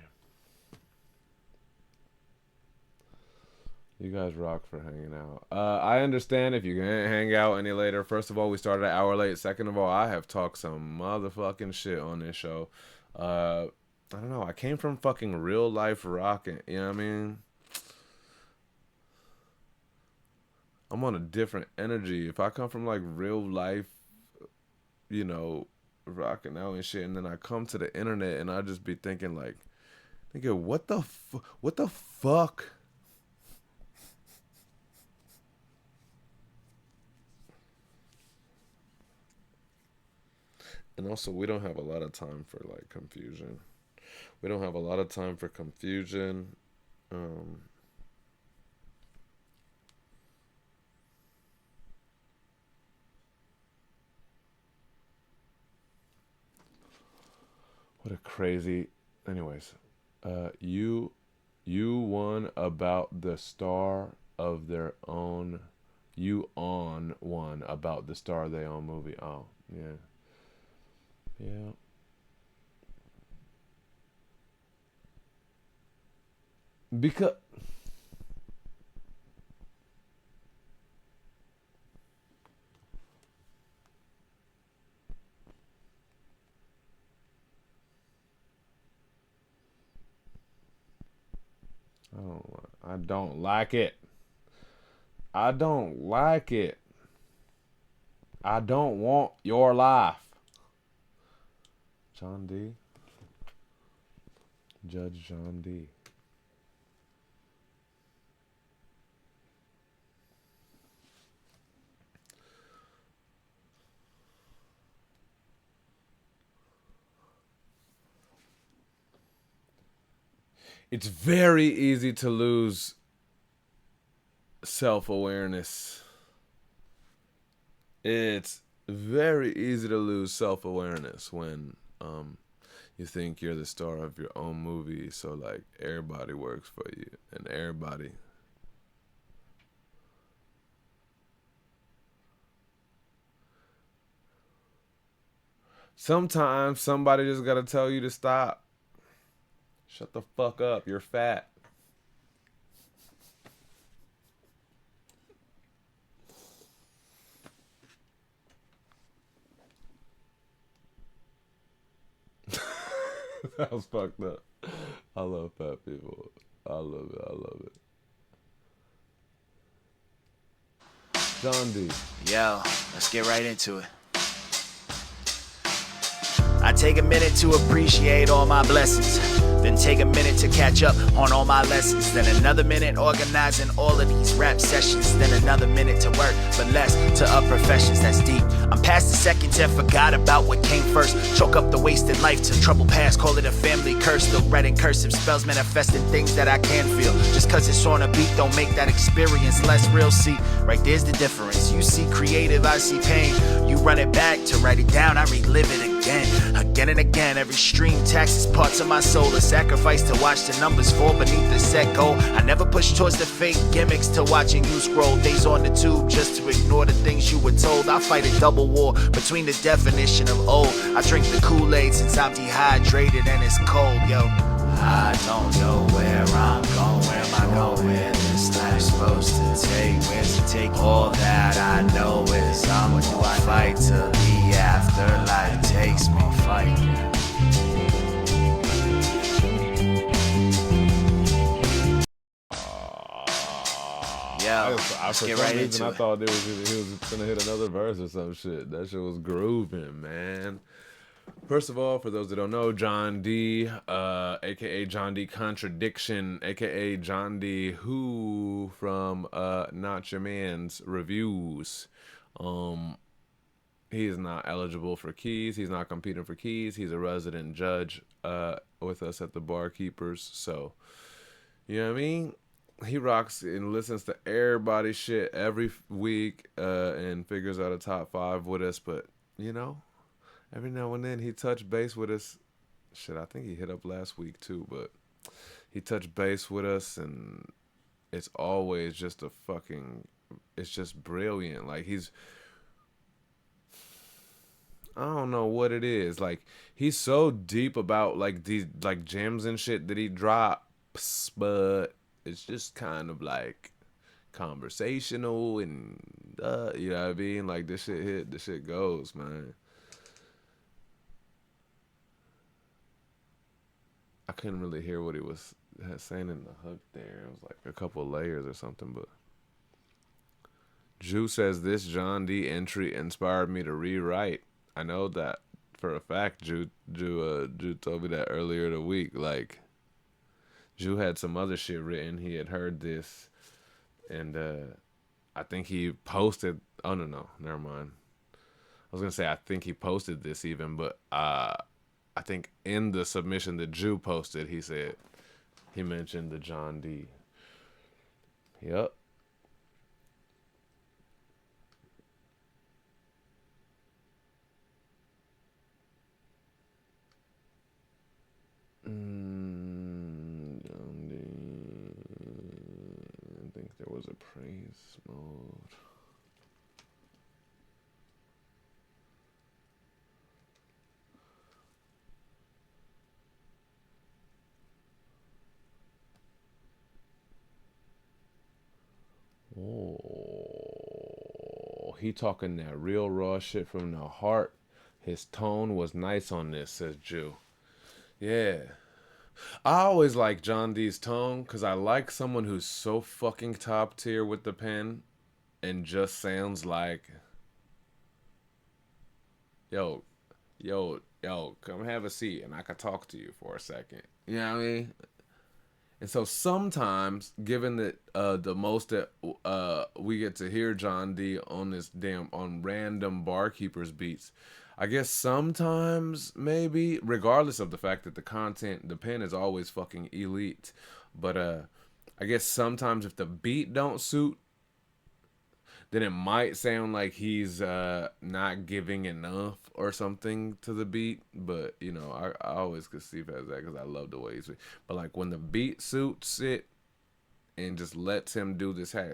You guys rock for hanging out. I understand if you can't hang out any later. First of all, we started an hour late. Second of all, I have talked some motherfucking shit on this show. I don't know. I came from fucking real life rocking. You know what I mean? I'm on a different energy. If I come from like real life, rocking out and shit, and then I come to the internet and I just be thinking like, nigga, what the fuck? And also, we don't have a lot of time for like confusion. We don't have a lot of time for confusion. What a crazy. Anyways, you won about the star of their own. You on one about the star of their own movie. Oh yeah, yeah. Because I don't like it. I don't like it. I don't want your life. John D. Judge John D. It's very easy to lose self-awareness. It's very easy to lose self-awareness when you think you're the star of your own movie, so like everybody works for you and everybody. Sometimes somebody just gotta tell you to stop. Shut the fuck up, you're fat. That was fucked up. I love fat people. I love it. I love it. John D.
Yo, let's get right into it. I take a minute to appreciate all my blessings, then take a minute to catch up on all my lessons, then another minute organizing all of these rap sessions, then another minute to work, but less to up professions. That's deep. I'm past the seconds and forgot about what came first. Chalk up the wasted life to trouble past, call it a family curse. Still writing cursive spells manifesting things that I can feel. Just cause it's on a beat don't make that experience less real. See, right there's the difference. You see creative, I see pain. You run it back to write it down, I relive it again and again. Every stream taxes parts of my soul, a sacrifice to watch the numbers fall beneath the set goal. I never push towards the fake gimmicks to watching you scroll days on the tube just to ignore the things you were told. I fight a double war between the definition of old. I drink the Kool-Aid since I'm dehydrated and it's cold, yo. I don't know where I'm going, where am I going, where this life's supposed to take, where's it take? All that I know is I'm gonna fight till the afterlife takes me, fight. Yo, let's
For
get
some
right
reason,
into
I
it.
thought he was gonna hit another verse or some shit. That shit was grooving, man. First of all, for those that don't know, John D, aka John D Contradiction, aka John D Who from Not Your Man's Reviews. He is not eligible for keys. He's not competing for keys. He's a resident judge with us at the Barkeepers. So, you know what I mean? He rocks and listens to everybody's shit every week and figures out a top 5 with us. But, you know, every now and then he touched base with us. Shit, I think he hit up last week too, but he touched base with us and it's always just it's just brilliant. Like I don't know what it is. Like he's so deep about like these like gems and shit that he drops, but it's just kind of like conversational and you know what I mean? Like this shit hit, this shit goes, man. I couldn't really hear what he was saying in the hook there. It was like a couple layers or something, but Drew says this John D entry inspired me to rewrite. I know that for a fact. Drew told me that earlier the week. Like, Drew had some other shit written. He had heard this, and I think he posted. Oh no, never mind. I was gonna say I think he posted this even, but I think in the submission that Drew posted, he said he mentioned the John D. Yep. was it praise mode? Oh, he talking that real raw shit from the heart. His tone was nice on this, says Jew. Yeah. I always like John D's tone because I like someone who's so fucking top tier with the pen and just sounds like, yo, come have a seat and I could talk to you for a second. You know what I mean? And so sometimes, given that the most that we get to hear John D on this on random Barkeepers beats, I guess sometimes maybe, regardless of the fact that the content, the pen is always fucking elite, but I guess sometimes if the beat don't suit, then it might sound like he's not giving enough or something to the beat. But, you know, I always conceive as that because I love the way he's... But, like, when the beat suits it and just lets him do this, hey,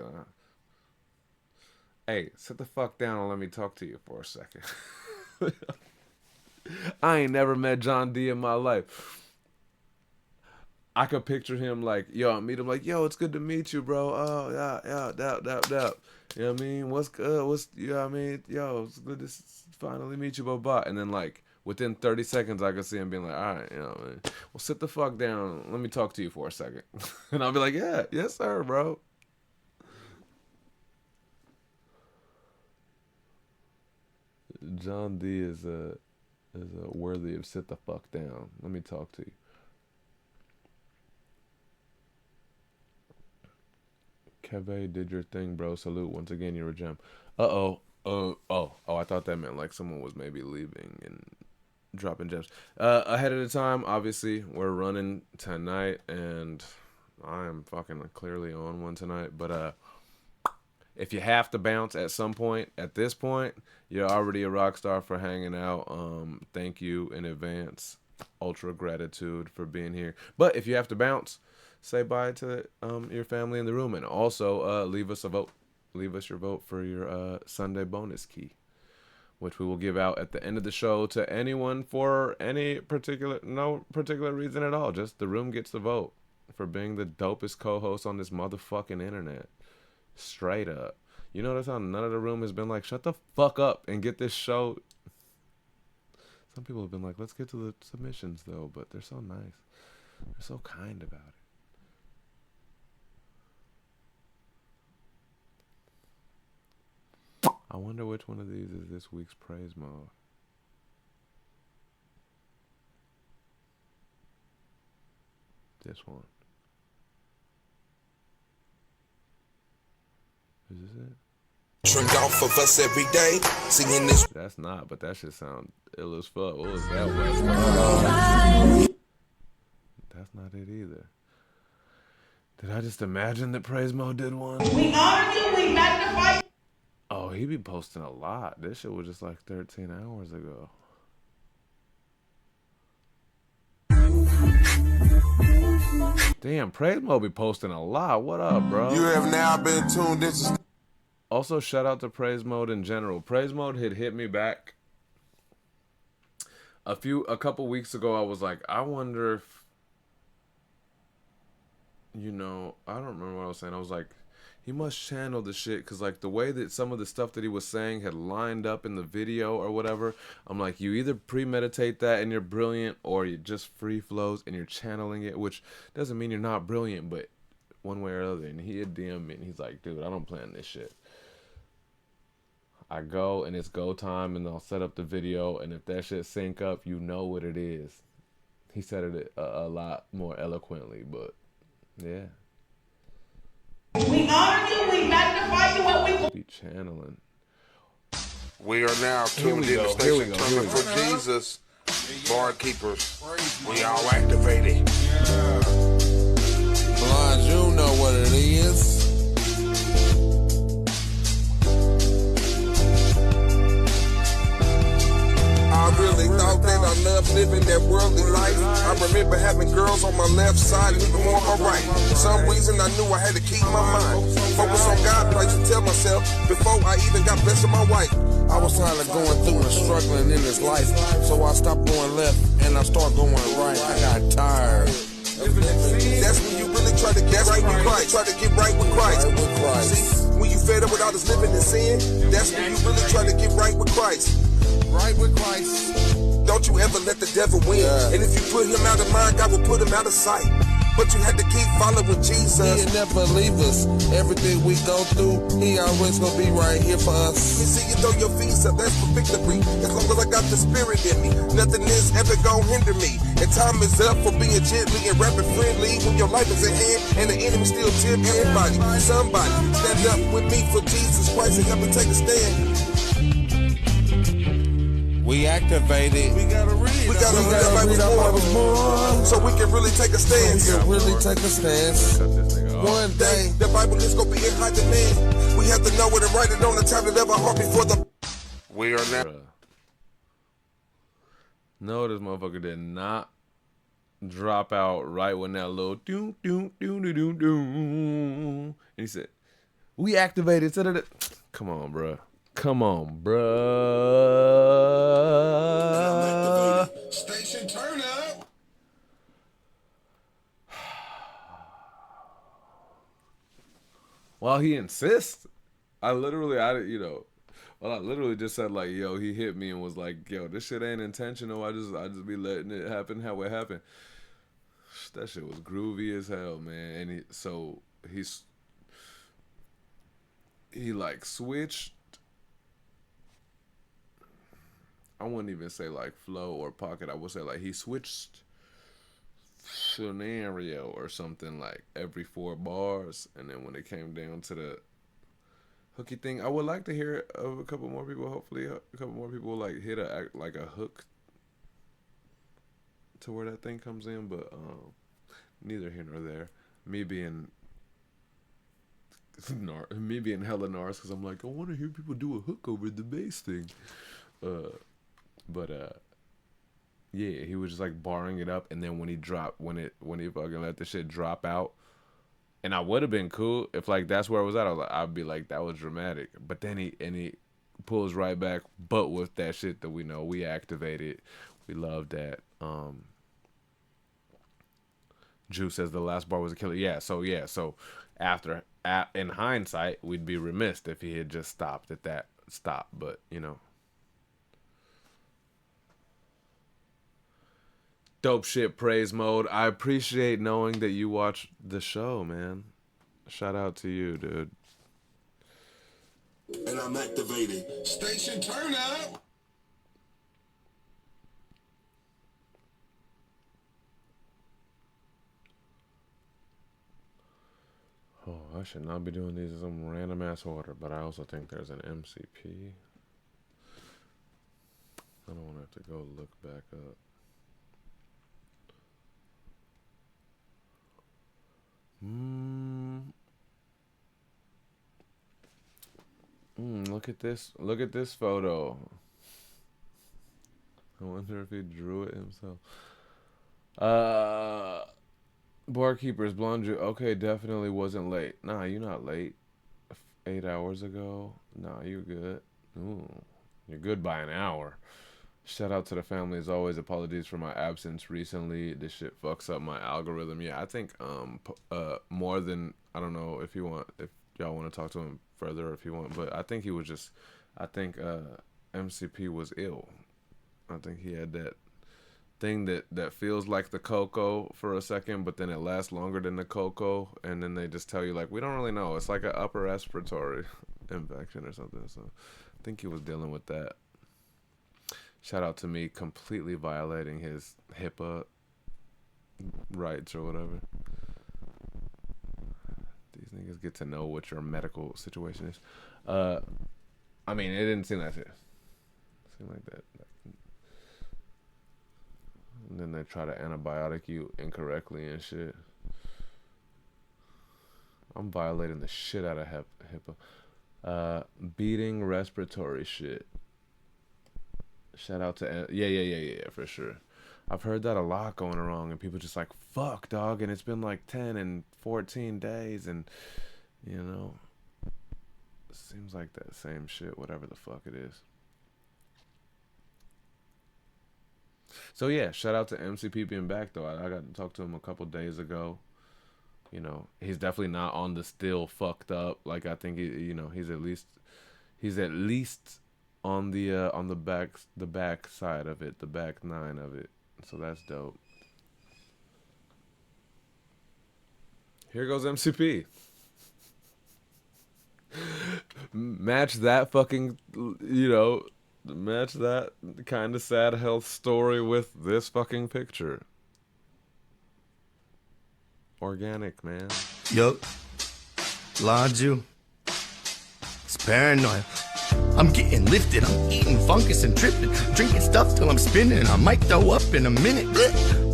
sit the fuck down and let me talk to you for a second. I ain't never met John D in my life. I could picture him like, yo, I meet him like, yo, it's good to meet you, bro. Oh, yeah, dap. You know what I mean? What's good? You know what I mean? Yo, it's good to finally meet you, bye. And then, like, within 30 seconds, I could see him being like, all right, you know what I mean? Well, sit the fuck down. Let me talk to you for a second. And I'll be like, yeah, yes, sir, bro. John D is worthy of sit the fuck down. Let me talk to you. Keve did your thing, bro. Salute. Once again, you're a gem. I thought that meant like someone was maybe leaving and dropping gems. Ahead of the time, obviously, we're running tonight, and I am fucking clearly on one tonight. But if you have to bounce at some point, at this point, you're already a rock star for hanging out. Thank you in advance. Ultra gratitude for being here. But if you have to bounce, say bye to your family in the room, and also leave us a vote. Leave us your vote for your Sunday bonus key, which we will give out at the end of the show to anyone for no particular reason at all. Just the room gets the vote for being the dopest co-host on this motherfucking internet. Straight up. You notice how none of the room has been like, shut the fuck up and get this show. Some people have been like, let's get to the submissions though, but they're so nice. They're so kind about it. I wonder which one of these is this week's praise mode. This one. Is this it?
Drink off of us every day, singing this.
That's not, but that shit sound ill as fuck. What was that one? That's not it either. Did I just imagine that praise mode did one?
We honor you, we magnify you.
Oh, he be posting a lot. This shit was just like 13 hours ago. Damn, Praise Mo be posting a lot. What up, bro?
You have now been tuned into...
Also, shout out to Praise Mode in general. Praise Mode had hit me back a couple weeks ago. I was like, I wonder if, I don't remember what I was saying. I was like, he must channel the shit, because like the way that some of the stuff that he was saying had lined up in the video or whatever, I'm like, you either premeditate that and you're brilliant, or you just free flows and you're channeling it, which doesn't mean you're not brilliant, but one way or other. And he had DM'd me and he's like, dude, I don't plan this shit. I go and it's go time and I'll set up the video, and if that shit sync up, you know what it is. He said it a lot more eloquently, but yeah.
We honor you, we magnify you, what we
be channeling.
We are now tuned in to Station Turner for Jesus. Barkeepers, we all activated. Blind, you know what it is. I really thought that I loved living that worldly life. I remember having girls on my left side and even more on my right. For some reason I knew I had to keep my mind focus on God, but I used to tell myself before I even got blessed with my wife. I was tired of going through and struggling in this life, so I stopped going left and I started going right. I got tired. That's when you really try to get right with Christ. Try to get right with Christ. See, when you fed up with all this living in sin, that's when you really try to get right with Christ. Right with Christ. Don't you ever let the devil win. And if you put him out of mind, God will put him out of sight. But you had to keep following Jesus. He'll never leave us. Everything we go through, he always gonna be right here for us. You see, you throw your feet up, that's for victory. As long as I got the spirit in me, nothing is ever gonna hinder me. And time is up for being gently and rapping friendly when your life is at hand and the enemy still tempt everybody. Somebody stand up with me for Jesus Christ and help me take a stand. We activated. We gotta read. We gotta read our Bibles more, so we can really take a stance. We can really take a stance. One day, the Bible is gonna be in high demand. We have to know it and write it on the tablet of our heart before the. We are now.
No, this motherfucker did not drop out right when that little doom doom doom doom doom doom. And he said, "We activated." Come on, bruh. Come on, bruh.
Station turn up.
While he insists, I literally just said like, yo, he hit me and was like, yo, this shit ain't intentional. I just be letting it happen how it happened. That shit was groovy as hell, man. And he like switched. I wouldn't even say like flow or pocket. I would say like he switched scenario or something like every 4 bars, and then when it came down to the hooky thing, I would like to hear it of a couple more people. Hopefully, a couple more people like hit a hook to where that thing comes in. But neither here nor there. Me being hella Nars because I'm like, I want to hear people do a hook over the bass thing. Yeah, he was just like barring it up, and then when he fucking let the shit drop out, and I would have been cool if like that's where it was at. I'd be like, that was dramatic. But then he pulls right back, but with that shit that we know we activated, we love that. Juice says the last bar was a killer. So after in hindsight, we'd be remiss if he had just stopped at that stop, but you know. Dope shit, praise mode. I appreciate knowing that you watch the show, man. Shout out to you, dude.
And I'm activated. Station turn up.
Oh, I should not be doing these in some random ass order, but I also think there's an MCP. I don't want to have to go look back up. Look at this. Look at this photo. I wonder if he drew it himself. Barkeepers, Blonde Jew. Okay, definitely wasn't late. Nah, you're not late. 8 hours ago. Nah, you're good. Ooh, you're good by an hour. Shout out to the family as always. Apologies for my absence recently. This shit fucks up my algorithm. Yeah, I think more than, I don't know if y'all want to talk to him further if you want, but I think MCP was ill. I think he had that thing that feels like the cocoa for a second, but then it lasts longer than the cocoa, and then they just tell you like, we don't really know. It's like an upper respiratory infection or something. So I think he was dealing with that. Shout out to me completely violating his HIPAA rights or whatever. These niggas get to know what your medical situation is. I mean, it didn't seem like it. It seemed like that. And then they try to antibiotic you incorrectly and shit. I'm violating the shit out of HIPAA. Beating respiratory shit. Shout out to yeah, for sure. I've heard that a lot going wrong, and people just like, fuck, dog, and it's been like 10 and 14 days, and, you know, seems like that same shit, whatever the fuck it is. So yeah, shout out to MCP being back though. I got to talk to him a couple days ago. You know, he's definitely not on the still fucked up. Like I think he's at least on the back side of it, the back nine of it. So that's dope. Here goes MCP. Match that fucking, match that kind of sad health story with this fucking picture. Organic, man.
Yup. Laju. It's paranoia. I'm getting lifted, I'm eating fungus and tripping, drinking stuff till I'm spinning. I might throw up in a minute, but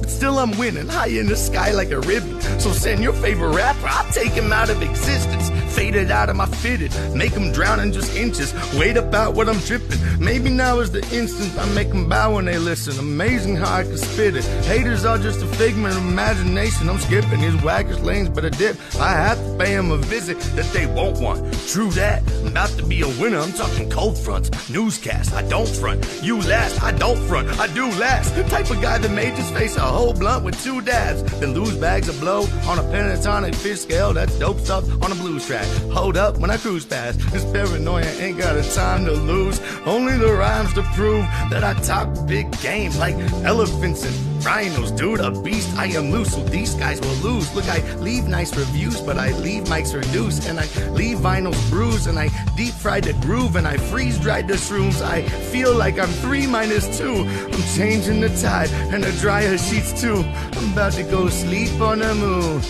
still I'm winning, high in the sky like a ribbon. So send your favorite rapper, I'll take him out of existence. Faded out of my fitted, make him drown in just inches. Wait about what I'm dripping, maybe now is the instant I make them bow when they listen. Amazing how I can spit it, haters are just a figment of imagination. I'm skipping these wackish lanes but a dip, I have to pay them a visit that they won't want. True that, I'm about to be a winner, I'm talking cold fronts, newscast, I don't front. You last, I don't front, I do last. The type of guy that made just face a whole blunt with 2 dabs, then lose bags of blow on a pentatonic fish scale. That's dope stuff on a blues track. Hold up when I cruise past, this paranoia ain't got a time to lose. Only the rhymes to prove that I talk big game like elephants and rhinos. Dude, a beast, I am loose, so these guys will lose. Look, I leave nice reviews, but I leave mics reduced, and I leave vinyls bruised, and I deep fried the groove, and I freeze dried the shrooms. I feel like I'm 3 minus 2. I'm changing the tide and the dryer sheets too. I'm about to go sleep on the moon.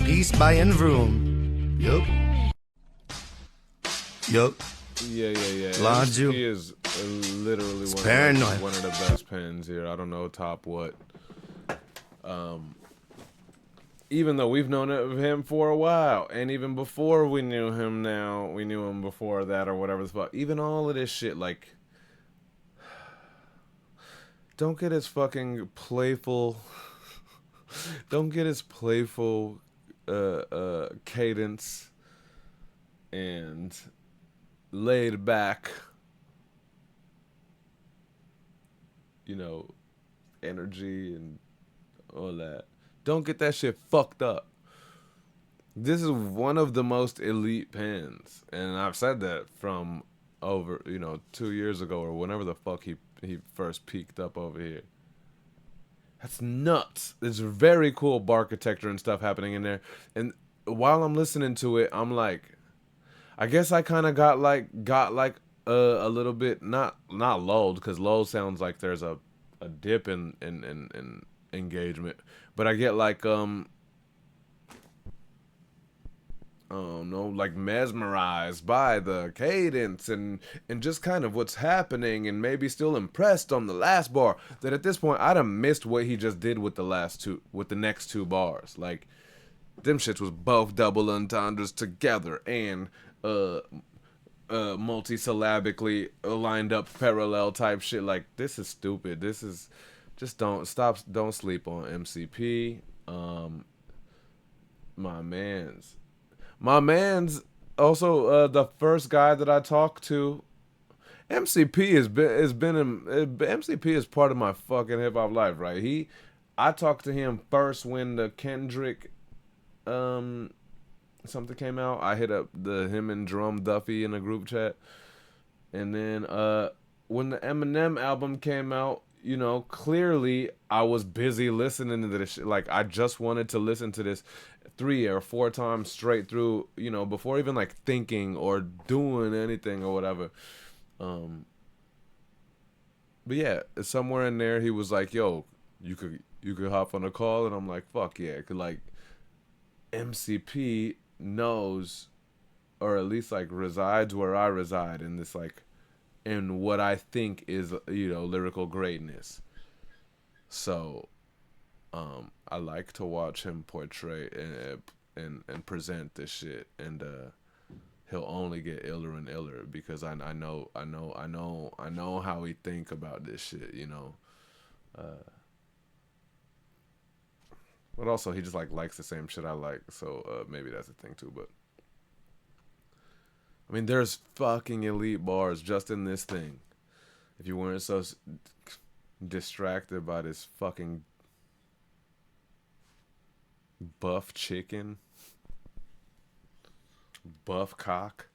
Peace by and vroom. Yup. Yup.
Yeah.
Laju.
He is literally one of the best pens here. I don't know top what. Even though we've known of him for a while, and even before we knew him, now we knew him before that or whatever the fuck. Even all of this shit, like, don't get his fucking playful. Don't get his playful cadence and laid back, energy and all that. Don't get that shit fucked up. This is one of the most elite pens, and I've said that from over 2 years ago or whenever the fuck he first peaked up over here. That's nuts. There's very cool architecture and stuff happening in there, and while I'm listening to it, I'm like, I guess I kind of got like a little bit not lulled, because lulled sounds like there's a dip in engagement, but I get like like mesmerized by the cadence and just kind of what's happening, and maybe still impressed on the last bar, that at this point I'd have missed what he just did with the next 2 bars. Like, them shits was both double entendres together and multisyllabically lined up parallel type shit. Like, this is stupid. This is just don't sleep on MCP. My man's also the first guy that I talked to. MCP MCP is part of my fucking hip hop life, right? I talked to him first when the Kendrick something came out. I hit up him and Drum Duffy in a group chat, and then when the Eminem album came out, clearly I was busy listening to this shit. Like, I just wanted to listen to this 3 or 4 times straight through, before even like thinking or doing anything or whatever. But yeah, somewhere in there he was like, "Yo, you could hop on a call," and I'm like, "Fuck yeah!" 'Cause like, MCP knows, or at least like resides where I reside in this, like, in what I think is lyrical greatness. So I like to watch him portray and present this shit, and he'll only get iller and iller, because I know how he think about this shit. But also, he just like likes the same shit I like, so maybe that's a thing too. But I mean, there's fucking elite bars just in this thing. If you weren't so distracted by this fucking buff chicken, buff cock.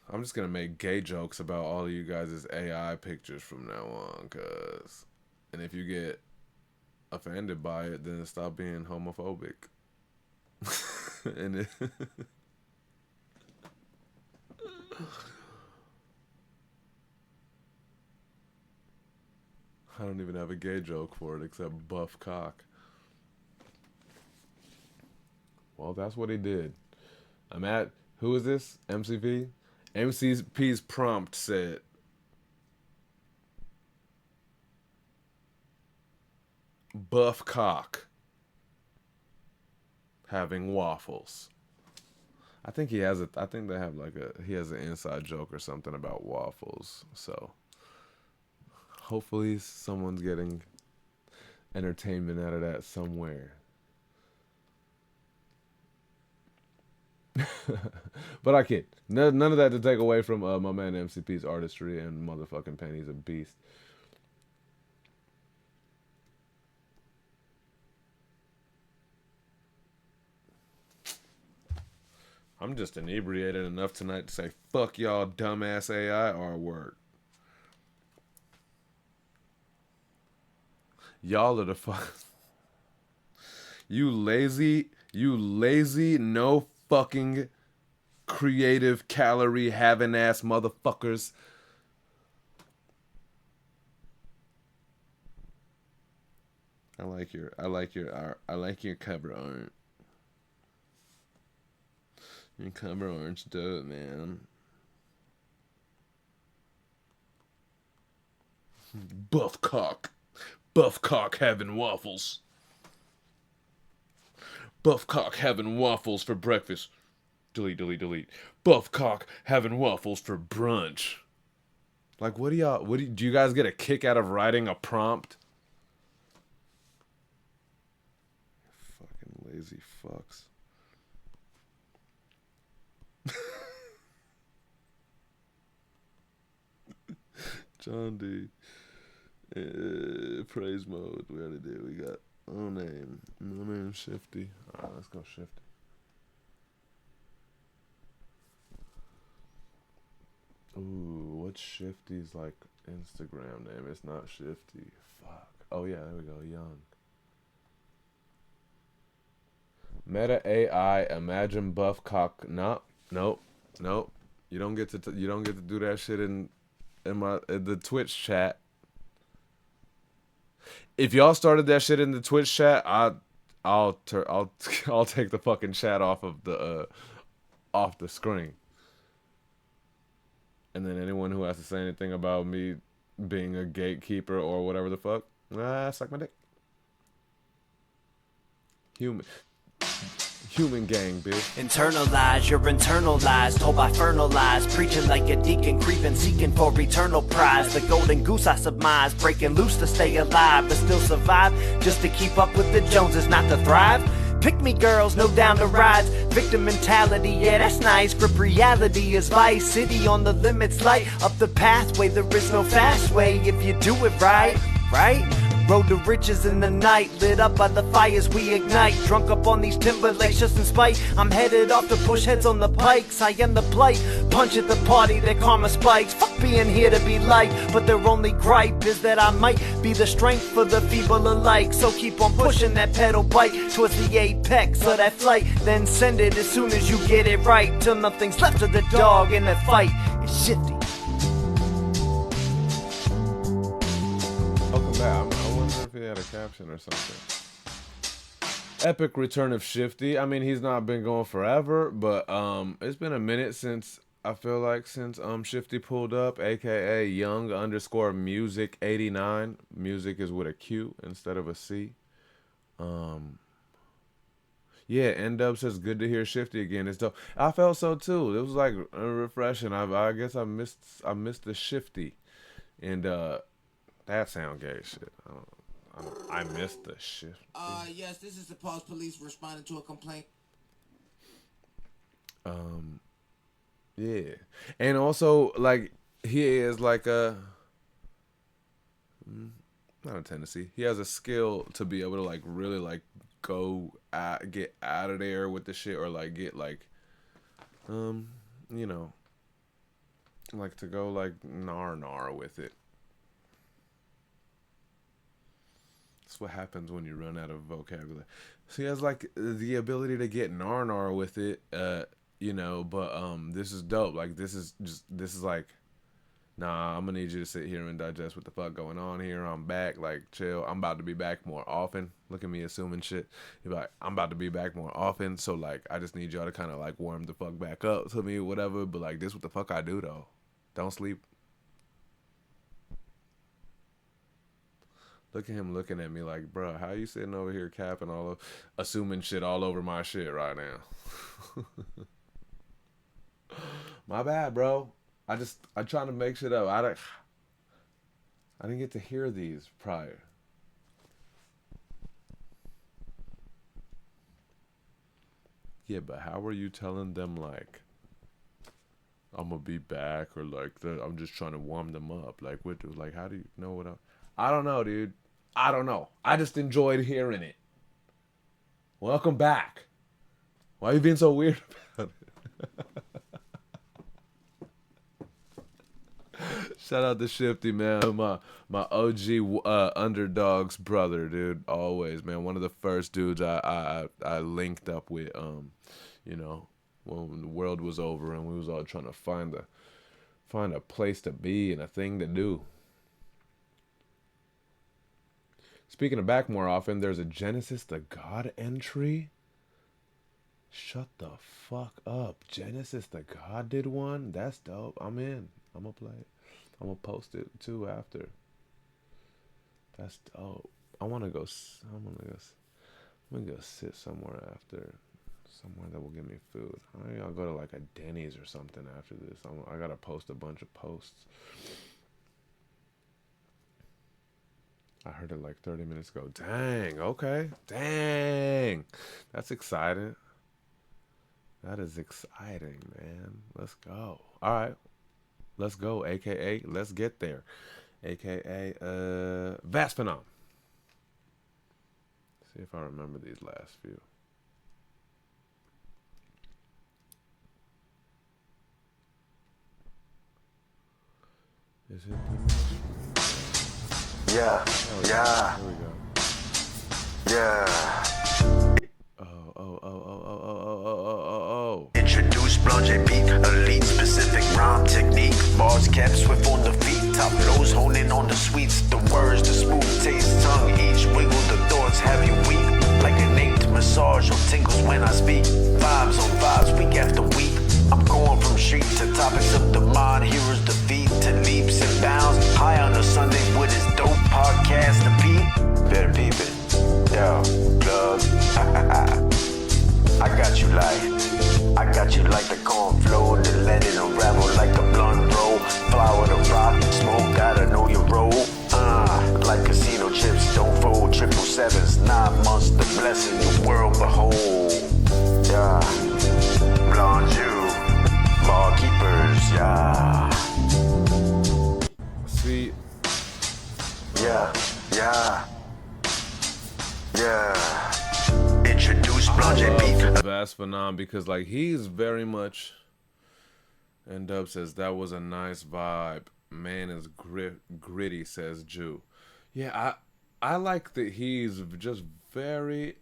I'm just gonna make gay jokes about all of you guys' AI pictures from now on, and if you get offended by it, then stop being homophobic. And I don't even have a gay joke for it except buff cock. Well, that's what he did. Who is this? MCP? MCP's prompt said, buff cock having waffles. I think he has I think they have he has an inside joke or something about waffles. So hopefully someone's getting entertainment out of that somewhere. But I kid. None of that to take away from my man MCP's artistry and motherfucking Penny's a beast. I'm just inebriated enough tonight to say, fuck y'all dumbass AI artwork. Y'all are the fuck. You lazy, no fucking creative calorie having ass motherfuckers. I like your cover art. Your cover art's dope, man. Buff cock having waffles. Buff cock having waffles for breakfast. Delete. Buff cock having waffles for brunch. Like, do you guys get a kick out of writing a prompt? Fucking lazy fucks. John D. Praise mode. We already did. We got no name Shifty. Alright, let's go Shifty. Ooh, what's Shifty's like Instagram name? It's not Shifty. Fuck. Oh yeah, there we go. Young. Meta AI. Imagine buff cock. Nope. You don't get to do that shit in the Twitch chat. If y'all started that shit in the Twitch chat, I'll take the fucking chat off of the screen. And then anyone who has to say anything about me being a gatekeeper or whatever the fuck, suck my dick. Human gang, bitch.
Internalize your internal lies, told by infernal lies, preaching like a deacon, creeping, seeking for eternal prize. The golden goose I surmise, breaking loose to stay alive, but still survive, just to keep up with the Joneses, not to thrive. Pick me girls, no down to rides. Victim mentality, yeah, that's nice. Grip reality is Vice City on the limits, light up the pathway. There is no fast way if you do it right. Road to riches in the night, lit up by the fires we ignite. Drunk up on these Timberlakes just in spite. I'm headed off to push heads on the pikes. I am the blight, punch at the party that karma spikes. Fuck being here to be liked, but their only gripe is that I might be the strength for the feeble alike. So keep on pushing that pedal bike towards the apex of that flight. Then send it as soon as you get it right, till nothing's left of the dog in that fight. It's Shifty.
Welcome back. I wonder if he had a caption or something. Epic return of Shifty. I mean, he's not been going forever, but it's been a minute since Shifty pulled up, aka Young_music89. Music is with a Q instead of a C. Yeah, N-Dub says good to hear Shifty again. It's dope. I felt so too. It was like refreshing. I guess I missed the Shifty, and that sound gay shit. I missed the shit.
Yes, this is the Pulse Police responding to a complaint.
Yeah, and also like he is like a not a tendency. He has a skill to be able to like really like get out of there with the shit or like get like you know, like to go like nar with it. That's what happens when you run out of vocabulary. So he has like the ability to get nar with it, you know, but this is dope. Like this is like, nah, I'm gonna need you to sit here and digest what the fuck going on here. I'm back, like chill. I'm about to be back more often. Look at me assuming shit. You're like, I'm about to be back more often, so like I just need y'all to kind of like warm the fuck back up to me, whatever. But like this, what the fuck I do though? Don't sleep. Look at him looking at me like, bro, how you sitting over here capping all of, assuming shit all over my shit right now? My bad, bro. I'm trying to make shit up. I didn't get to hear these prior. Yeah, but how are you telling them like I'm gonna be back or like I'm just trying to warm them up? Like what? Like how do you know what? I don't know, dude. I don't know. I just enjoyed hearing it. Welcome back. Why are you being so weird about it? Shout out to Shifty, man. My OG underdogs brother, dude. Always, man. One of the first dudes I linked up with, you know, when the world was over and we was all trying to find a place to be and a thing to do. Speaking of back more often, there's a Genesis the God entry. Shut the fuck up. Genesis the God did one? That's dope. I'm in. I'm gonna play it. I'm gonna post it too after. That's dope. I'm gonna go sit somewhere after. Somewhere that will give me food. I'll go to like a Denny's or something after this. I gotta post a bunch of posts. I heard it like 30 minutes ago. Dang, okay. Dang. That's exciting. That is exciting, man. Let's go. All right. Let's go, a.k.a. let's get there. A.k.a. Vasphenom. See if I remember these last few. Is it the
Yeah, yeah.
Here we go.
Yeah.
Oh.
Introduce Blanc beat, elite specific rhyme technique. Bars kept swift on the feet, top flows honing on the sweets. The words, the smooth taste, tongue each wiggle. The thoughts have you weak, like an inked massage or tingles when I speak. Vibes on vibes, week after week. I'm going from street to topics of the mind. Heroes defeat to leaps and bounds. High on a Sunday with his dope podcast to peep. Better peep it. Yo, plug. I got you like the corn flow. Then let it unravel like a blunt roll. Flower to rock, smoke, gotta know your role. Like casino chips, don't fold. 777s, 9 months, the blessing your world behold. Yeah, blonde Jew, barkeepers, yeah.
See.
Yeah. Introduce Blanc beat.
Vasphenom because like he's very much. And Dub says that was a nice vibe. Man is gritty, says Jew. Yeah, I like that he's just very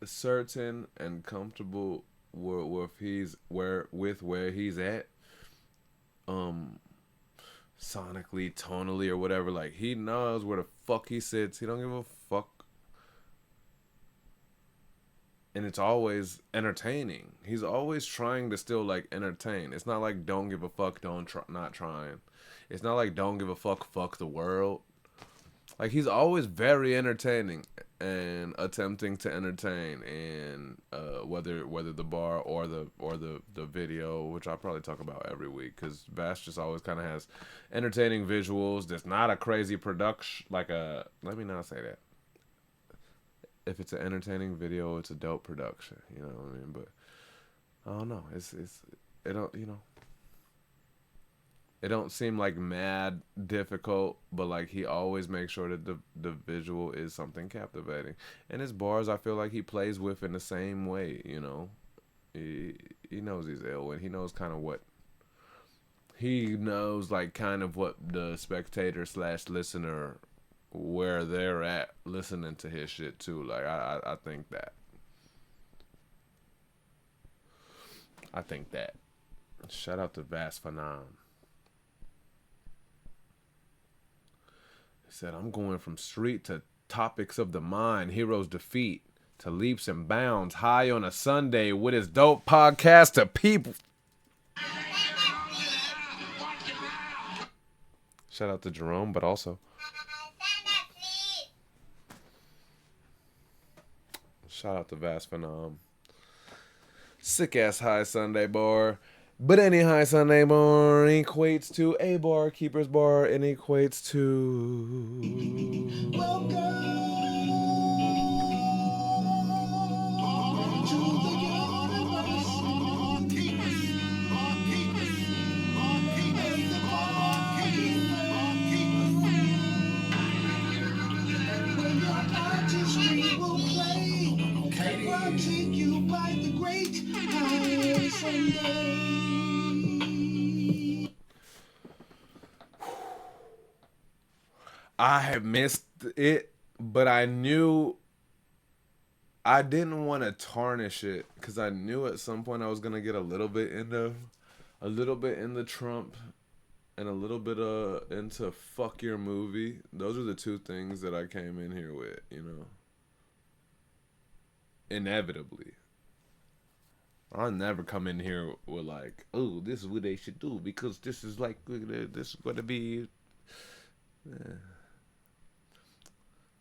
certain and comfortable with where he's at. Sonically, tonally, or whatever. Like he knows where the fuck he sits. He don't give a fuck. And it's always entertaining. He's always trying to still like entertain. It's not like don't give a fuck, not trying. It's not like don't give a fuck the world. Like he's always very entertaining and attempting to entertain. And whether the bar or the video, which I probably talk about every week, because Bash just always kind of has entertaining visuals. There's not a crazy production, let me not say that. if it's an entertaining video, it's a dope production. You know what I mean? But I don't know. It don't, you know. It don't seem like mad difficult, but like he always makes sure that the visual is something captivating. And his bars, I feel like he plays with in the same way. You know, he knows he's ill, and he knows kind of what. He knows like kind of what the spectator / listener, where they're at listening to his shit too. Like I think that. I think that. Shout out to Vast Phenom. He said, I'm going from street to topics of the mind, heroes defeat, to leaps and bounds, high on a Sunday with his dope podcast to people. Shout out to Jerome, but also shout out to Vast Phenom. Sick ass high Sunday bar. But any high Sunday bar equates to a barkeeper's bar and equates to I have missed it, but I knew I didn't want to tarnish it because I knew at some point I was gonna get a little bit into Trump and a little bit into fuck your movie. Those are the two things that I came in here with, you know. Inevitably. I'll never come in here with like, oh, this is what they should do because this is like, this is going to be.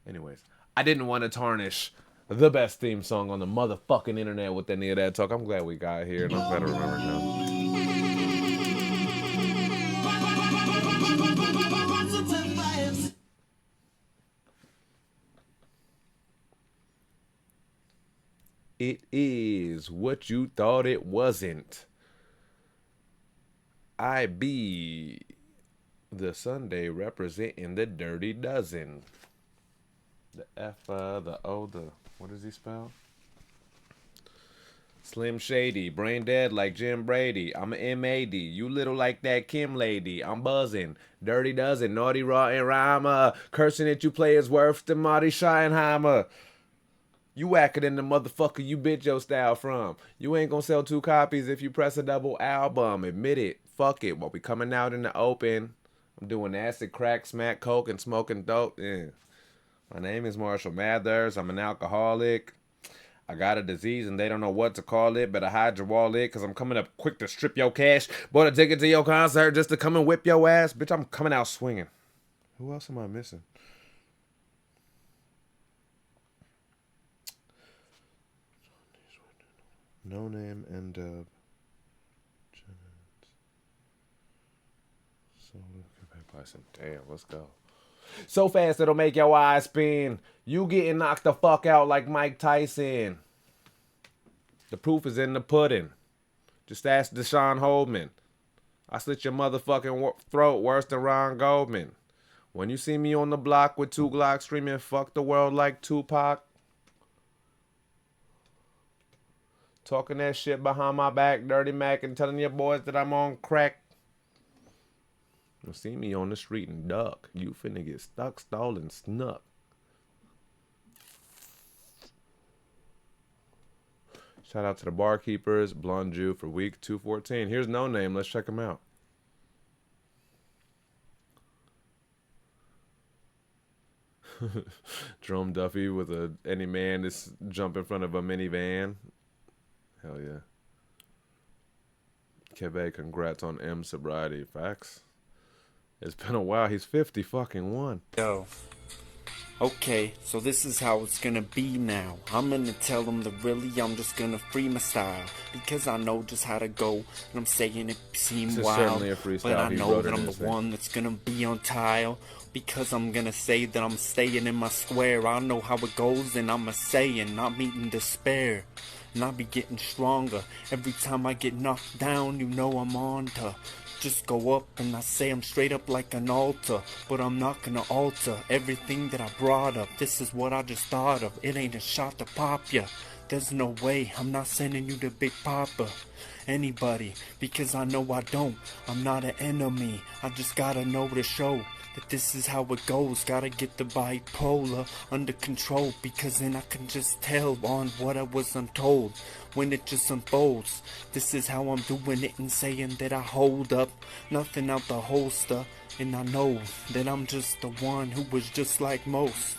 Anyways, I didn't want to tarnish the best theme song on the motherfucking internet with any of that talk. I'm glad we got here, and I'm glad I remember now. It is what you thought it wasn't. I be the Sunday representing the Dirty Dozen. The F, the O, the, what does he spell? Slim Shady, brain dead like Jim Brady. I'm an M.A.D. You little like that Kim lady. I'm buzzing. Dirty Dozen, naughty, rotten rhymer. Cursing that you play is worse than Marty Scheinheimer. You whacker than the motherfucker you bit your style from. You ain't gonna sell 2 copies if you press a double album. Admit it. Fuck it. While we coming out in the open. I'm doing acid, crack, smack, coke, and smoking dope. Yeah. My name is Marshall Mathers. I'm an alcoholic. I got a disease and they don't know what to call it. Better hide your wallet because I'm coming up quick to strip your cash. Bought a ticket to your concert just to come and whip your ass. Bitch, I'm coming out swinging. Who else am I missing? No Name and Dub. Damn, let's go. So fast it'll make your eyes spin. You getting knocked the fuck out like Mike Tyson. The proof is in the pudding. Just ask Deshaun Holdman. I slit your motherfucking throat worse than Ron Goldman. When you see me on the block with 2 Glocks screaming fuck the world like Tupac. Talking that shit behind my back, Dirty Mac, and telling your boys that I'm on crack. You see me on the street and duck. You finna get stuck, stalled, and snuck. Shout out to the barkeepers, Blonde Jew for week 214. Here's No Name. Let's check him out. Jerome Duffy with any man that's jump in front of a minivan. Hell yeah. Keve, congrats on M sobriety. Facts. It's been a while. He's 50 fucking 1.
Yo,
Okay, so this is how it's gonna be now. I'm gonna tell them that really I'm just gonna free my style. Because I know just how to go, and I'm saying it seem
This is
wild.
certainly a
But
freestyle.
I
He
know
wrote
that
it in
I'm the
his thing.
one that's gonna be on tile. Because I'm gonna say that I'm staying in my square. I know how it goes, and I'm a saying, not meeting despair. And I'll be getting stronger. Every time I get knocked down, you know I'm on to just go up, and I say I'm straight up like an altar. But I'm not gonna alter everything that I brought up. This is what I just thought of. It ain't a shot to pop ya. There's no way, I'm not sending you to Big Papa. Anybody, because I know I don't. I'm not an enemy. I just gotta know to show that this is how it goes. Gotta get the bipolar under control, because then I can just tell on what I was untold when it just unfolds. This is how I'm doing it and saying that I hold up nothing out the holster, and I know that I'm just the one who was just like most.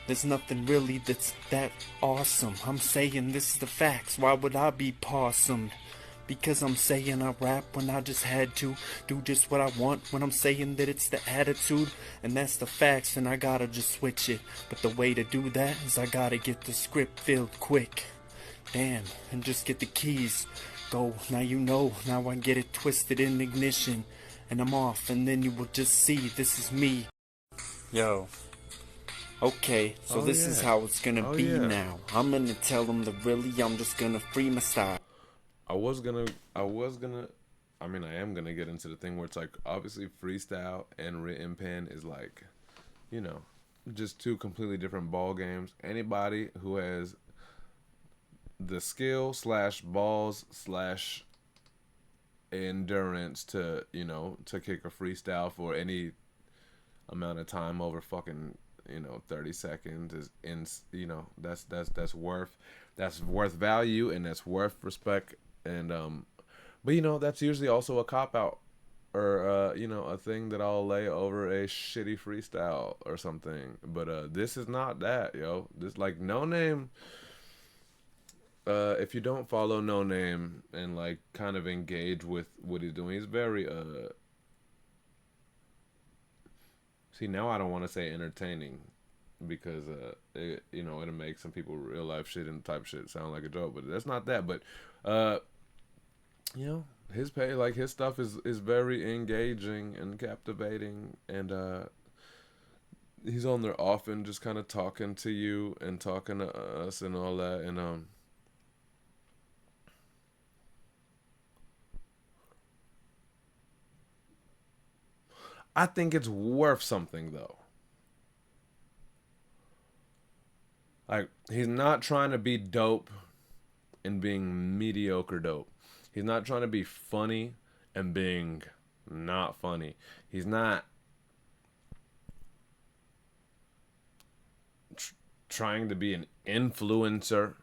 There's nothing really that's that awesome. I'm saying this is the facts. Why would I be possum? Because I'm saying I rap when I just had to do just what I want. When I'm saying that it's the attitude, and that's the facts, and I gotta just switch it. But the way to do that is I gotta get the script filled quick. Damn, and just get the keys. Go, now you know, now I get it twisted in ignition. And I'm off, and then you will just see this is me. Yo. Okay, so this is how it's gonna be now. I'm gonna tell them that really I'm just gonna free my style.
I mean, I am gonna get into the thing where it's like, obviously freestyle and written pen is like, you know, just two completely different ball games. Anybody who has the skill slash balls slash endurance to, you know, to kick a freestyle for any amount of time over fucking, you know, 30 seconds is in, you know, that's worth value, and that's worth respect. And but you know, that's usually also a cop out, or you know, a thing that I'll lay over a shitty freestyle or something. But this is not that, yo. This, like, No Name, if you don't follow No Name and like kind of engage with what he's doing, he's very see, now I don't want to say entertaining, because it, you know, it'll make some people real life shit and type shit sound like a joke, but that's not that. But you know, his stuff is very engaging and captivating, and he's on there often just kind of talking to you and talking to us and all that. And I think it's worth something, though. Like, he's not trying to be dope and being mediocre dope. He's not trying to be funny and being not funny. He's not trying to be an influencer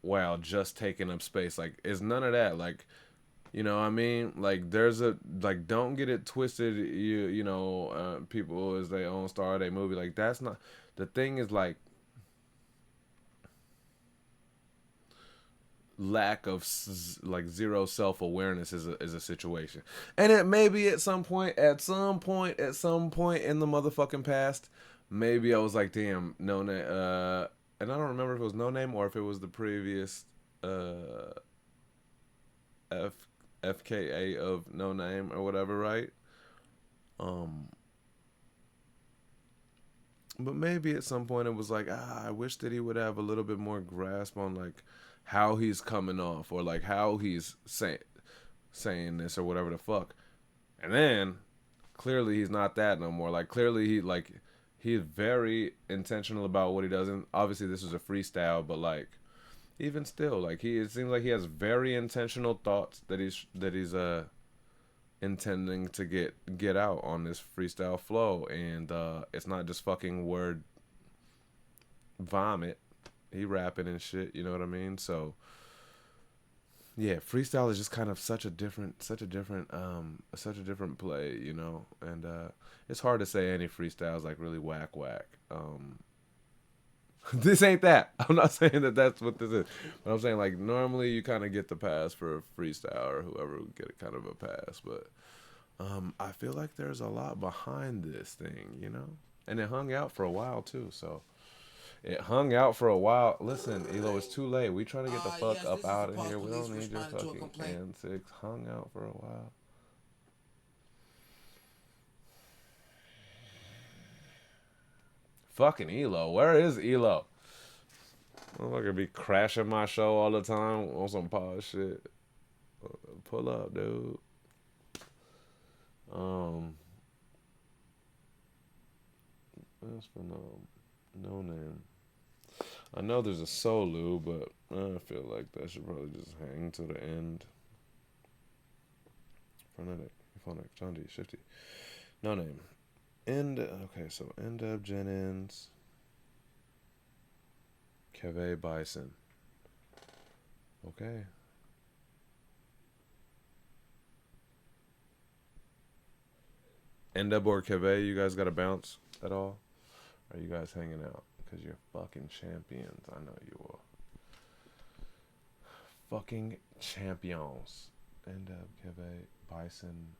while just taking up space. Like, it's none of that. Like, you know what I mean? Like, there's a, like, don't get it twisted. You know, people is their own star of their movie. Like, that's not, the thing is, like, lack of like zero self-awareness is a situation. And it maybe at some point in the motherfucking past, maybe I was like, damn, No Name, and I don't remember if it was No Name or if it was the previous FKA of No Name or whatever, right? But maybe at some point it was like, I wish that he would have a little bit more grasp on like how he's coming off, or like how he's saying this or whatever the fuck. And then clearly he's not that no more. Like, clearly he's very intentional about what he does. And obviously this is a freestyle, but like, even still, like, it seems like he has very intentional thoughts that he's intending to get out on this freestyle flow. And it's not just fucking word vomit. He rapping and shit, you know what I mean? So yeah, freestyle is just kind of such a different play, you know. And it's hard to say any freestyle is like really whack. This ain't that. I'm not saying that that's what this is, but I'm saying, like, normally you kind of get the pass for a freestyle, or whoever would get kind of a pass. But I feel like there's a lot behind this thing, you know. And it hung out for a while too, so it hung out for a while. Listen, Elo, it's too late. We trying to get the fuck
Yes,
up
this is
out
the
of
Pulse
here. We
Police
don't need your
responding to a
fucking
complaint.
antics. Hung out for a while. Fucking Elo. Where is Elo? Motherfucker be crashing my show all the time on some pause shit. Pull up, dude. That's for no name. I know there's a solo, but I feel like that should probably just hang to the end. Frenetic, Euphonic, John D, Shifty. No name. Okay, so end up Jennings. Keve Bison. Okay. End up or Keve, you guys got to bounce at all? Are you guys hanging out? Because you're fucking champions. I know you are. Fucking champions. End up Keve Bison.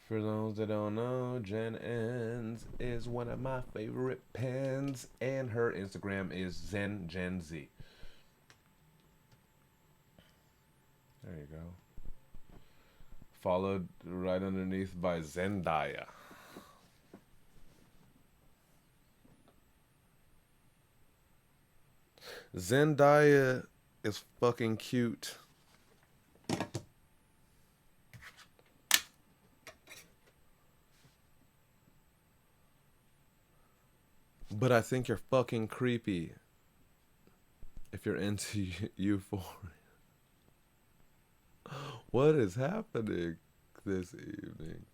For those that don't know, Jen Ends is one of my favorite pens, and her Instagram is Zen Gen Z. There you go. Followed right underneath by Zendaya. Zendaya is fucking cute. But I think you're fucking creepy if you're into Euphoria. What is happening this evening?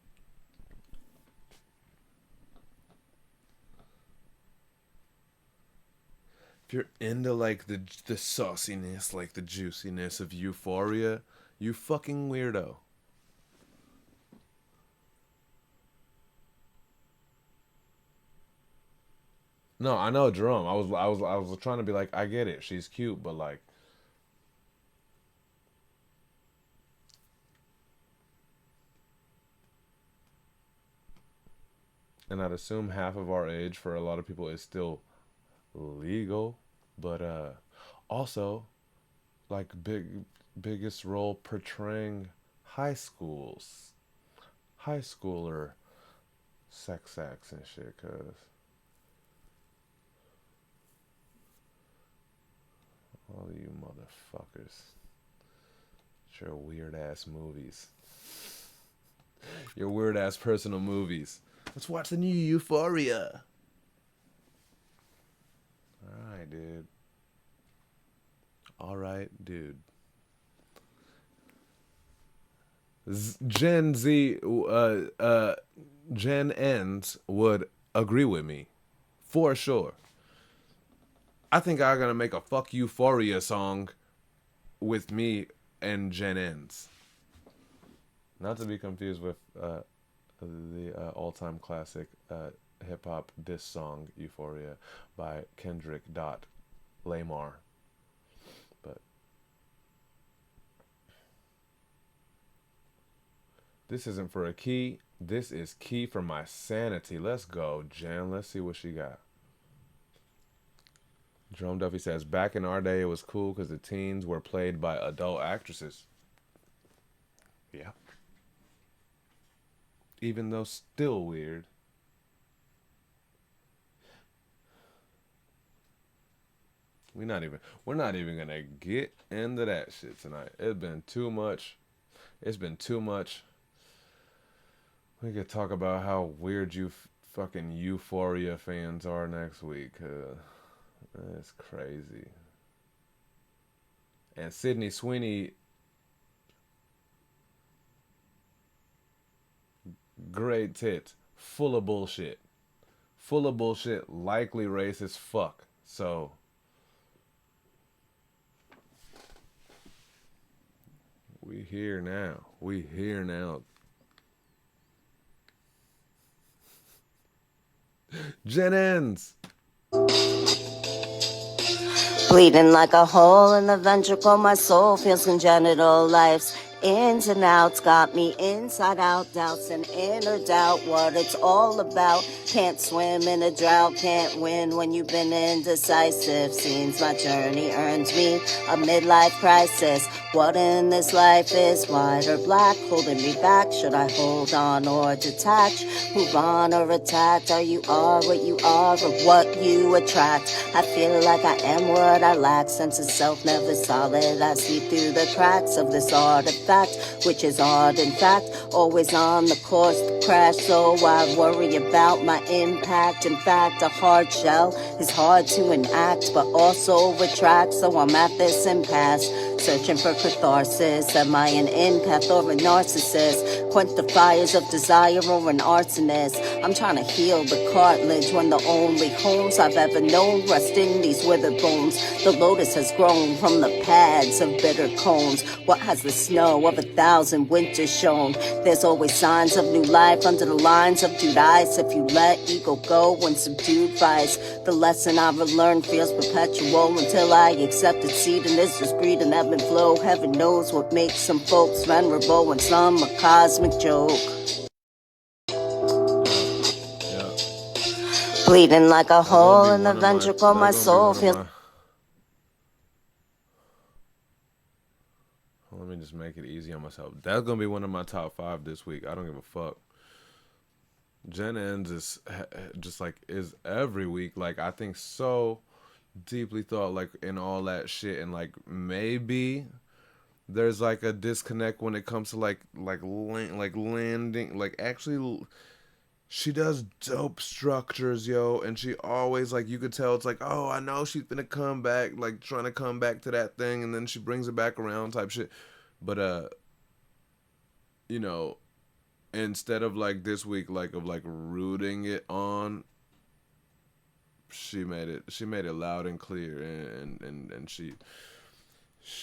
If you're into like the sauciness, like the juiciness of Euphoria, you fucking weirdo. No, I know Jerome. I was trying to be like, I get it. She's cute, but like, and I'd assume half of our age for a lot of people is still legal, but also like biggest role portraying high schooler sex acts and shit, cause all you motherfuckers, your weird ass movies, your weird ass personal movies. Let's watch the new Euphoria. Alright, dude. Alright, dude. Gen Z, Gen Ends would agree with me. For sure. I think I'm gonna make a fuck Euphoria song with me and Gen Ends. Not to be confused with the all-time classic hip-hop diss song Euphoria by Kendrick Lamar. But this isn't for a key. This is key for my sanity. Let's go, Jen. Let's see what she got. Jerome Duffy says, back in our day, it was cool because the teens were played by adult actresses. Yeah. Even though still weird. We're not even gonna get into that shit tonight. It's been too much. We could talk about how weird you fucking Euphoria fans are next week. That's crazy. And Sydney Sweeney, great tits, full of bullshit, likely racist fuck. So we here now. Jennings.
Bleeding like a hole in the ventricle, my soul feels congenital. Life's ins and outs got me inside out, doubts and inner doubt what it's all about. Can't swim in a drought, can't win when you've been indecisive. Seems my journey earns me a midlife crisis. What in this life is white or black, holding me back? Should I hold on or detach? Move on or attack? Are you are what you are or what you attract? I feel like I am what I lack. Sense of self never solid. I see through the cracks of this artifact, which is odd in fact. Always on the course to crash, so I worry about my impact. In fact, a hard shell is hard to enact, but also retract. So I'm at this impasse, searching for catharsis. Am I an empath or a narcissist? Quench the fires of desire or an arsonist? I'm trying to heal the cartilage when the only homes I've ever known rest in these withered bones. The lotus has grown from the pads of bitter cones. What has the snow of 1,000 winters shown? There's always signs of new life under the lines of dude ice. If you let ego go when subdued vice, the lesson I've learned feels perpetual until I accept its seed and it's just greed and ebb and flow. Heaven knows what makes some folks venerable and some a cosmic joke. Bleeding like a hole in the ventricle, my soul feels.
Let me just make it easy on myself. That's gonna be one of my top 5 this week. I don't give a fuck. Gen Ends is just like is every week. Like I think so deeply thought like in all that shit, and like maybe there's like a disconnect when it comes to like landing. Like actually, she does dope structures, yo, and she always like you could tell it's like, oh, I know she's gonna come back, like trying to come back to that thing, and then she brings it back around type shit. But you know, instead of like this week, like of like rooting it on, she made it loud and clear, and she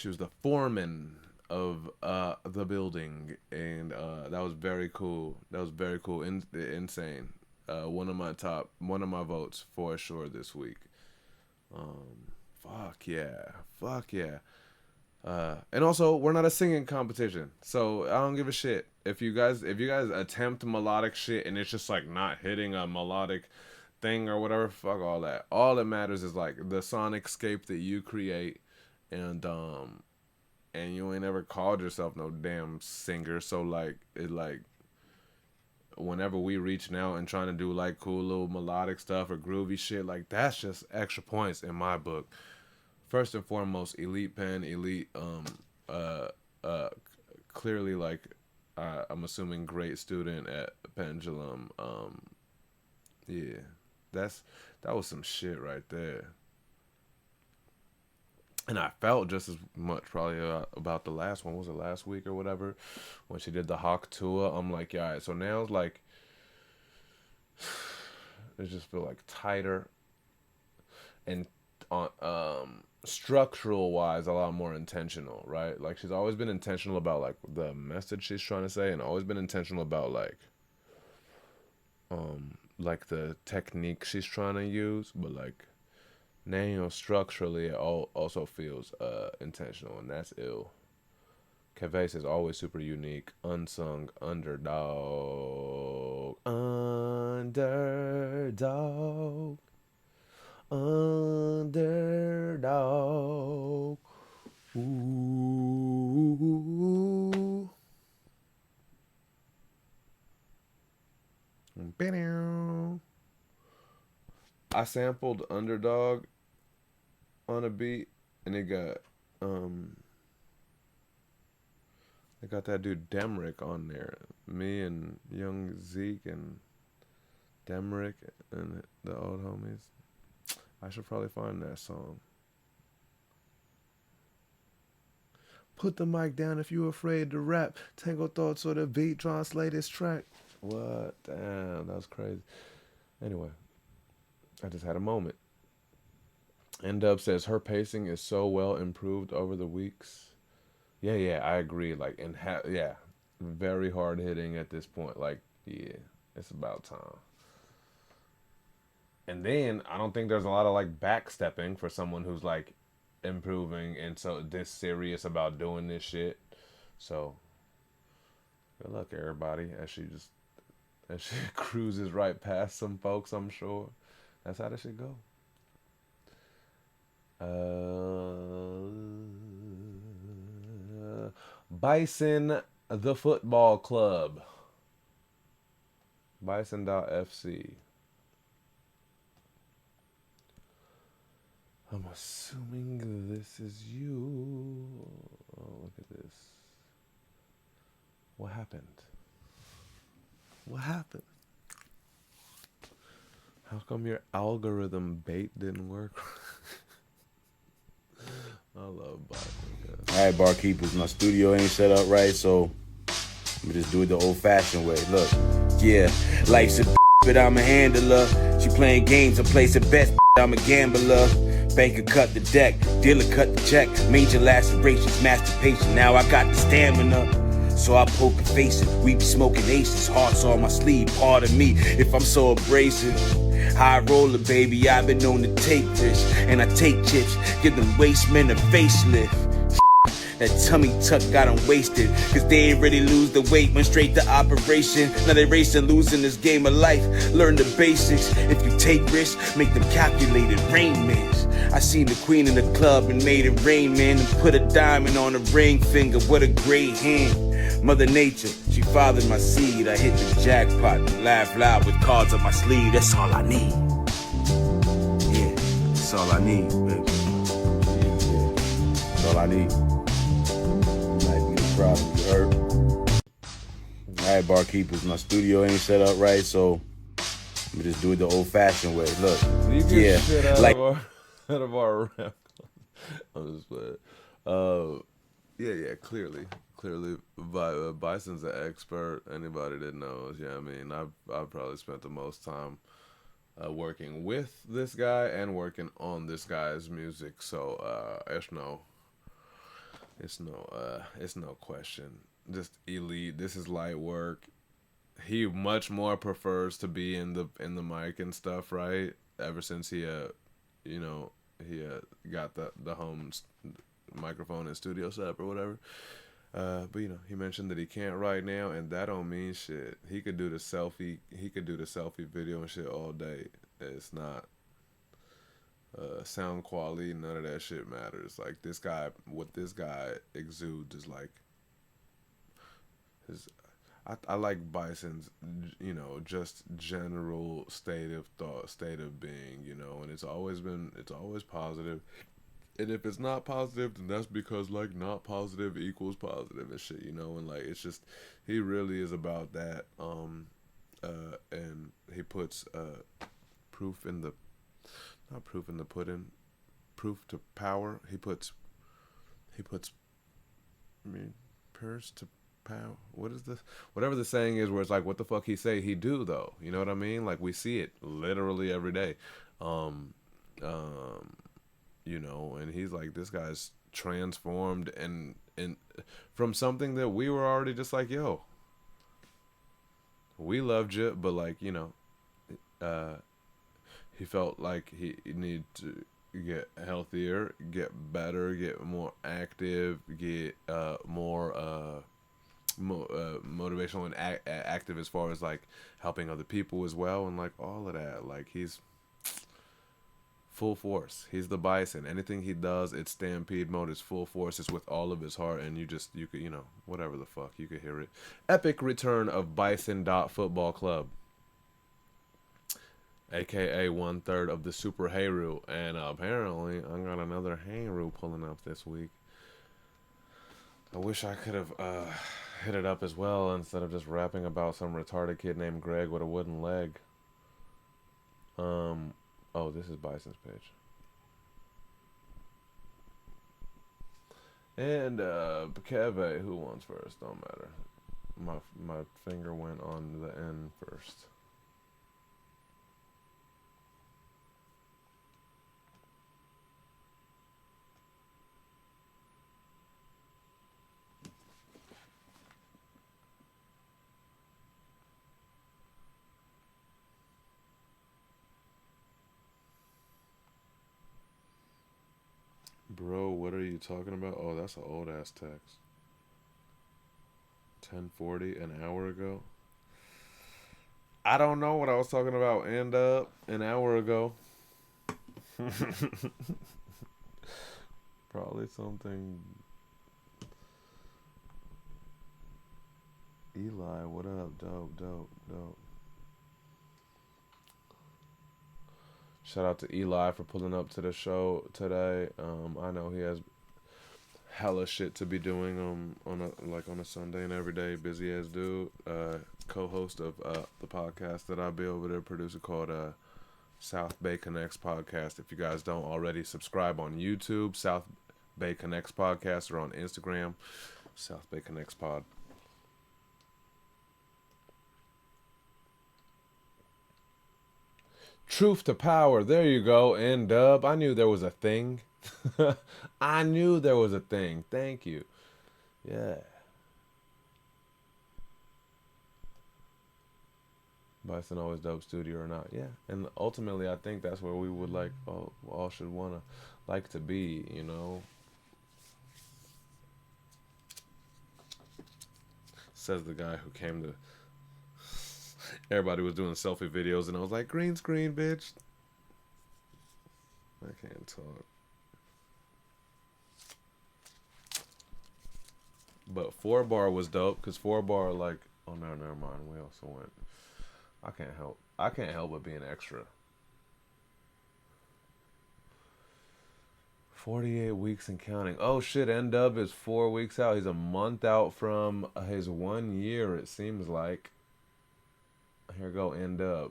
was the foreman of the building, and that was very cool. Insane. One of my votes for sure this week. Fuck yeah. And also, we're not a singing competition, so I don't give a shit if you guys attempt melodic shit and it's just like not hitting a melodic thing or whatever. Fuck all that. All that matters is like the sonic scape that you create, and you ain't ever called yourself no damn singer. So like whenever we reaching out and trying to do like cool little melodic stuff or groovy shit, like that's just extra points in my book. First and foremost, elite pen, elite clearly like I'm assuming great student at Pendulum. Yeah, that was some shit right there. And I felt just as much probably about the last one. Was it last week or whatever? When she did the Hawk Tour, I'm like, yeah, all right, so now it's like, it just feel like tighter and structural wise a lot more intentional, right? Like she's always been intentional about like the message she's trying to say, and always been intentional about like the technique she's trying to use, but like now, you know, structurally it also feels intentional, and that's ill. Kevase is always super unique, unsung underdog, underdog. Ooh. I sampled Underdog on a beat, and it got that dude Demrick on there. Me and young Zeke and Demrick and the old homies. I should probably find that song. Put the mic down if you're afraid to rap. Tango thoughts or the beat, translate this track. What? Damn, that was crazy. Anyway, I just had a moment. N-Dub says her pacing is so well improved over the weeks. Yeah, I agree. Like, yeah, very hard hitting at this point. Like, yeah, it's about time. And then I don't think there's a lot of like backstepping for someone who's like improving and so this serious about doing this shit. So good luck, everybody, as she cruises right past some folks. I'm sure that's how this should go. Bison, the football club. Bison.fc. I'm assuming this is you. Oh, look at this. What happened? What happened? How come your algorithm bait didn't work? I love Bison.
All right, barkeepers, my studio ain't set up right, so we just do it the old-fashioned way. Look, yeah, life's a but I'm a handler. She playing games, I place a bet, I'm a gambler. Banker cut the deck, dealer cut the check. Major lacerations, masturbation, now I got the stamina. So I poke and face it, we be smoking aces. Hearts on my sleeve, pardon me if I'm so abrasive. High roller, baby, I've been known to take risks. And I take chips, give them waste men a facelift. That tummy tuck got them wasted, cause they ain't ready lose the weight, went straight to operation. Now they racing, losing this game of life. Learn the basics, if you take risks, make them calculated rain mans. I seen the queen in the club and made it rain, man, and put a diamond on a ring finger, what a great hand. Mother Nature, she fathered my seed. I hit the jackpot and laugh loud with cards on my sleeve. That's all I need. Yeah, that's all I need, baby. Yeah, that's all I need. Might be the problem, you heard? Alright, barkeepers, my studio ain't set up right, so we just do it the old-fashioned way. Look,
you get
yeah,
shit out
like
of our rap. I'm just playing. Yeah, clearly, Bison's an expert. Anybody that knows, yeah, I mean, I've probably spent the most time working with this guy and working on this guy's music. So it's no question. Just elite. This is light work. He much more prefers to be in the mic and stuff, right? Ever since he got the home microphone and studio setup or whatever. But he mentioned that he can't right now, and that don't mean shit. He could do the selfie video and shit all day. It's not sound quality, none of that shit matters. Like what this guy exudes is like I like Bison's, just general state of thought, state of being, and it's always positive. And if it's not positive, then that's because, like, not positive equals positive and shit, and, like, it's just, he really is about that, and he puts, proof in the pudding, proof to power, he puts, purse to power, what is this, whatever the saying is where it's like, what the fuck he say he do, though, you know what I mean, like, we see it literally every day, and he's like, this guy's transformed and from something that we were already just like, yo, we loved you, but like, he felt like he needed to get healthier, get better, get more active, get more motivational and active as far as like helping other people as well, and like all of that. Like he's full force. He's the Bison. Anything he does, it's stampede mode. It's full force. It's with all of his heart, and you could, whatever the fuck, you could hear it. Epic return of Bison Football Club, aka 1/3 of the Super Hayru, and apparently I got another Hayru pulling up this week. I wish I could have hit it up as well instead of just rapping about some retarded kid named Greg with a wooden leg. Oh, this is Bison's page. And Keve, who wants first? Don't matter. My finger went on the N first. Bro, what are you talking about? Oh, that's an old ass text. 10:40, an hour ago. I don't know what I was talking about. And an hour ago. Probably something. Eli, what up? Dope. Shout out to Eli for pulling up to the show today. I know he has hella shit to be doing on a Sunday and every day. Busy as dude. Co-host of the podcast that I be over there producing called South Bay Connects Podcast. If you guys don't already subscribe on YouTube, South Bay Connects Podcast, or on Instagram, South Bay Connects Pod. Truth to power. There you go. And dub. I knew there was a thing. I knew there was a thing. Thank you. Yeah. Bison always dope studio or not. Yeah. And ultimately, I think that's where we would like all should want to like to be, you know. Says the guy who came to... Everybody was doing selfie videos, and I was like, green screen, bitch. I can't talk. But 4 bar was dope, because 4 bar, like... Oh, no, never mind. We also went... I can't help but being extra. 48 weeks and counting. Oh, shit, N-Dub is 4 weeks out. He's a month out from his 1 year, it seems like. Here go, end up.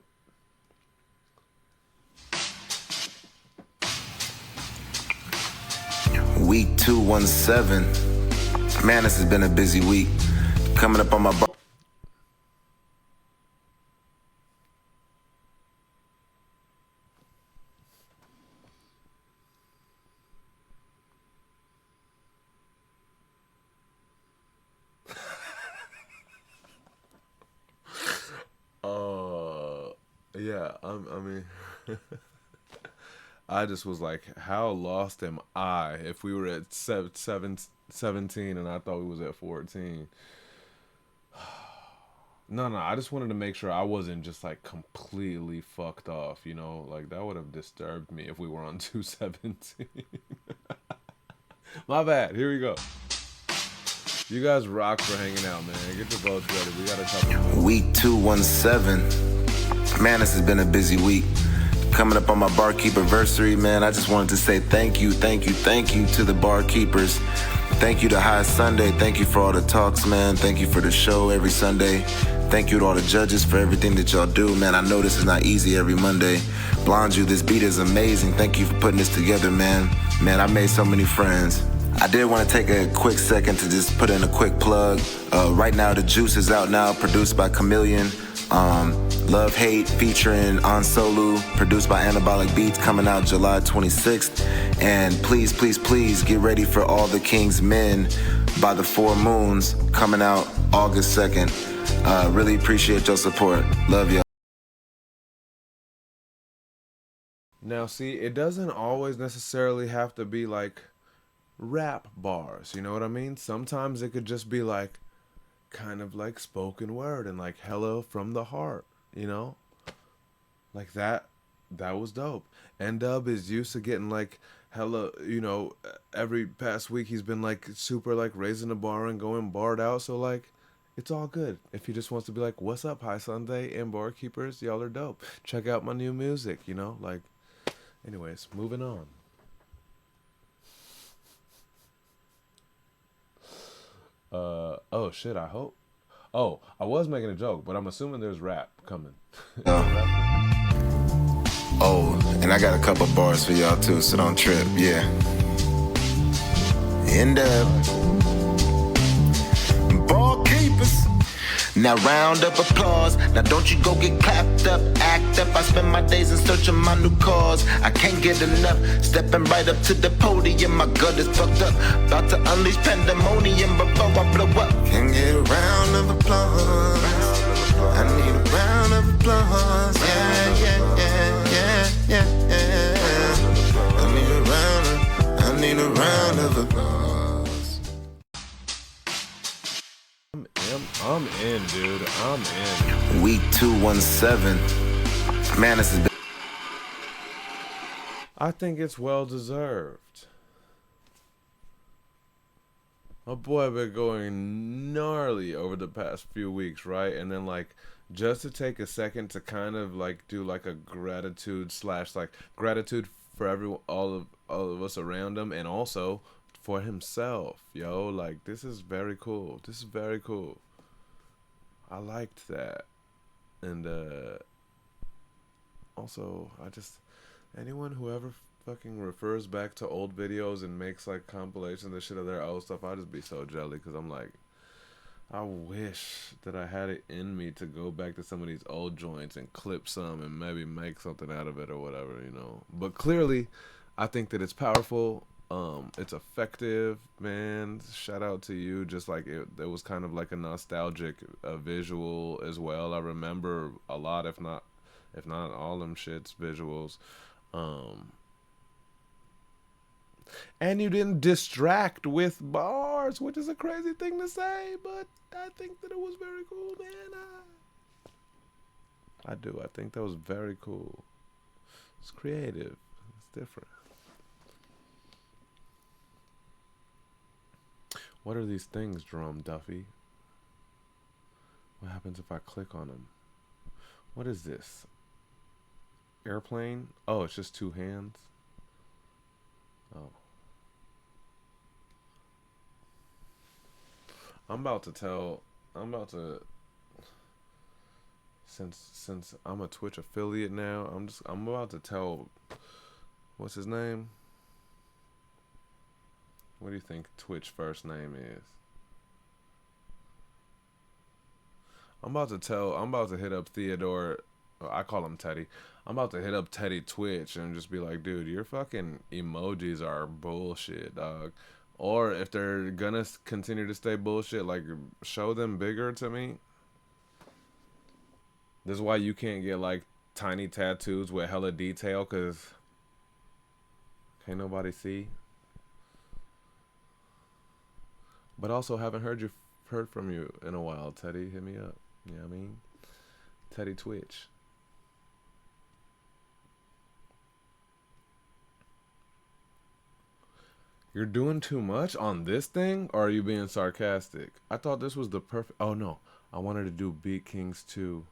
Week 217. Man, this has been a busy week. Coming up on my
Yeah, I mean, I just was like, how lost am I if we were at 17 and I thought we was at 14? No, I just wanted to make sure I wasn't just like completely fucked off, you know? Like, that would have disturbed me if we were on 217. My bad. Here we go. You guys rock for hanging out, man. Get your boats ready. We got a couple more.
Week 217. Man, this has been a busy week. Coming up on my barkeeper anniversary, man, I just wanted to say thank you to the barkeepers. Thank you to High Sunday. Thank you for all the talks, man. Thank you for the show every Sunday. Thank you to all the judges for everything that y'all do, man. I know this is not easy every Monday. Blonde, this beat is amazing. Thank you for putting this together, man. Man, I made so many friends. I did want to take a quick second to just put in a quick plug. Right now, The Juice is out now, produced by Chameleon. Love Hate featuring On Solu, produced by Anabolic Beats, coming out July 26th. And please get ready for All the King's Men by the 4 Moons, coming out August 2nd. Really appreciate your support. Love y'all.
Now, see, it doesn't always necessarily have to be like rap bars, you know what I mean? Sometimes it could just be like kind of like spoken word and like hello from the heart, you know? Like that was dope. N-Dub is used to getting like hella, you know, every past week he's been like super like raising the bar and going barred out, so like it's all good. If he just wants to be like, what's up, High Sunday and barkeepers, y'all are dope. Check out my new music, you know? Like, anyways, moving on. Oh shit, I hope. Oh, I was making a joke, but I'm assuming there's rap coming.
Oh, and I got a couple bars for y'all too, so don't trip, yeah. End up. Barkeepers. Now round up applause. Now don't you go get clapped up, act up. I spend my days in search of my new cause. I can't get enough. Stepping right up to the podium. My gut is fucked up. About to unleash pandemonium before I blow up. Can get a round of applause. I need a round of applause. Yeah. I need ain't around of applause.
I'm in, dude. I'm in.
Week 217. Man, this has been.
I think it's well deserved. My boy been going gnarly over the past few weeks, right? And then like just to take a second to kind of like do like a gratitude slash like gratitude for everyone, all of us around him, and also for himself, yo. Like this is very cool. This is very cool. I liked that, and also I just anyone who ever fucking refers back to old videos and makes like compilations and shit of their old stuff, I just be so jelly because I'm like, I wish that I had it in me to go back to some of these old joints and clip some and maybe make something out of it or whatever, you know. But clearly, I think that it's powerful. It's effective, man. Shout out to you. Just like it was kind of like a nostalgic visual as well. I remember a lot, if not all them shits visuals. And you didn't distract with bars, which is a crazy thing to say, but I think that it was very cool, man. I do. I think that was very cool. It's creative. It's different. What are these things, Drum Duffy? What happens if I click on them? What is this? Airplane? Oh, it's just two hands. Oh. I'm about to since I'm a Twitch affiliate now, I'm about to tell what's his name? What do you think Twitch first name is? I'm about to hit up Theodore. I call him Teddy. I'm about to hit up Teddy Twitch and just be like, dude, your fucking emojis are bullshit, dog. Or if they're gonna continue to stay bullshit, like, show them bigger to me. This is why you can't get, like, tiny tattoos with hella detail, because can't nobody see. But also, haven't heard from you in a while, Teddy. Hit me up. You know what I mean? Teddy Twitch. You're doing too much on this thing, or are you being sarcastic? I thought this was the perfect... Oh, no. I wanted to do Beat Kings 2.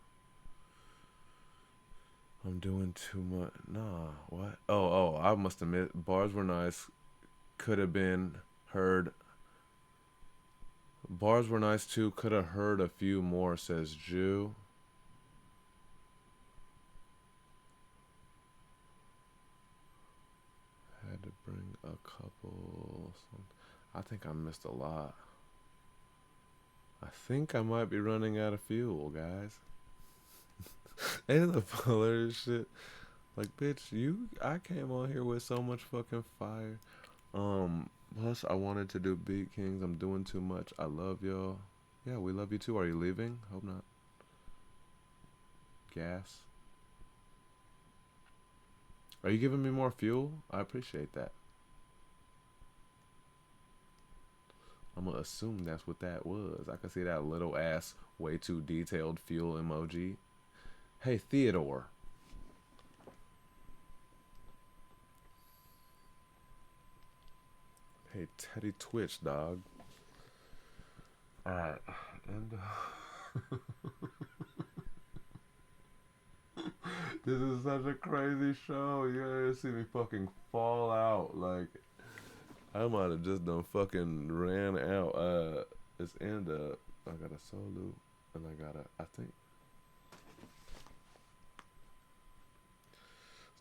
I'm doing too much. Nah, what? Oh, I must admit, bars were nice. Could have been heard. Bars were nice, too. Could have heard a few more, says Jew. Had to bring a couple. I think I missed a lot. I think I might be running out of fuel, guys. Ain't the hilarious shit? Like, bitch, I came on here with so much fucking fire. Plus I wanted to do Beat Kings. I'm doing too much. I love y'all. Yeah, we love you too. Are you leaving? Hope not. Gas. Are you giving me more fuel? I appreciate that. I'm gonna assume that's what that was. I can see that little ass, way too detailed fuel emoji. Hey, Theodore. Hey, Teddy Twitch, dog. Alright. And this is such a crazy show. You gotta see me fucking fall out. Like, I might have just done fucking ran out. It's end up. I got a solo, and I think.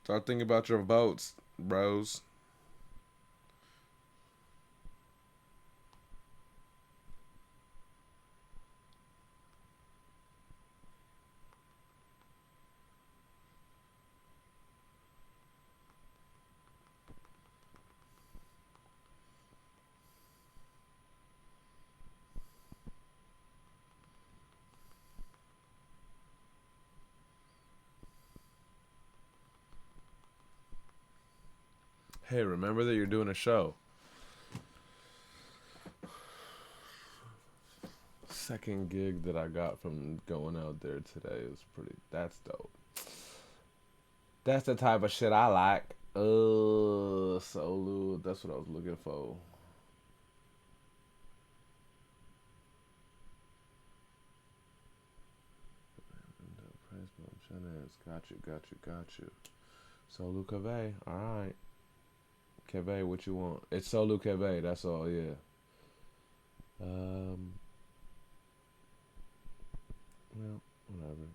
Start thinking about your votes, bros. Hey, remember that you're doing a show. second gig that I got from going out there today is pretty. That's dope. That's the type of shit I like. Solo. That's what I was looking for. Got you. Solu Cave. Alright. Cave, what you want? It's Solu Cave, that's all, yeah. Well, whatever.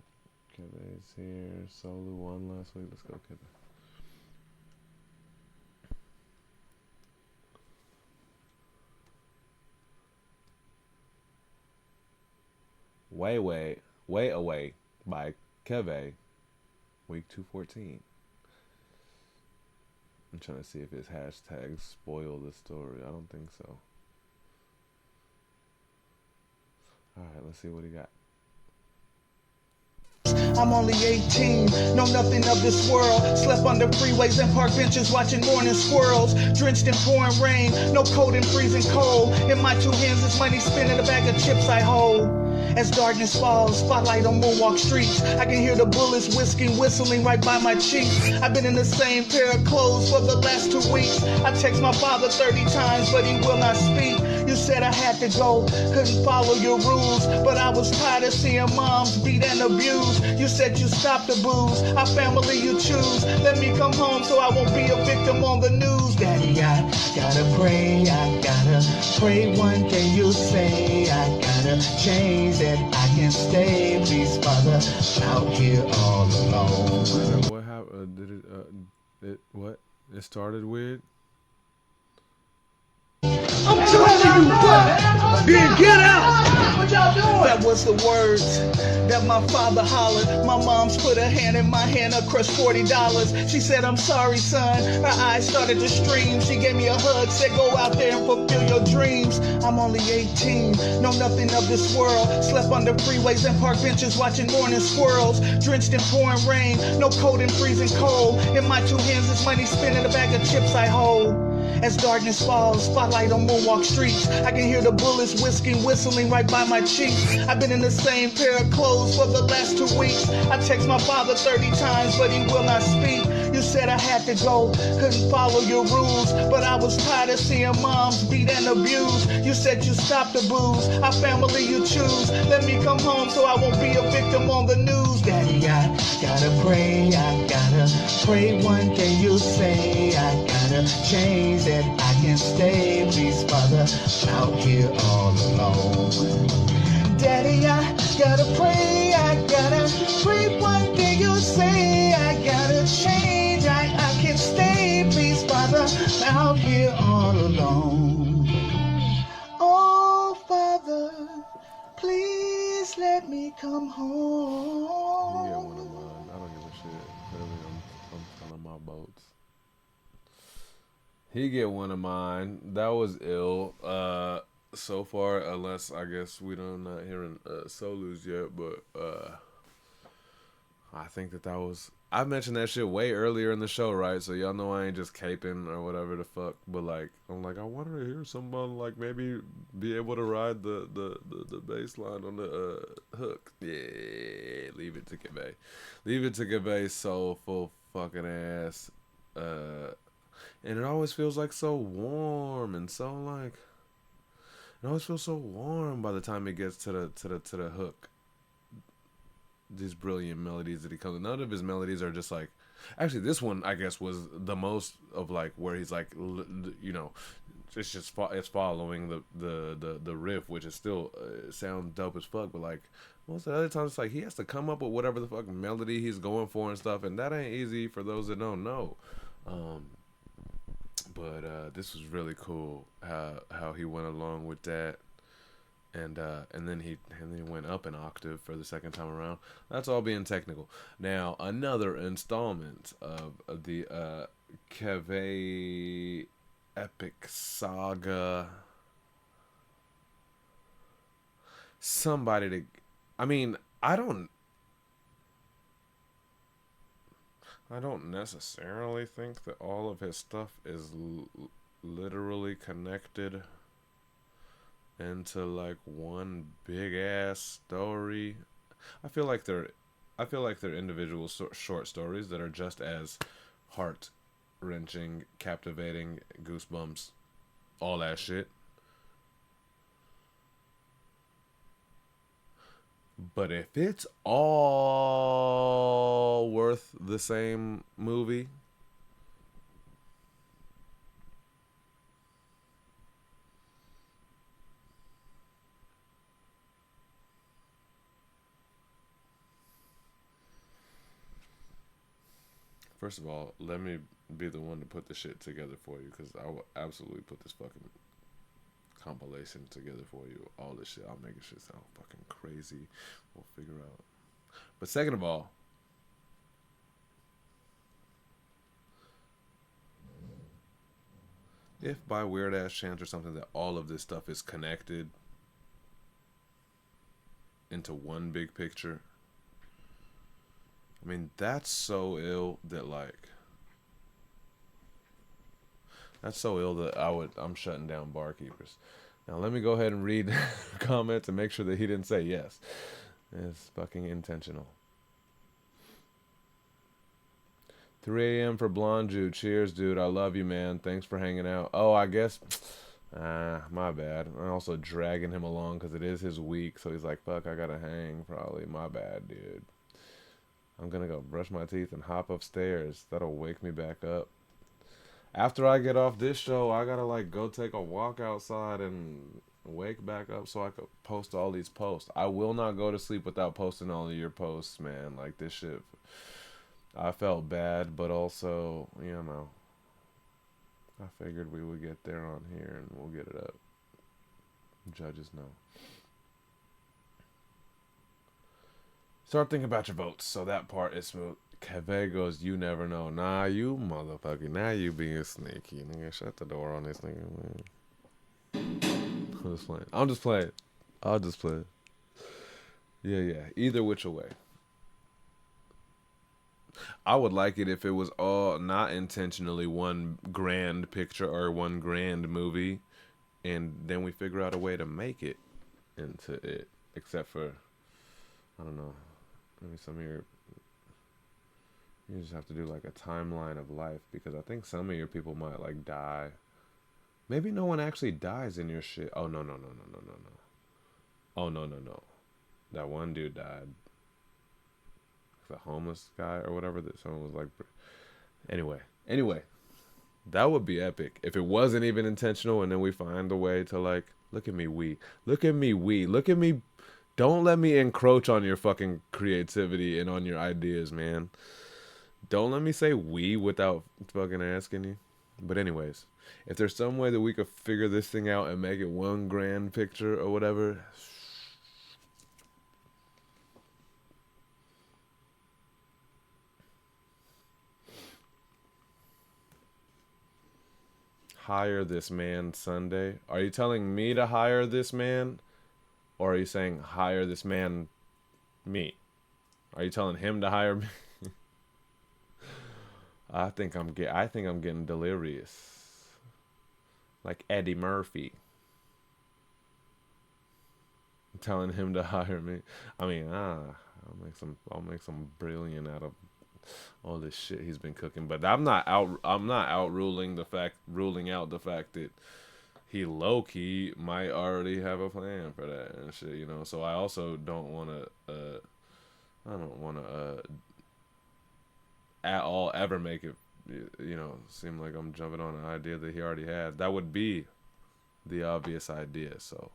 Cave's here. Solu won last week. Let's go, Cave. Way Away by Keve, week 214. I'm trying to see if his hashtags spoil the story. I don't think so. Alright, let's see what he got.
I'm only 18, know nothing of this world. Slept under freeways and park benches watching morning squirrels. Drenched in pouring rain, no coat and freezing cold. In my two hands is money spinning a bag of chips I hold. As darkness falls, spotlight on moonwalk streets. I can hear the bullets whistling right by my cheek. I've been in the same pair of clothes for the last 2 weeks. I text my father 30 times, but he will not speak. You said I had to go, couldn't follow your rules, but I was tired of seeing moms beat and abused. You said you stopped the booze, our family you choose. Let me come home so I won't be a victim on the news. Daddy, I gotta pray one day you'll say I gotta change that I can stay. Please, Father, out here all alone.
What happened? What? It started with?
I'm telling you what, then get out. What y'all doing? That was the words that my father hollered. My mom's put her hand in my hand, I crushed $40. She said, I'm sorry, son. Her eyes started to stream. She gave me a hug, said, go out there and fulfill your dreams. I'm only 18, know nothing of this world. Slept under freeways and park benches watching morning squirrels. Drenched in pouring rain, no coat and freezing cold. In my two hands is money spinning a bag of chips I hold. As darkness falls, spotlight on moonwalk streets. I can hear the bullets whistling right by my cheek. I've been in the same pair of clothes for the last 2 weeks. I text my father 30 times, but he will not speak. You said I had to go, couldn't follow your rules, but I was tired of seeing moms beat and abused. You said you stopped the booze, our family you choose. Let me come home so I won't be a victim on the news. Daddy, I gotta pray one day you'll say I gotta change that I can stay. Please, Father, out here all alone. Daddy, I gotta pray one day you'll say I gotta change, I can stay. Please, Father, out here all alone. Oh, Father, please let me come home.
He got one of mine. I don't give a shit. Clearly, I'm telling my boats. He get one of mine. That was ill. So far, unless I guess we don't not hearing solos yet, but I think that was. I mentioned that shit way earlier in the show, right? So y'all know I ain't just caping or whatever the fuck. But like, I'm like, I wanted to hear someone like maybe be able to ride the bass line on the hook. Yeah, leave it to Kebe. Leave it to Kebe's soulful fucking ass. And it always feels like so warm and so like. It always feels so warm by the time it gets to the hook. These brilliant melodies that he comes with. None of his melodies are just like, actually this one I guess was the most of like where he's like, you know, it's following the riff, which is still sounds dope as fuck, but like most of the other times it's like he has to come up with whatever the fuck melody he's going for and stuff, and that ain't easy for those that don't know. But this was really cool how he went along with that. And then he went up an octave for the second time around. That's all being technical. Now another installment of the Keve epic saga. Somebody to, I mean, I don't necessarily think that all of his stuff is literally connected into like one big ass story. I feel like they're I feel like they're individual short stories that are just as heart wrenching, captivating, goosebumps, all that shit. But if it's all worth the same movie, first of all, let me be the one to put the shit together for you because I will absolutely put this fucking compilation together for you. All this shit, I'll make it shit sound fucking crazy. We'll figure out. But second of all, if by weird ass chance or something that all of this stuff is connected into one big picture, I mean, that's so ill that like I'm shutting down barkeepers. Now let me go ahead and read comments and make sure that he didn't say yes. It's fucking intentional. 3 a.m. for Blonde Jew. Cheers, dude. I love you, man. Thanks for hanging out. Oh, I guess. My bad. I'm also dragging him along because it is his week. So he's like, fuck, I gotta hang. Probably. My bad, dude. I'm gonna go brush my teeth and hop upstairs. That'll wake me back up. After I get off this show, I gotta like go take a walk outside and wake back up so I could post all these posts. I will not go to sleep without posting all of your posts, man. Like this shit. I felt bad, but also, you know, I figured we would get there on here and we'll get it up. Judges know. Start thinking about your votes. So that part is smooth. Keve goes, you never know. Nah, you motherfucker. Now you being sneaky. Nigga, shut the door on this nigga, man. I'm just playing. I'll just play it. Yeah. Either which way. I would like it if it was all not intentionally one grand picture or one grand movie, and then we figure out a way to make it into it. Except for, I don't know, maybe some of you just have to do like a timeline of life because I think some of your people might like die. Maybe no one actually dies in your shit. Oh no. Oh no. That one dude died. The homeless guy or whatever that someone was like. Anyway, that would be epic if it wasn't even intentional, and then we find a way to like look at me. Don't let me encroach on your fucking creativity and on your ideas, man. Don't let me say we without fucking asking you. But anyways, if there's some way that we could figure this thing out and make it one grand picture or whatever. Hire this man Sunday. Are you telling me to hire this man? Or are you saying hire this man me? Are you telling him to hire me? I think I'm getting delirious. Like Eddie Murphy. I'm telling him to hire me. I mean, I'll make some brilliant out of all this shit he's been cooking. But I'm not out ruling out the fact that he low key might already have a plan for that and shit, you know. So I also don't want to at all ever make it, you know, seem like I'm jumping on an idea that he already had. That would be the obvious idea. So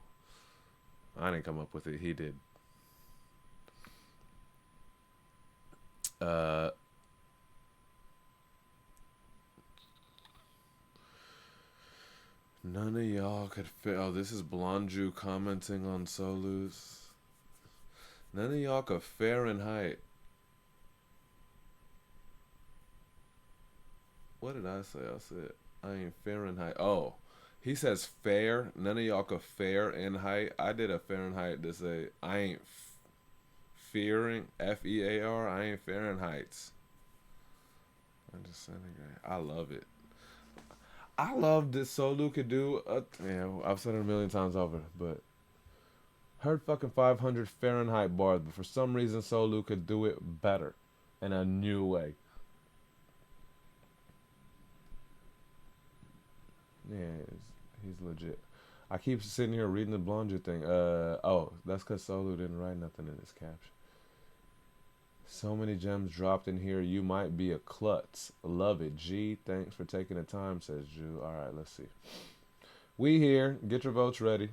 I didn't come up with it. He did. None of y'all could fit. Oh, this is Blonde Jew commenting on So Loose. None of y'all could Fahrenheit. What did I say? I said I ain't Fahrenheit. Oh, he says fair. None of y'all could fair in height. I did a Fahrenheit to say I ain't fearing. Fear. I ain't Fahrenheit's. I'm just saying, I love it. I love that Solu could do. I've said it a million times over, but heard fucking 500 Fahrenheit bars, but for some reason Solu could do it better in a new way. Yeah, he's legit. I keep sitting here reading the Blonde thing. Oh, that's because Solu didn't write nothing in his caption. So many gems dropped in here. You might be a klutz. Love it. G, thanks for taking the time, says Jew. All right, let's see. We here. Get your votes ready.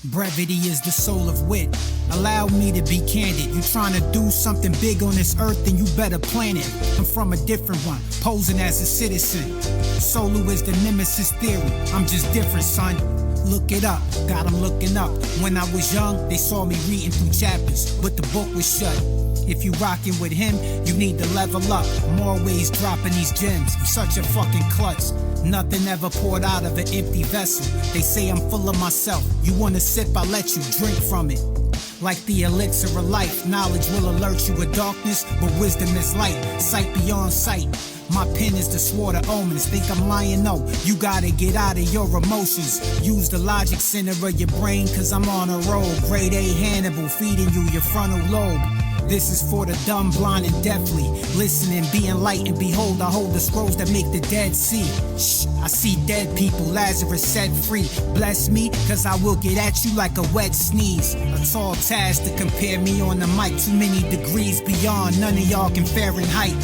Brevity is the soul of wit. Allow me to be candid. You trying to do something big on this earth, then you better plan it. I'm from a different one, posing as a citizen. Solo is the nemesis theory. I'm just different, son. Look it up, got 'em looking up. When I was young, they saw me reading through chapters, but the book was shut. If you rockin' with him, you need to level up. I'm always dropping these gems. I'm such a fucking klutz. Nothing ever poured out of an empty vessel. They say I'm full of myself. You wanna sip, I let you drink from it. Like the elixir of life, knowledge will alert you of darkness, but wisdom is light, sight beyond sight. My pen is the sword of omens. Think I'm lying? No, you gotta get out of your emotions. Use the logic center of your brain, cause I'm on a roll. Grade A Hannibal, feeding you your frontal lobe. This is for the dumb, blind, and deafly. Listen and be enlightened. Behold, I hold the scrolls that make the dead see. Shh, I see dead people. Lazarus set free. Bless me, cause I will get at you like a wet sneeze. A tall task to compare me on the mic. Too many degrees beyond. None of y'all can Fahrenheit.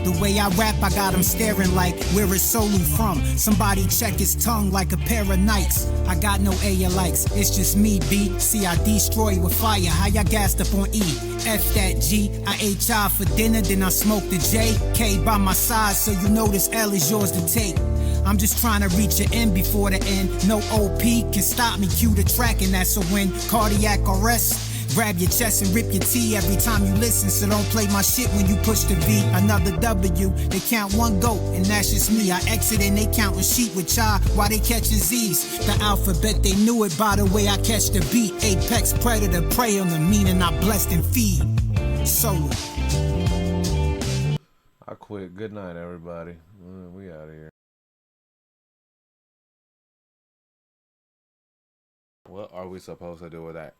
The way I rap, I got 'em staring like, where is Solu from? Somebody check his tongue like a pair of Nikes. I got no A likes, it's just me, B. See, I destroy with fire, how y'all gassed up on E? F that G, I ate y'all for dinner, then I smoked the J. K by my side, so you know this L is yours to take. I'm just trying to reach an end before the end. No OP can stop me, cue the track, and that's a win. Cardiac arrest. Grab your chest and rip your T every time you listen, so don't play my shit when you push the V. Another W, they count one goat, and that's just me. I exit and they counting sheep with y'all while they catching Z's. The alphabet, they knew it by the way I catch the beat. Apex predator, prey on the meaning I blessed and feed. Solo.
I quit. Good night, everybody. We out of here. What are we supposed to do with that?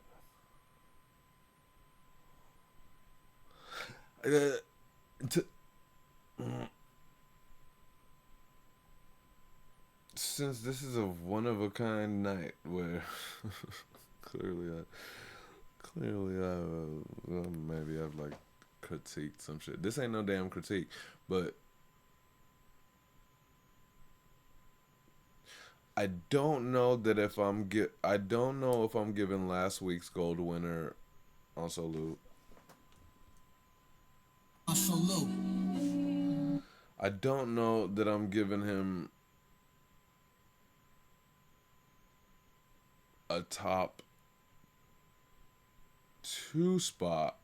Since this is a one-of-a-kind night where clearly maybe I've like critiqued some shit. This ain't no damn critique, but I don't know that if I don't know if I'm giving last week's gold winner on Salute. I don't know that I'm giving him a top 2 spot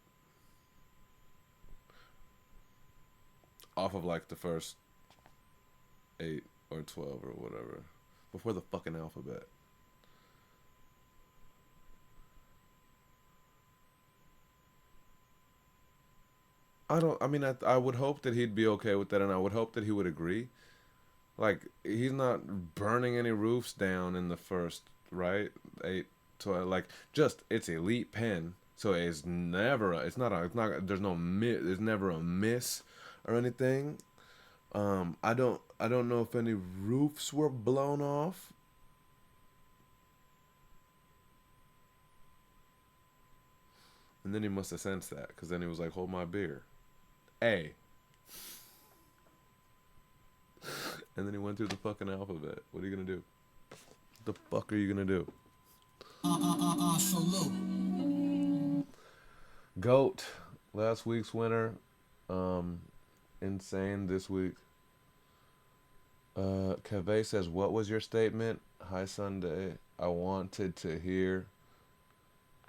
off of like the first 8 or 12 or whatever before the fucking alphabet. I would hope that he'd be okay with that, and I would hope that he would agree. Like, he's not burning any roofs down in the first, right? 8, 12, like, just, it's elite pen, so there's never a miss or anything. I don't know if any roofs were blown off. And then he must have sensed that, because then he was like, hold my beer. A. And then he went through the fucking alphabet. What are you gonna do? What the fuck are you gonna do? Goat, last week's winner. Insane this week. Cave says, what was your statement? Hi Sunday. I wanted to hear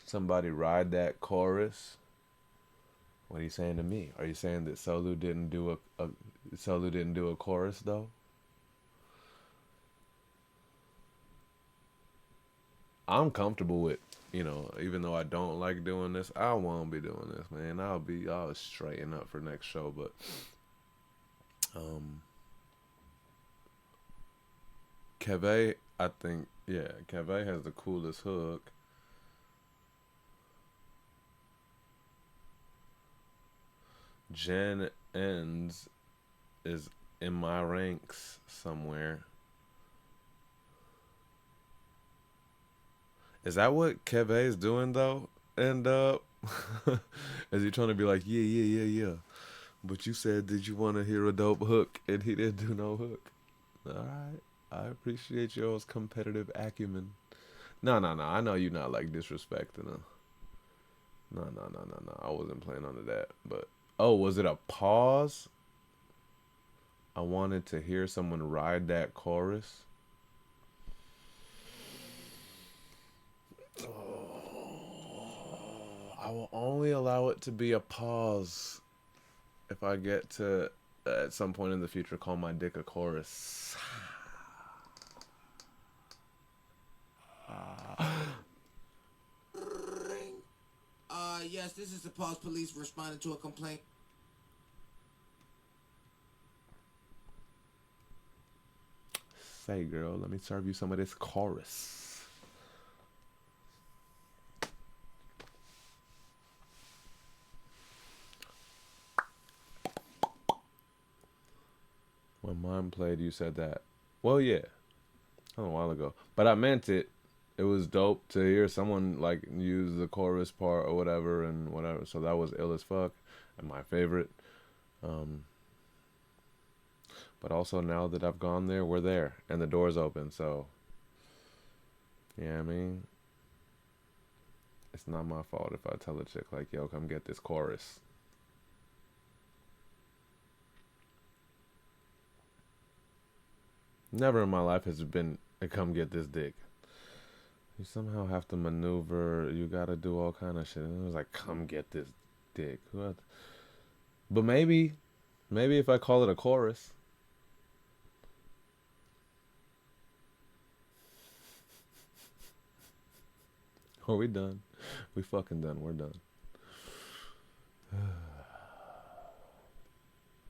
somebody ride that chorus. What are you saying to me? Are you saying that Solu didn't do a chorus though? I'm comfortable with you know, even though I don't like doing this, I won't be doing this, man. I'll straighten up for next show, but Keve, I think, yeah, Keve has the coolest hook. Jen Ends is in my ranks somewhere. Is that what Keve is doing though? And is he trying to be like, yeah, yeah, yeah, yeah? But you said, did you want to hear a dope hook? And he didn't do no hook. All right, I appreciate y'all's competitive acumen. No, no, no. I know you're not like disrespecting her. No, no, no, no, no. I wasn't playing under that. But oh, was it a pause? I wanted to hear someone ride that chorus. I will only allow it to be a pause if I get to, at some point in the future, call my dick a chorus.
Yes, this is the Pulse Police responding to a complaint.
Say, girl, let me serve you some of this chorus. When mine played, you said that. Well, yeah, a while ago, but I meant it. It was dope to hear someone like use the chorus part or whatever and whatever. So that was ill as fuck and my favorite. But also now that I've gone there, we're there and the door's open. So, yeah, I mean, it's not my fault if I tell a chick like, yo, come get this chorus. Never in my life has it been a come get this dick. You somehow have to maneuver. You gotta do all kind of shit. And it was like, come get this dick. What? But maybe if I call it a chorus. Are we done? We fucking done. We're done.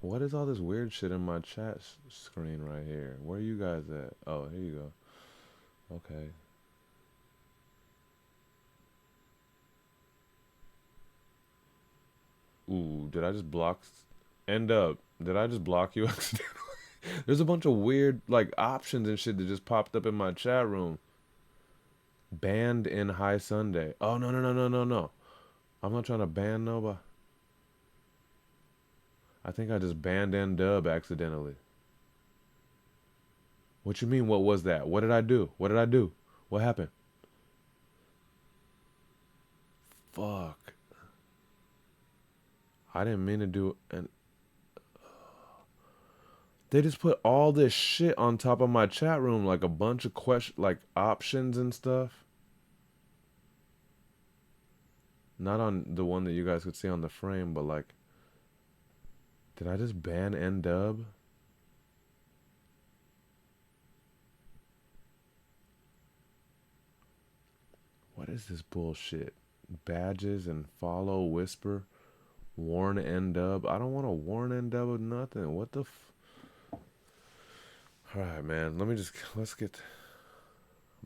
What is all this weird shit in my chat screen right here? Where are you guys at? Oh, here you go. Okay. Ooh, did I just block? End up. Did I just block you accidentally? There's a bunch of weird, like, options and shit that just popped up in my chat room. Banned in High Sunday. Oh, no, no, no, no, no, no. I'm not trying to ban nobody. I think I just banned N-Dub accidentally. What you mean, what was that? What did I do? What did I do? What happened? Fuck. I didn't mean to do an... They just put all this shit on top of my chat room, like a bunch of like options and stuff. Not on the one that you guys could see on the frame, but like... Did I just ban N-Dub? What is this bullshit? Badges and follow, whisper, warn N-Dub. I don't want to warn N-Dub of nothing. What the Alright, man. Let's get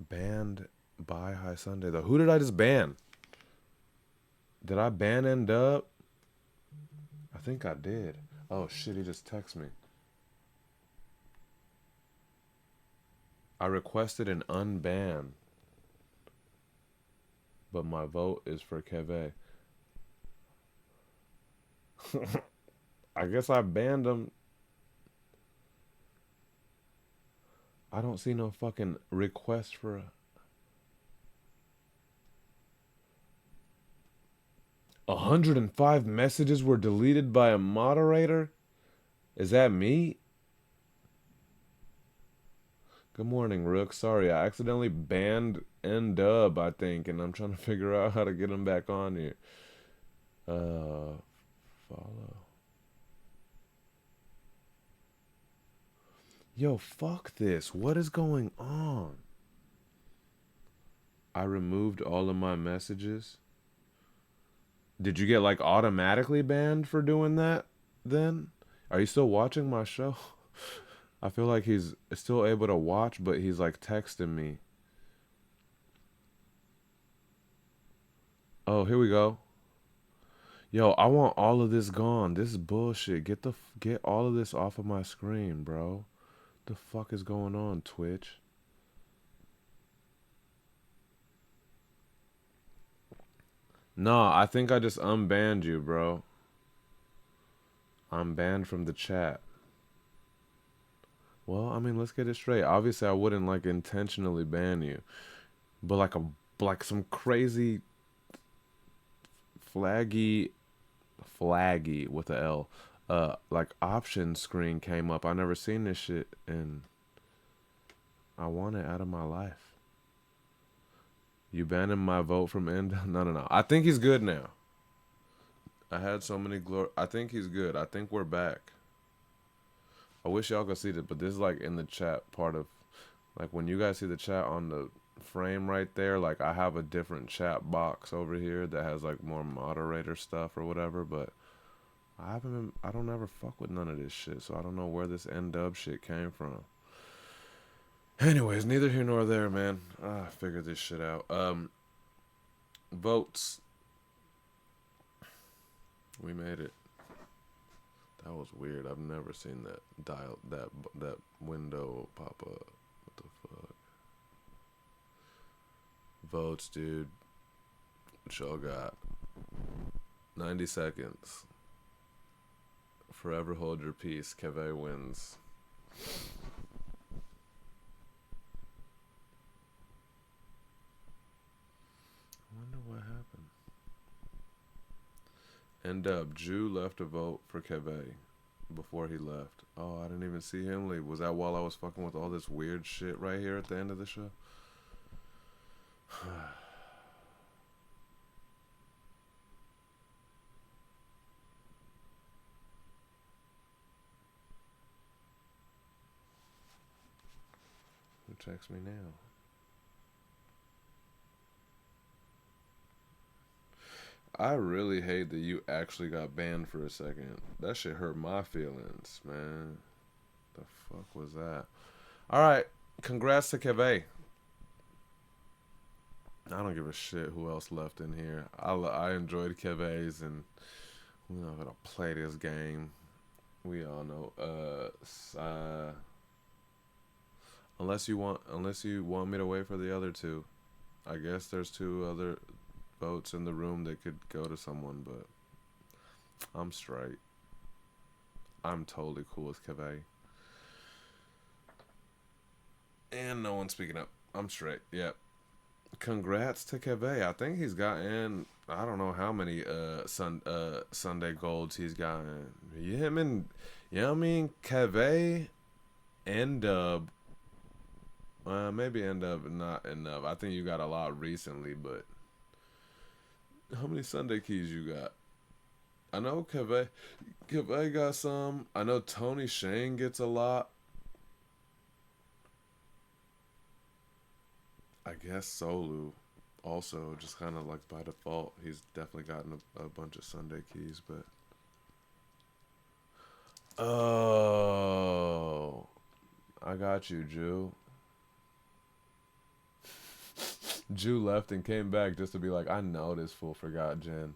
banned by High Sunday, though. Who did I just ban? Did I ban N-Dub? I think I did. Oh, shit, he just texted me. I requested an unban. But my vote is for Keve. I guess I banned him. I don't see no fucking request for a... 105 messages were deleted by a moderator? Is that me? Good morning, Rook. Sorry, I accidentally banned N-Dub, I think, and I'm trying to figure out how to get him back on here. Follow. Yo, fuck this. What is going on? I removed all of my messages. Did you get like automatically banned for doing that then? Are you still watching my show? I feel like he's still able to watch, but he's like texting me. Oh, here we go. Yo, I want all of this gone. This is bullshit. Get all of this off of my screen, bro. The fuck is going on, Twitch? Nah, I think I just unbanned you, bro. I'm banned from the chat. Well, I mean, let's get it straight. Obviously, I wouldn't like intentionally ban you, but like some crazy flaggy with a L, like option screen came up. I never seen this shit, and I want it out of my life. You banning my vote from end? No. I think he's good now. I had so many I think he's good. I think we're back. I wish y'all could see this, but this is like in the chat part of, like when you guys see the chat on the frame right there, like I have a different chat box over here that has like more moderator stuff or whatever, but I don't ever fuck with none of this shit, so I don't know where this N-dub shit came from. Anyways, neither here nor there, man. I figured this shit out. Votes. We made it. That was weird. I've never seen that window pop up. What the fuck? Votes, dude. What y'all got? 90 seconds. Forever hold your peace. Keve wins. I wonder what happened. N-dub, Jew left a vote for Keve before he left. Oh, I didn't even see him leave. Was that while I was fucking with all this weird shit right here at the end of the show? Who texts me now? I really hate that you actually got banned for a second. That shit hurt my feelings, man. The fuck was that? Alright, congrats to Keve. I don't give a shit who else left in here. I enjoyed Keve's, and we're not gonna play this game. We all know. Unless you want me to wait for the other two. I guess there's two other votes in the room that could go to someone, but I'm straight. I'm totally cool with Keve. And no one's speaking up. I'm straight. Yep. Congrats to Keve. I think he's gotten, I don't know how many Sunday golds he's gotten. Him and, you know what I mean? Keve, N-dub. Maybe N-dub not enough. I think you got a lot recently, but how many Sunday keys you got? I know Keve got some. I know Tony Shane gets a lot. I guess Solu also, just kind of like by default, he's definitely gotten a bunch of Sunday keys, but oh, I got you, Jew. Jew left and came back just to be like, I know this fool forgot Jen.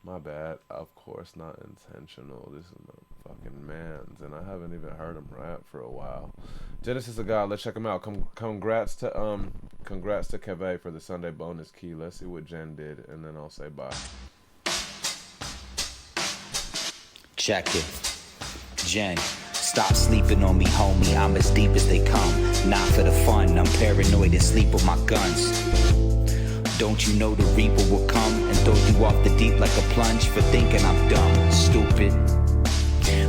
My bad. Of course, not intentional. This is my fucking man's, and I haven't even heard him rap for a while. Genesis of God, let's check him out. Congrats to Keve for the Sunday bonus key. Let's see what Jen did, and then I'll say bye.
Check it. Jen, stop sleeping on me, homie. I'm as deep as they come. Not for the fun. I'm paranoid and sleep with my guns. Don't you know the reaper will come and throw you off the deep like a plunge for thinking I'm dumb, stupid?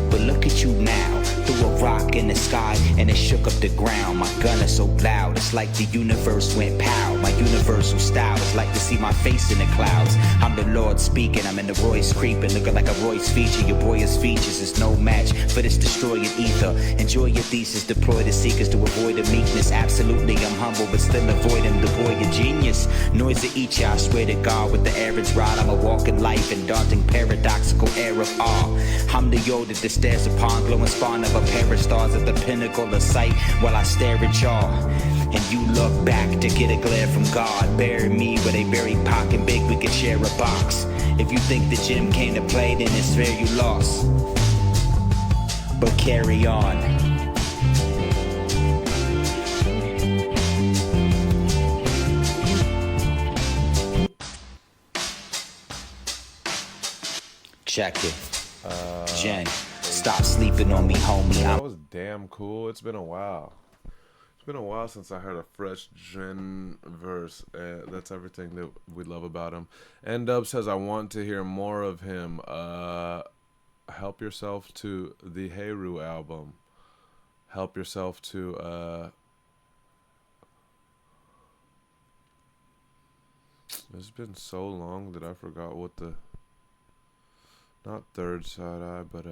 But look at you now, through a rock in the sky and it shook up the ground. My gun is so loud, it's like the universe went pow. My universal style is like to see my face in the clouds. I'm the Lord speaking, I'm in the Royce creeping, looking like a Royce feature. Your boy is features, is no match for this destroying ether. Enjoy your thesis, deploy the seekers to avoid the meekness. Absolutely, I'm humble, but still avoiding the boy of genius. Noise to each I swear to God, with the average rod, I'm a walking life and daunting paradoxical air of awe. I'm the Yoda that stares upon glowing spawn of a pair of stars at the pinnacle of sight while I stare at y'all. And you look back to get a glare from God. Bury me where they bury Pac and Big, we could share a box. If you think the gym came to play, then it's fair you lost. But carry on. Check it. Jen, stop sleeping on me, homie.
That was damn cool. It's been a while. It's been a while since I heard a fresh Jen verse. That's everything that we love about him. N-Dub says, I want to hear more of him. Help yourself to the Heiru album. Help yourself to... It's been so long that I forgot what the... Not Third Side Eye, but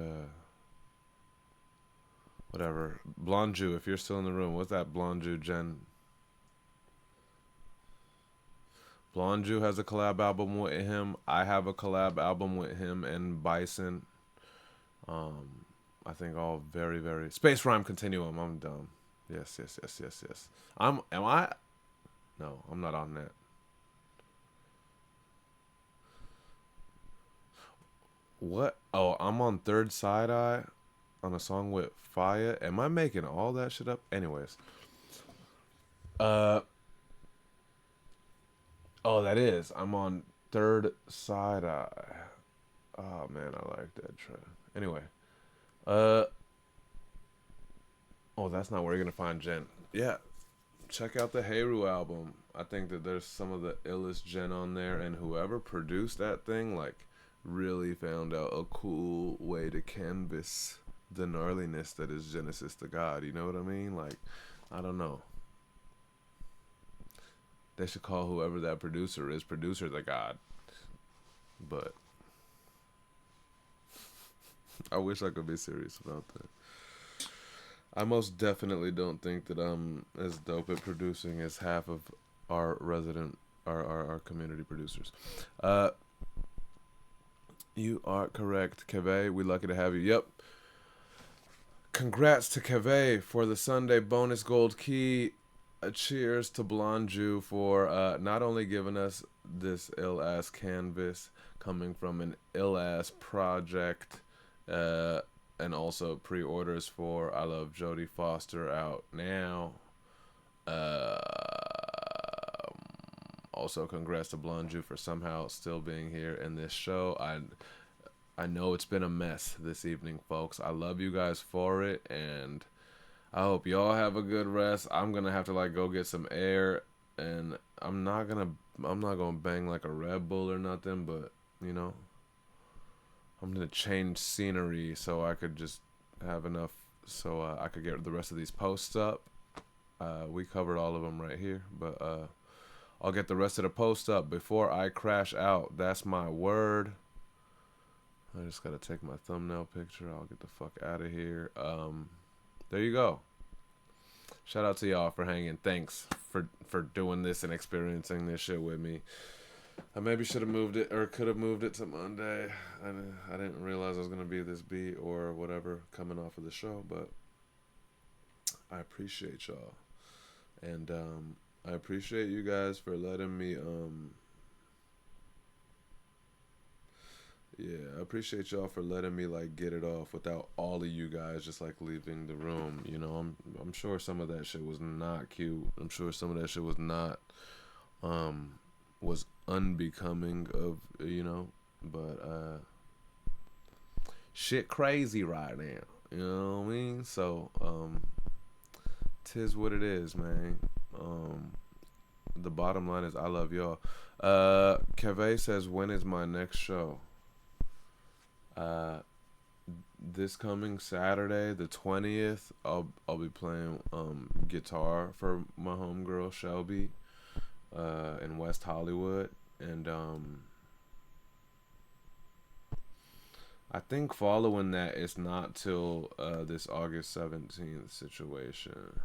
whatever. Blonde Jew, if you're still in the room, what's that Blonde Jew, Jen? Blonde Jew has a collab album with him. I have a collab album with him and Bison. I think all very, very... Space Rhyme Continuum, I'm dumb. Yes. Am I? No, I'm not on that. What? Oh, I'm on Third Side Eye on a song with Fire. Am I making all that shit up? Anyways. Oh, that is. I'm on Third Side Eye. Oh, man, I like that track. Anyway. Oh, that's not where you're going to find Jen. Yeah. Check out the Heiru album. I think that there's some of the illest Jen on there. And whoever produced that thing, like... really found out a cool way to canvas the gnarliness that is Genesis to God. You know what I mean? Like, I don't know. They should call whoever that producer is producer to God. But I wish I could be serious about that. I most definitely don't think that I'm as dope at producing as half of our resident, our community producers. You are correct, Keve. We're lucky to have you. Yep. Congrats to Keve for the Sunday bonus gold key. Cheers to Blonde Jew for not only giving us this ill-ass canvas coming from an ill-ass project and also pre-orders for I Love Jodie Foster out now. Also, congrats to Blonde Jew for somehow still being here in this show. I know it's been a mess this evening, folks. I love you guys for it, and I hope y'all have a good rest. I'm gonna have to like go get some air, and I'm not gonna bang like a Red Bull or nothing, but you know, I'm gonna change scenery so I could just have enough so I could get the rest of these posts up. We covered all of them right here, but I'll get the rest of the posts up before I crash out. That's my word. I just gotta take my thumbnail picture. I'll get the fuck out of here. There you go. Shout out to y'all for hanging. Thanks for doing this and experiencing this shit with me. I maybe should have moved it or could have moved it to Monday. I didn't realize I was gonna be this beat or whatever coming off of the show, but I appreciate y'all. And I appreciate you guys for letting me I appreciate y'all for letting me like get it off without all of you guys just like leaving the room. You know, I'm sure some of that shit was not cute. I'm sure some of that shit was not was unbecoming of, you know, but shit crazy right now. You know what I mean? So tis what it is, man. The bottom line is I love y'all. Keve says, when is my next show? this coming Saturday, the 20th, I'll be playing guitar for my homegirl Shelby in West Hollywood, and I think following that, it's not till this August 17th situation,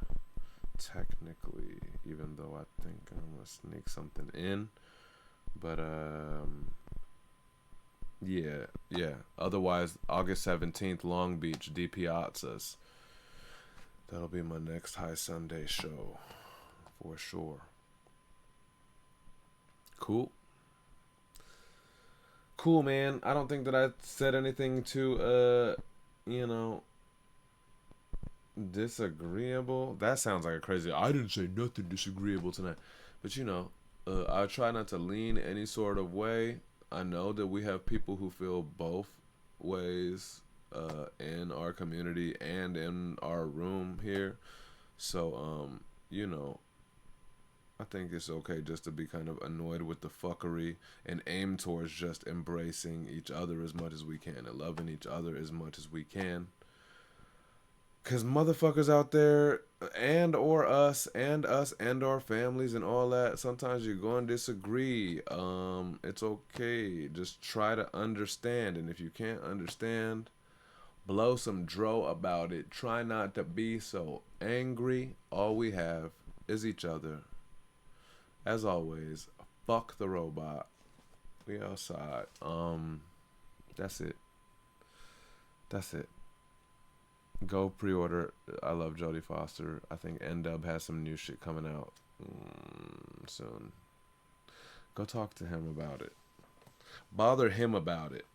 technically, even though I think I'm gonna sneak something in, but yeah. Otherwise, August 17th, Long Beach, D Piazzas. That'll be my next High Sunday show, for sure. Cool. Cool, man. I don't think that I said anything too, disagreeable. That sounds like a crazy. I didn't say nothing disagreeable tonight. But I try not to lean any sort of way. I know that we have people who feel both ways in our community and in our room here. So, I think it's okay just to be kind of annoyed with the fuckery and aim towards just embracing each other as much as we can and loving each other as much as we can. Cause motherfuckers out there and us and our families and all that, sometimes you're going to disagree. It's okay. Just try to understand. And if you can't understand, blow some dro about it. Try not to be so angry. All we have is each other. As always, fuck the robot. We outside. That's it. Go pre-order I Love Jodie Foster. I think N-Dub has some new shit coming out soon. Go talk to him about it. Bother him about it.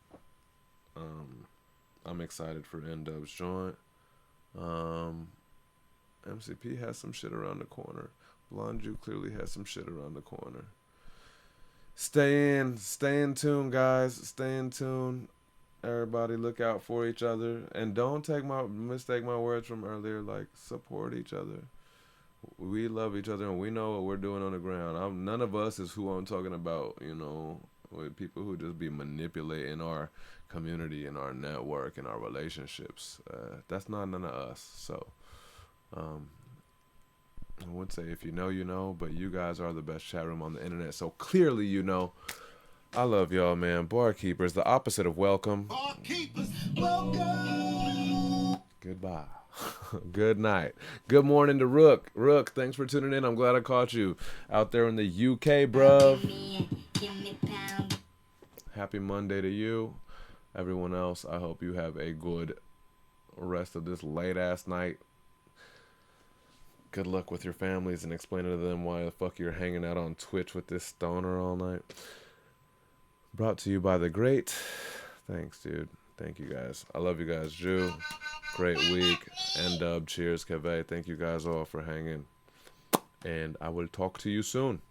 I'm excited for N-Dub's joint. MCP has some shit around the corner. Blonde Jew clearly has some shit around the corner. Stay in tune, guys. Stay in tune. Everybody look out for each other. And don't mistake my words from earlier. Like, support each other. We love each other and we know what we're doing on the ground. None of us is who I'm talking about, with people who just be manipulating our community and our network and our relationships. That's not none of us. So, I would say if you know, you know, but you guys are the best chat room on the internet, so clearly you know. I love y'all, man. Barkeepers, the opposite of welcome.
Barkeepers, welcome.
Goodbye. Good night. Good morning to Rook. Rook, thanks for tuning in. I'm glad I caught you out there in the UK, bruv. Happy Monday to you. Everyone else, I hope you have a good rest of this late-ass night. Good luck with your families and explaining to them why the fuck you're hanging out on Twitch with this stoner all night. Brought to you by The Great. Thanks, dude. Thank you, guys. I love you guys. Jew, great week. N-Dub, cheers, Keve. Thank you guys all for hanging. And I will talk to you soon.